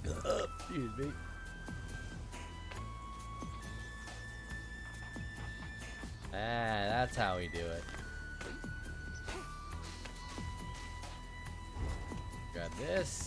Excuse me. Ah, that's how we do it. Grab this.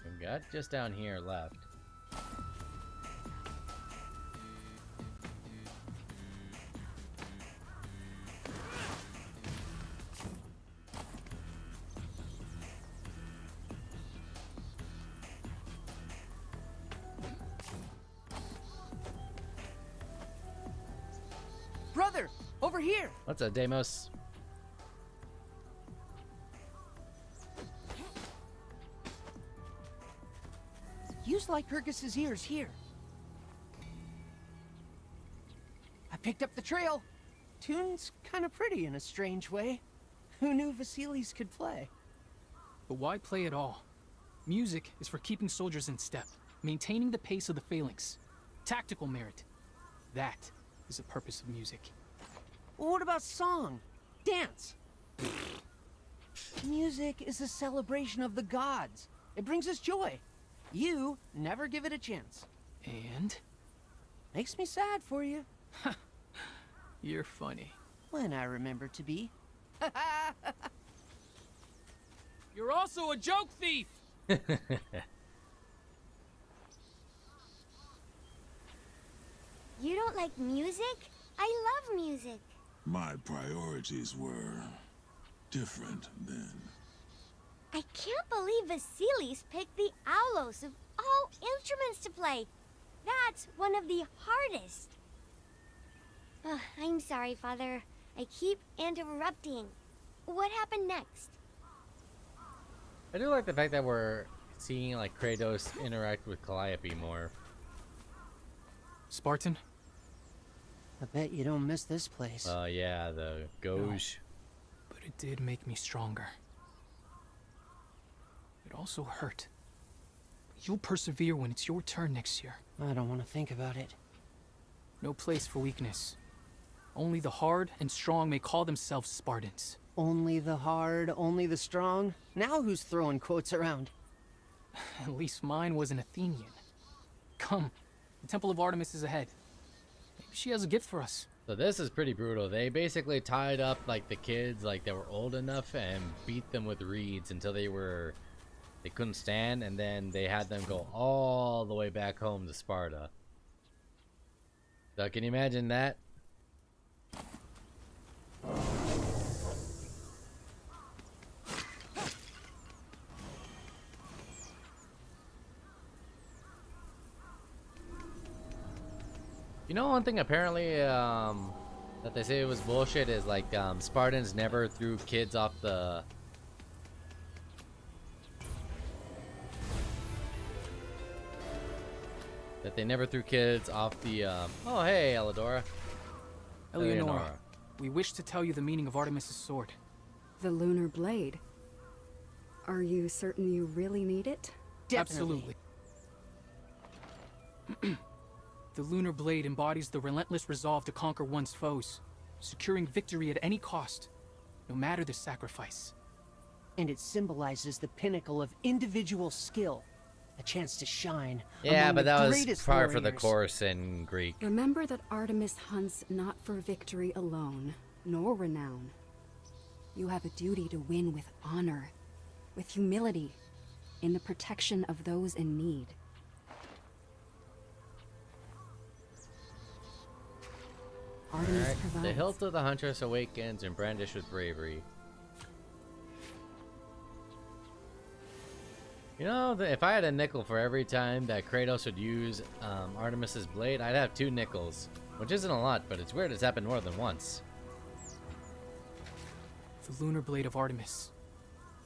We've got just down here left. Brother, over here. What's up, Deimos? Use Lycurgus's ears here. I picked up the trail. Tune's kind of pretty in a strange way. Who knew Vasilis could play? But why play at all? Music is for keeping soldiers in step, maintaining the pace of the phalanx. Tactical merit. That is the purpose of music. Well, what about song? Dance? Music is a celebration of the gods. It brings us joy. You never give it a chance. And? Makes me sad for you. You're funny. When I remember to be. You're also a joke thief! You don't like music? I love music. My priorities were different then. I can't believe Vasilis picked the aulos of all instruments to play. That's one of the hardest. I'm sorry, Father. I keep interrupting. What happened next? I do like the fact that we're seeing, like, Kratos interact with Calliope more. Spartan? I bet you don't miss this place. Yeah, the Gouge. No, but it did make me stronger. It also hurt. You'll persevere when it's your turn next year. I don't want to think about it. No place for weakness. Only the hard and strong may call themselves Spartans. Only the hard, only the strong? Now who's throwing quotes around? At least mine was an Athenian. Come, the Temple of Artemis is ahead. Maybe she has a gift for us. So this is pretty brutal. They basically tied up, like, the kids, like, they were old enough, and beat them with reeds until they couldn't stand, and then they had them go all the way back home to Sparta. So can you imagine that? You know, one thing apparently that they say it was bullshit is like Spartans never threw kids off the. That they never threw kids off the. Oh hey, Elidora. Eleonora, we wish to tell you the meaning of Artemis's sword. The lunar blade. Are you certain you really need it? Absolutely. The lunar blade embodies the relentless resolve to conquer one's foes, securing victory at any cost, no matter the sacrifice. And it symbolizes the pinnacle of individual skill, a chance to shine. Yeah, but that was part for the warriors. course in Greek. Remember that Artemis hunts not for victory alone, nor renown. You have a duty to win with honor, with humility, in the protection of those in need. Artemis Alright, provides. the hilt of the huntress awakens and brandished with bravery. You know, if I had a nickel for every time that Kratos would use Artemis's blade, I'd have 2 nickels. Which isn't a lot, but it's weird it's happened more than once. The lunar blade of Artemis.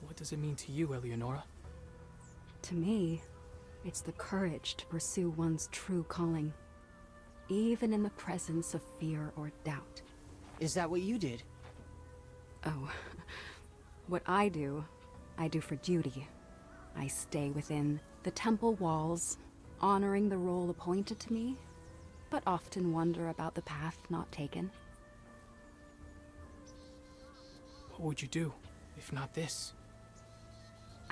What does it mean to you, Eleonora? To me, it's the courage to pursue one's true calling, even in the presence of fear or doubt. Is that what you did? Oh, what I do for duty. I stay within the temple walls, honoring the role appointed to me, but often wonder about the path not taken. What would you do, if not this?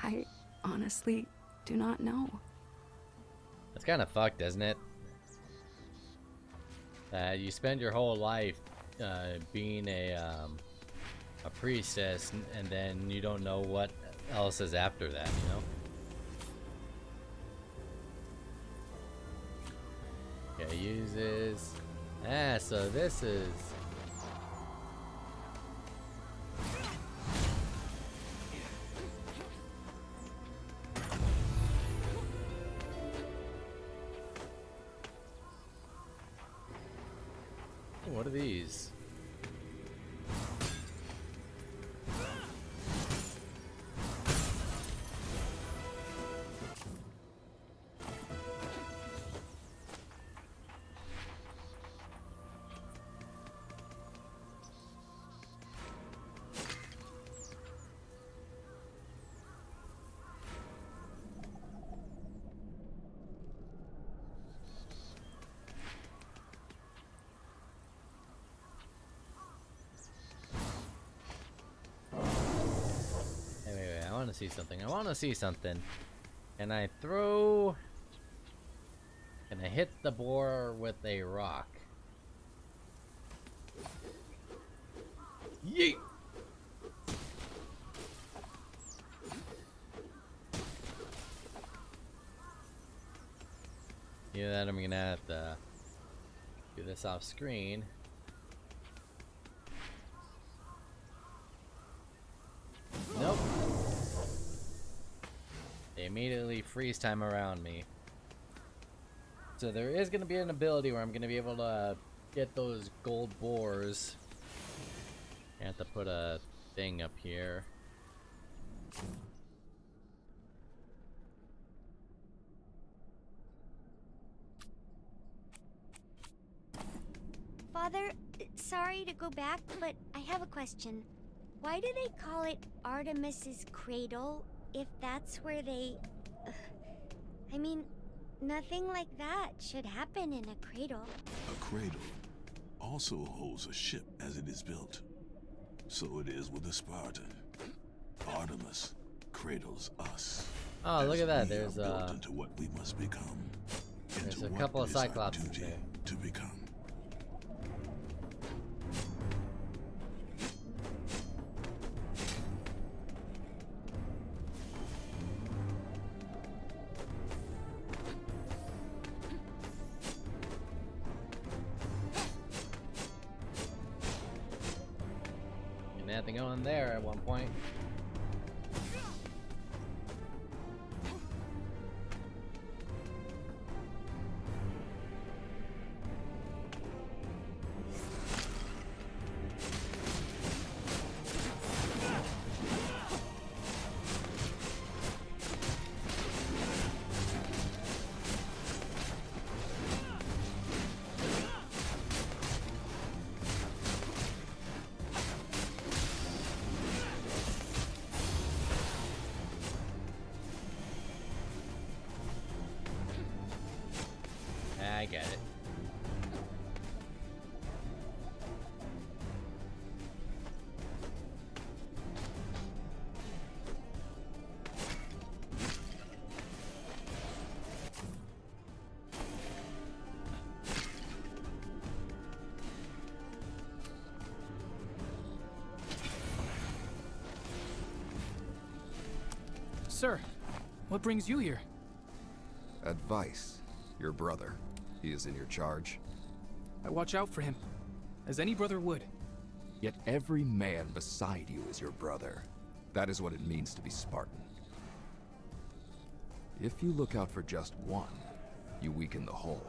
I honestly do not know. That's kind of fucked, isn't it? You spend your whole life being a priestess, and then you don't know what else is after that, you know? Okay, uses... so this is... What are these? I want to see something. I want to see something. Can I throw... Can I hit the boar with a rock? Yeet! Either that, I'm gonna have to do this off screen. Nope. They immediately freeze time around me. So there is going to be an ability where I'm going to be able to get those gold boars. I have to put a thing up here. Father, sorry to go back, but I have a question. Why do they call it Artemis's cradle if that's where they... I mean, nothing like that should happen in a cradle. A cradle also holds a ship as it is built. So it is with the Spartan. Artemis cradles us. Oh, look at that. We are There's built into what we must become. There's a couple of Cyclops there. To become. Nothing going there at one point. I get it. Sir, what brings you here? Advice. Your brother. He is in your charge. I watch out for him, as any brother would. Yet every man beside you is your brother. That is what it means to be Spartan. If you look out for just one, you weaken the whole.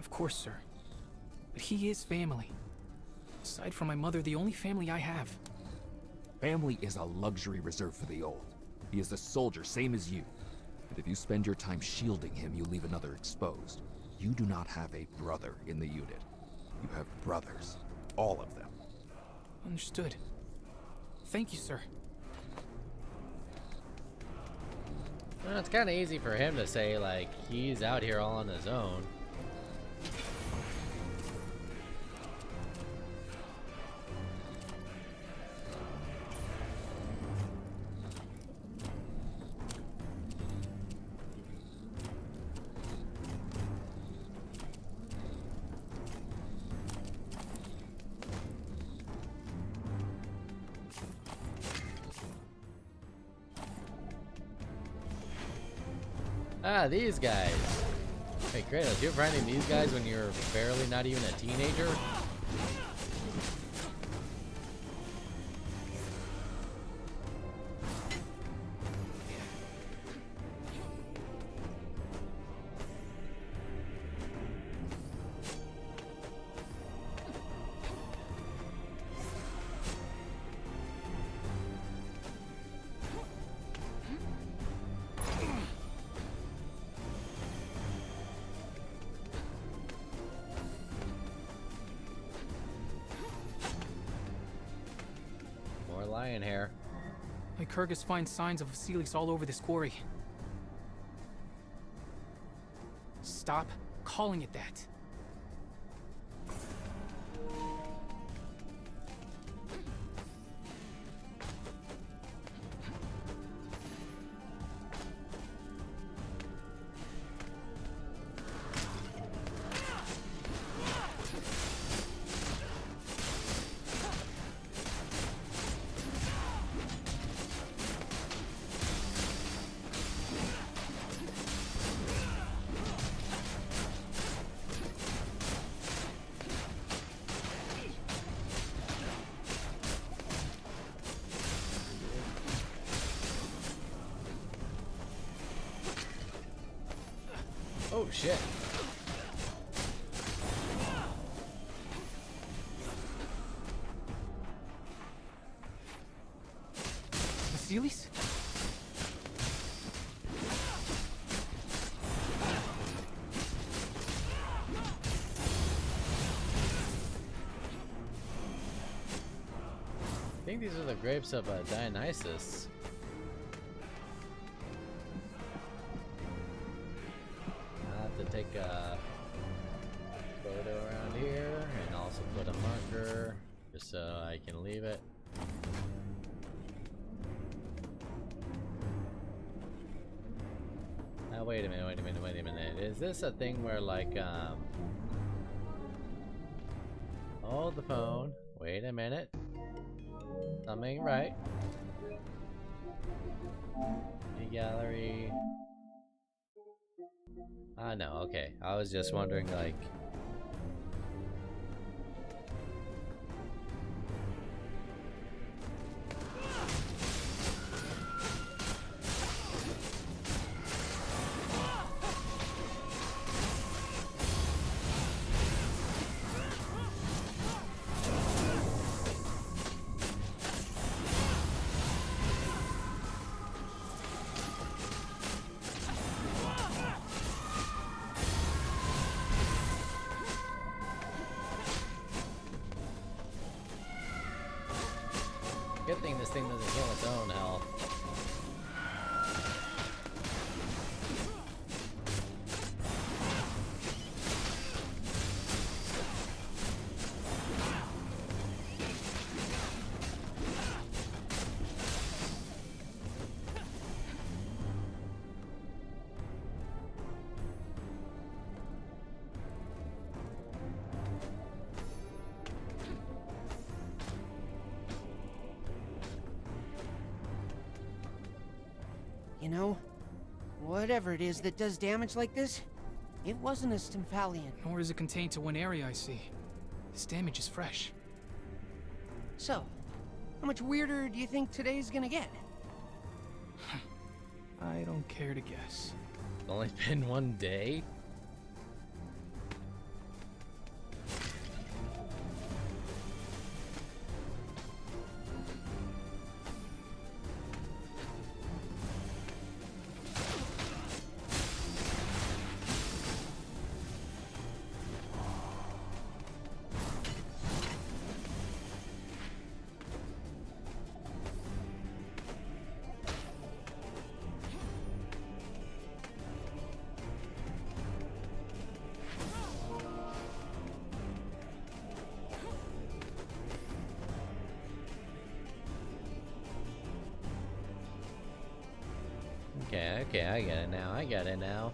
Of course, sir. But he is family. Aside from my mother, the only family I have. Family is a luxury reserved for the old. He is a soldier, same as you. And if you spend your time shielding him, you leave another exposed. You do not have a brother in the unit. You have brothers. All of them. Understood. Thank you, sir. Well, it's kind of easy for him to say, like, he's out here all on his own. Ah, these guys. Hey, Kratos, you were finding these guys when you were barely not even a teenager? Lion hair. Lycurgus finds signs of Vasilis all over this quarry. Stop calling it that. Oh shit. Vasilis? I think these are the grapes of Dionysus. I have to take a photo around here and also put a marker just so I can leave it. Now wait a minute. Is this a thing where like hold the phone. Wait a minute. Something ain't right. Gallery. Ah, no, okay. I was just wondering, like. Good thing this thing doesn't kill its own health. know, whatever it is that does damage like this, it wasn't a Stymphalian. Nor is it contained to one area, I see. This damage is fresh. So, how much weirder do you think today's gonna get? I don't care to guess. It's only been one day? Okay, I get it now.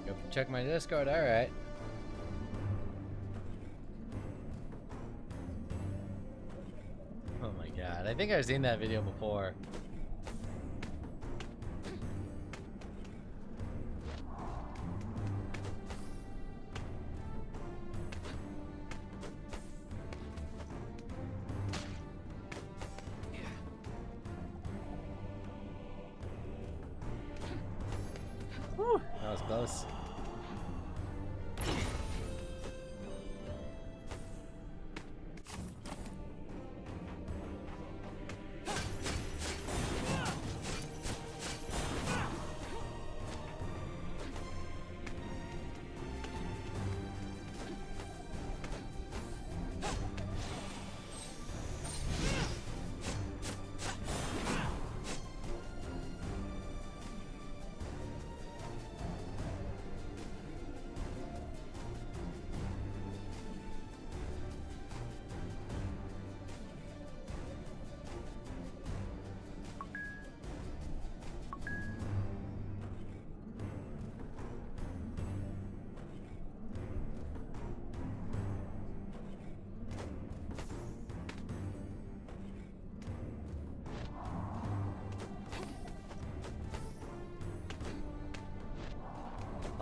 Go check my Discord, alright. Oh my god, I think I've seen that video before. Whew, that was close.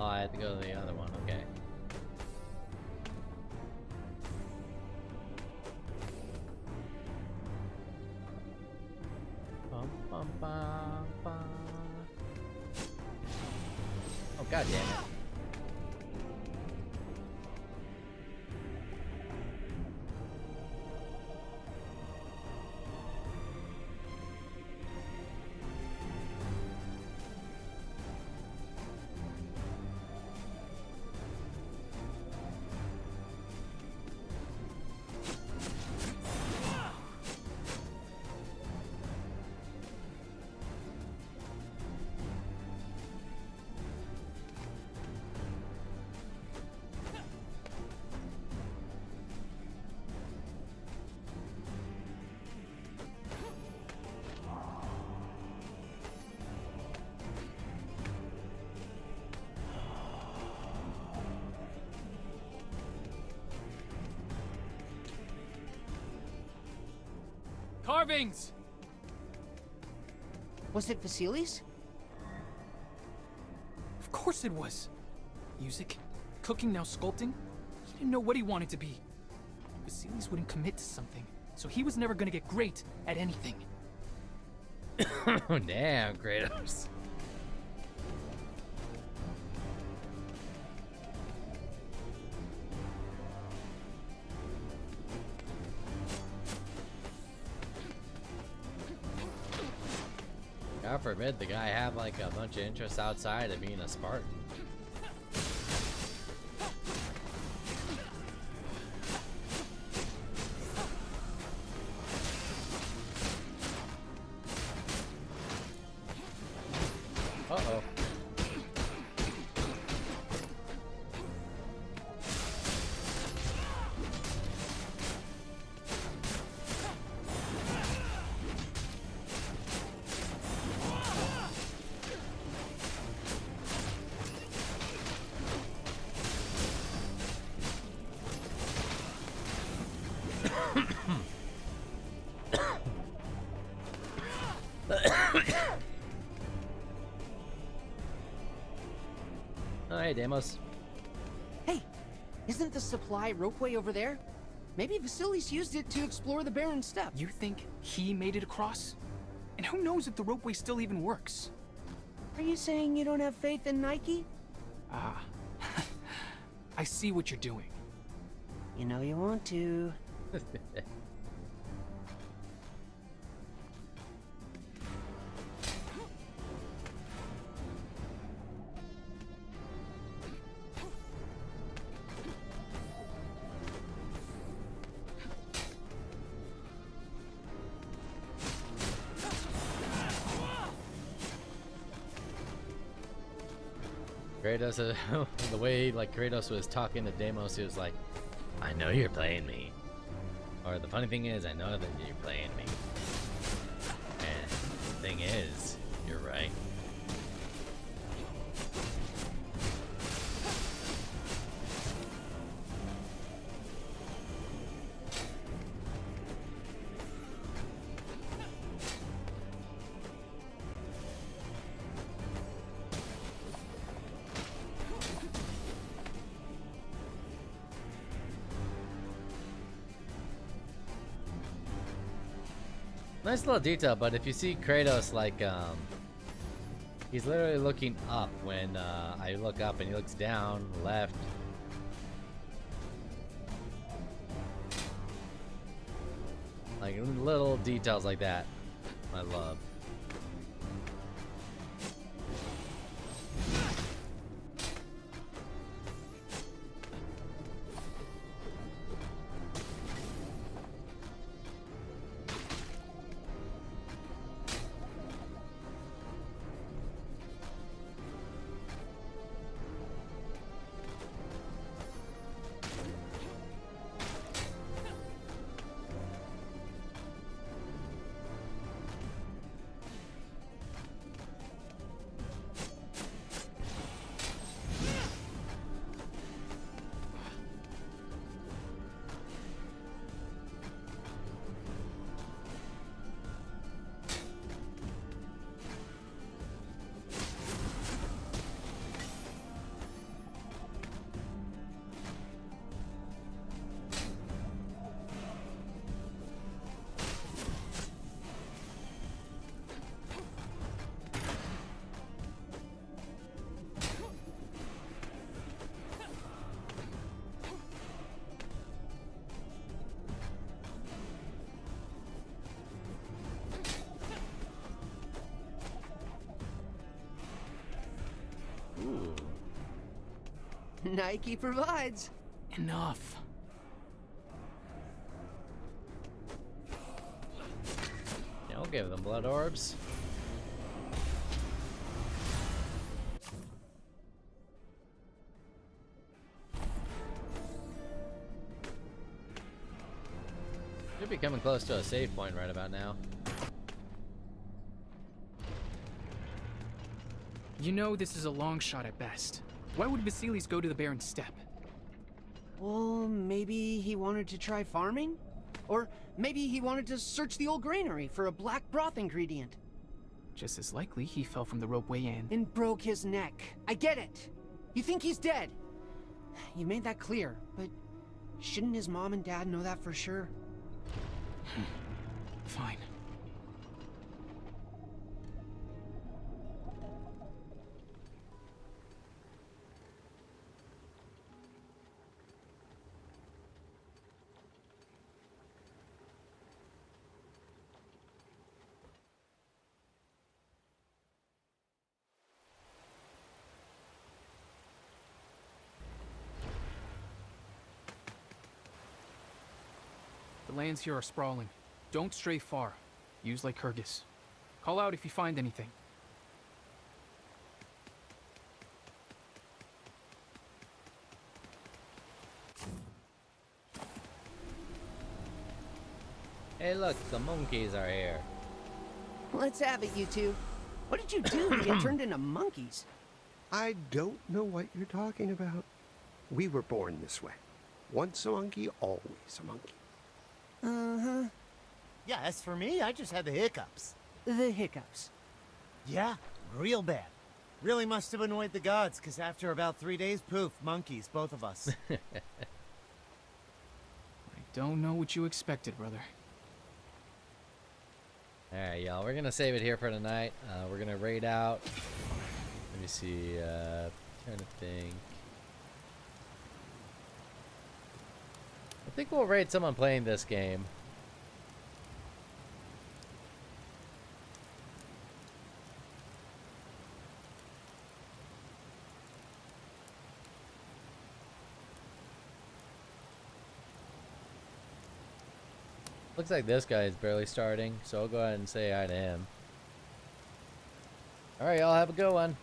Oh, I had to go to the other one, okay. Bum, bum, bum, bum. Oh, god damn it. Carvings! Was it Vasilis? Of course it was. Music, cooking, now sculpting. He didn't know what he wanted to be. Vasilis wouldn't commit to something, so he was never gonna get great at anything. Damn, Kratos. God forbid the guy have like a bunch of interests outside of being a Spartan. Uh-oh. Oh, hey, Deimos. Hey, isn't the supply ropeway over there? Maybe Vasilis used it to explore the barren steppe. You think he made it across? And who knows if the ropeway still even works? Are you saying you don't have faith in Nike? Ah. I see what you're doing. You know you want to. Kratos, the way like Kratos was talking to Deimos, he was like, I know you're playing me. Or the funny thing is, I know that you're playing me. And the thing is, you're right. Nice little detail, but if you see Kratos, like, he's literally looking up when I look up, and he looks down, left. Like, little details like that, I love. Ooh. Nike provides. Enough. Don't give them blood orbs. Should be coming close to a save point right about now. You know this is a long shot at best. Why would Vasilis go to the barren steppe? Well, maybe he wanted to try farming? Or maybe he wanted to search the old granary for a black broth ingredient. Just as likely he fell from the ropeway in. And broke his neck. I get it. You think he's dead. You made that clear, but shouldn't his mom and dad know that for sure? Fine. lands here are sprawling. Don't stray far. Use like Kyrgyz. Call out if you find anything. Hey look, the monkeys are here. Let's have it, you two. What did you do to get turned into monkeys? I don't know what you're talking about. We were born this way. Once a monkey, always a monkey. Uh-huh. Yeah, as for me, I just had the hiccups. The hiccups. Yeah, real bad. Really must have annoyed the gods, because after about 3 days, poof, monkeys, both of us. I don't know what you expected, brother. Alright, y'all, we're gonna save it here for tonight. We're gonna raid out. Let me see, trying to think. I think we'll raid someone playing this game. Looks like this guy is barely starting, so I'll go ahead and say hi to him. Alright, y'all have a good one.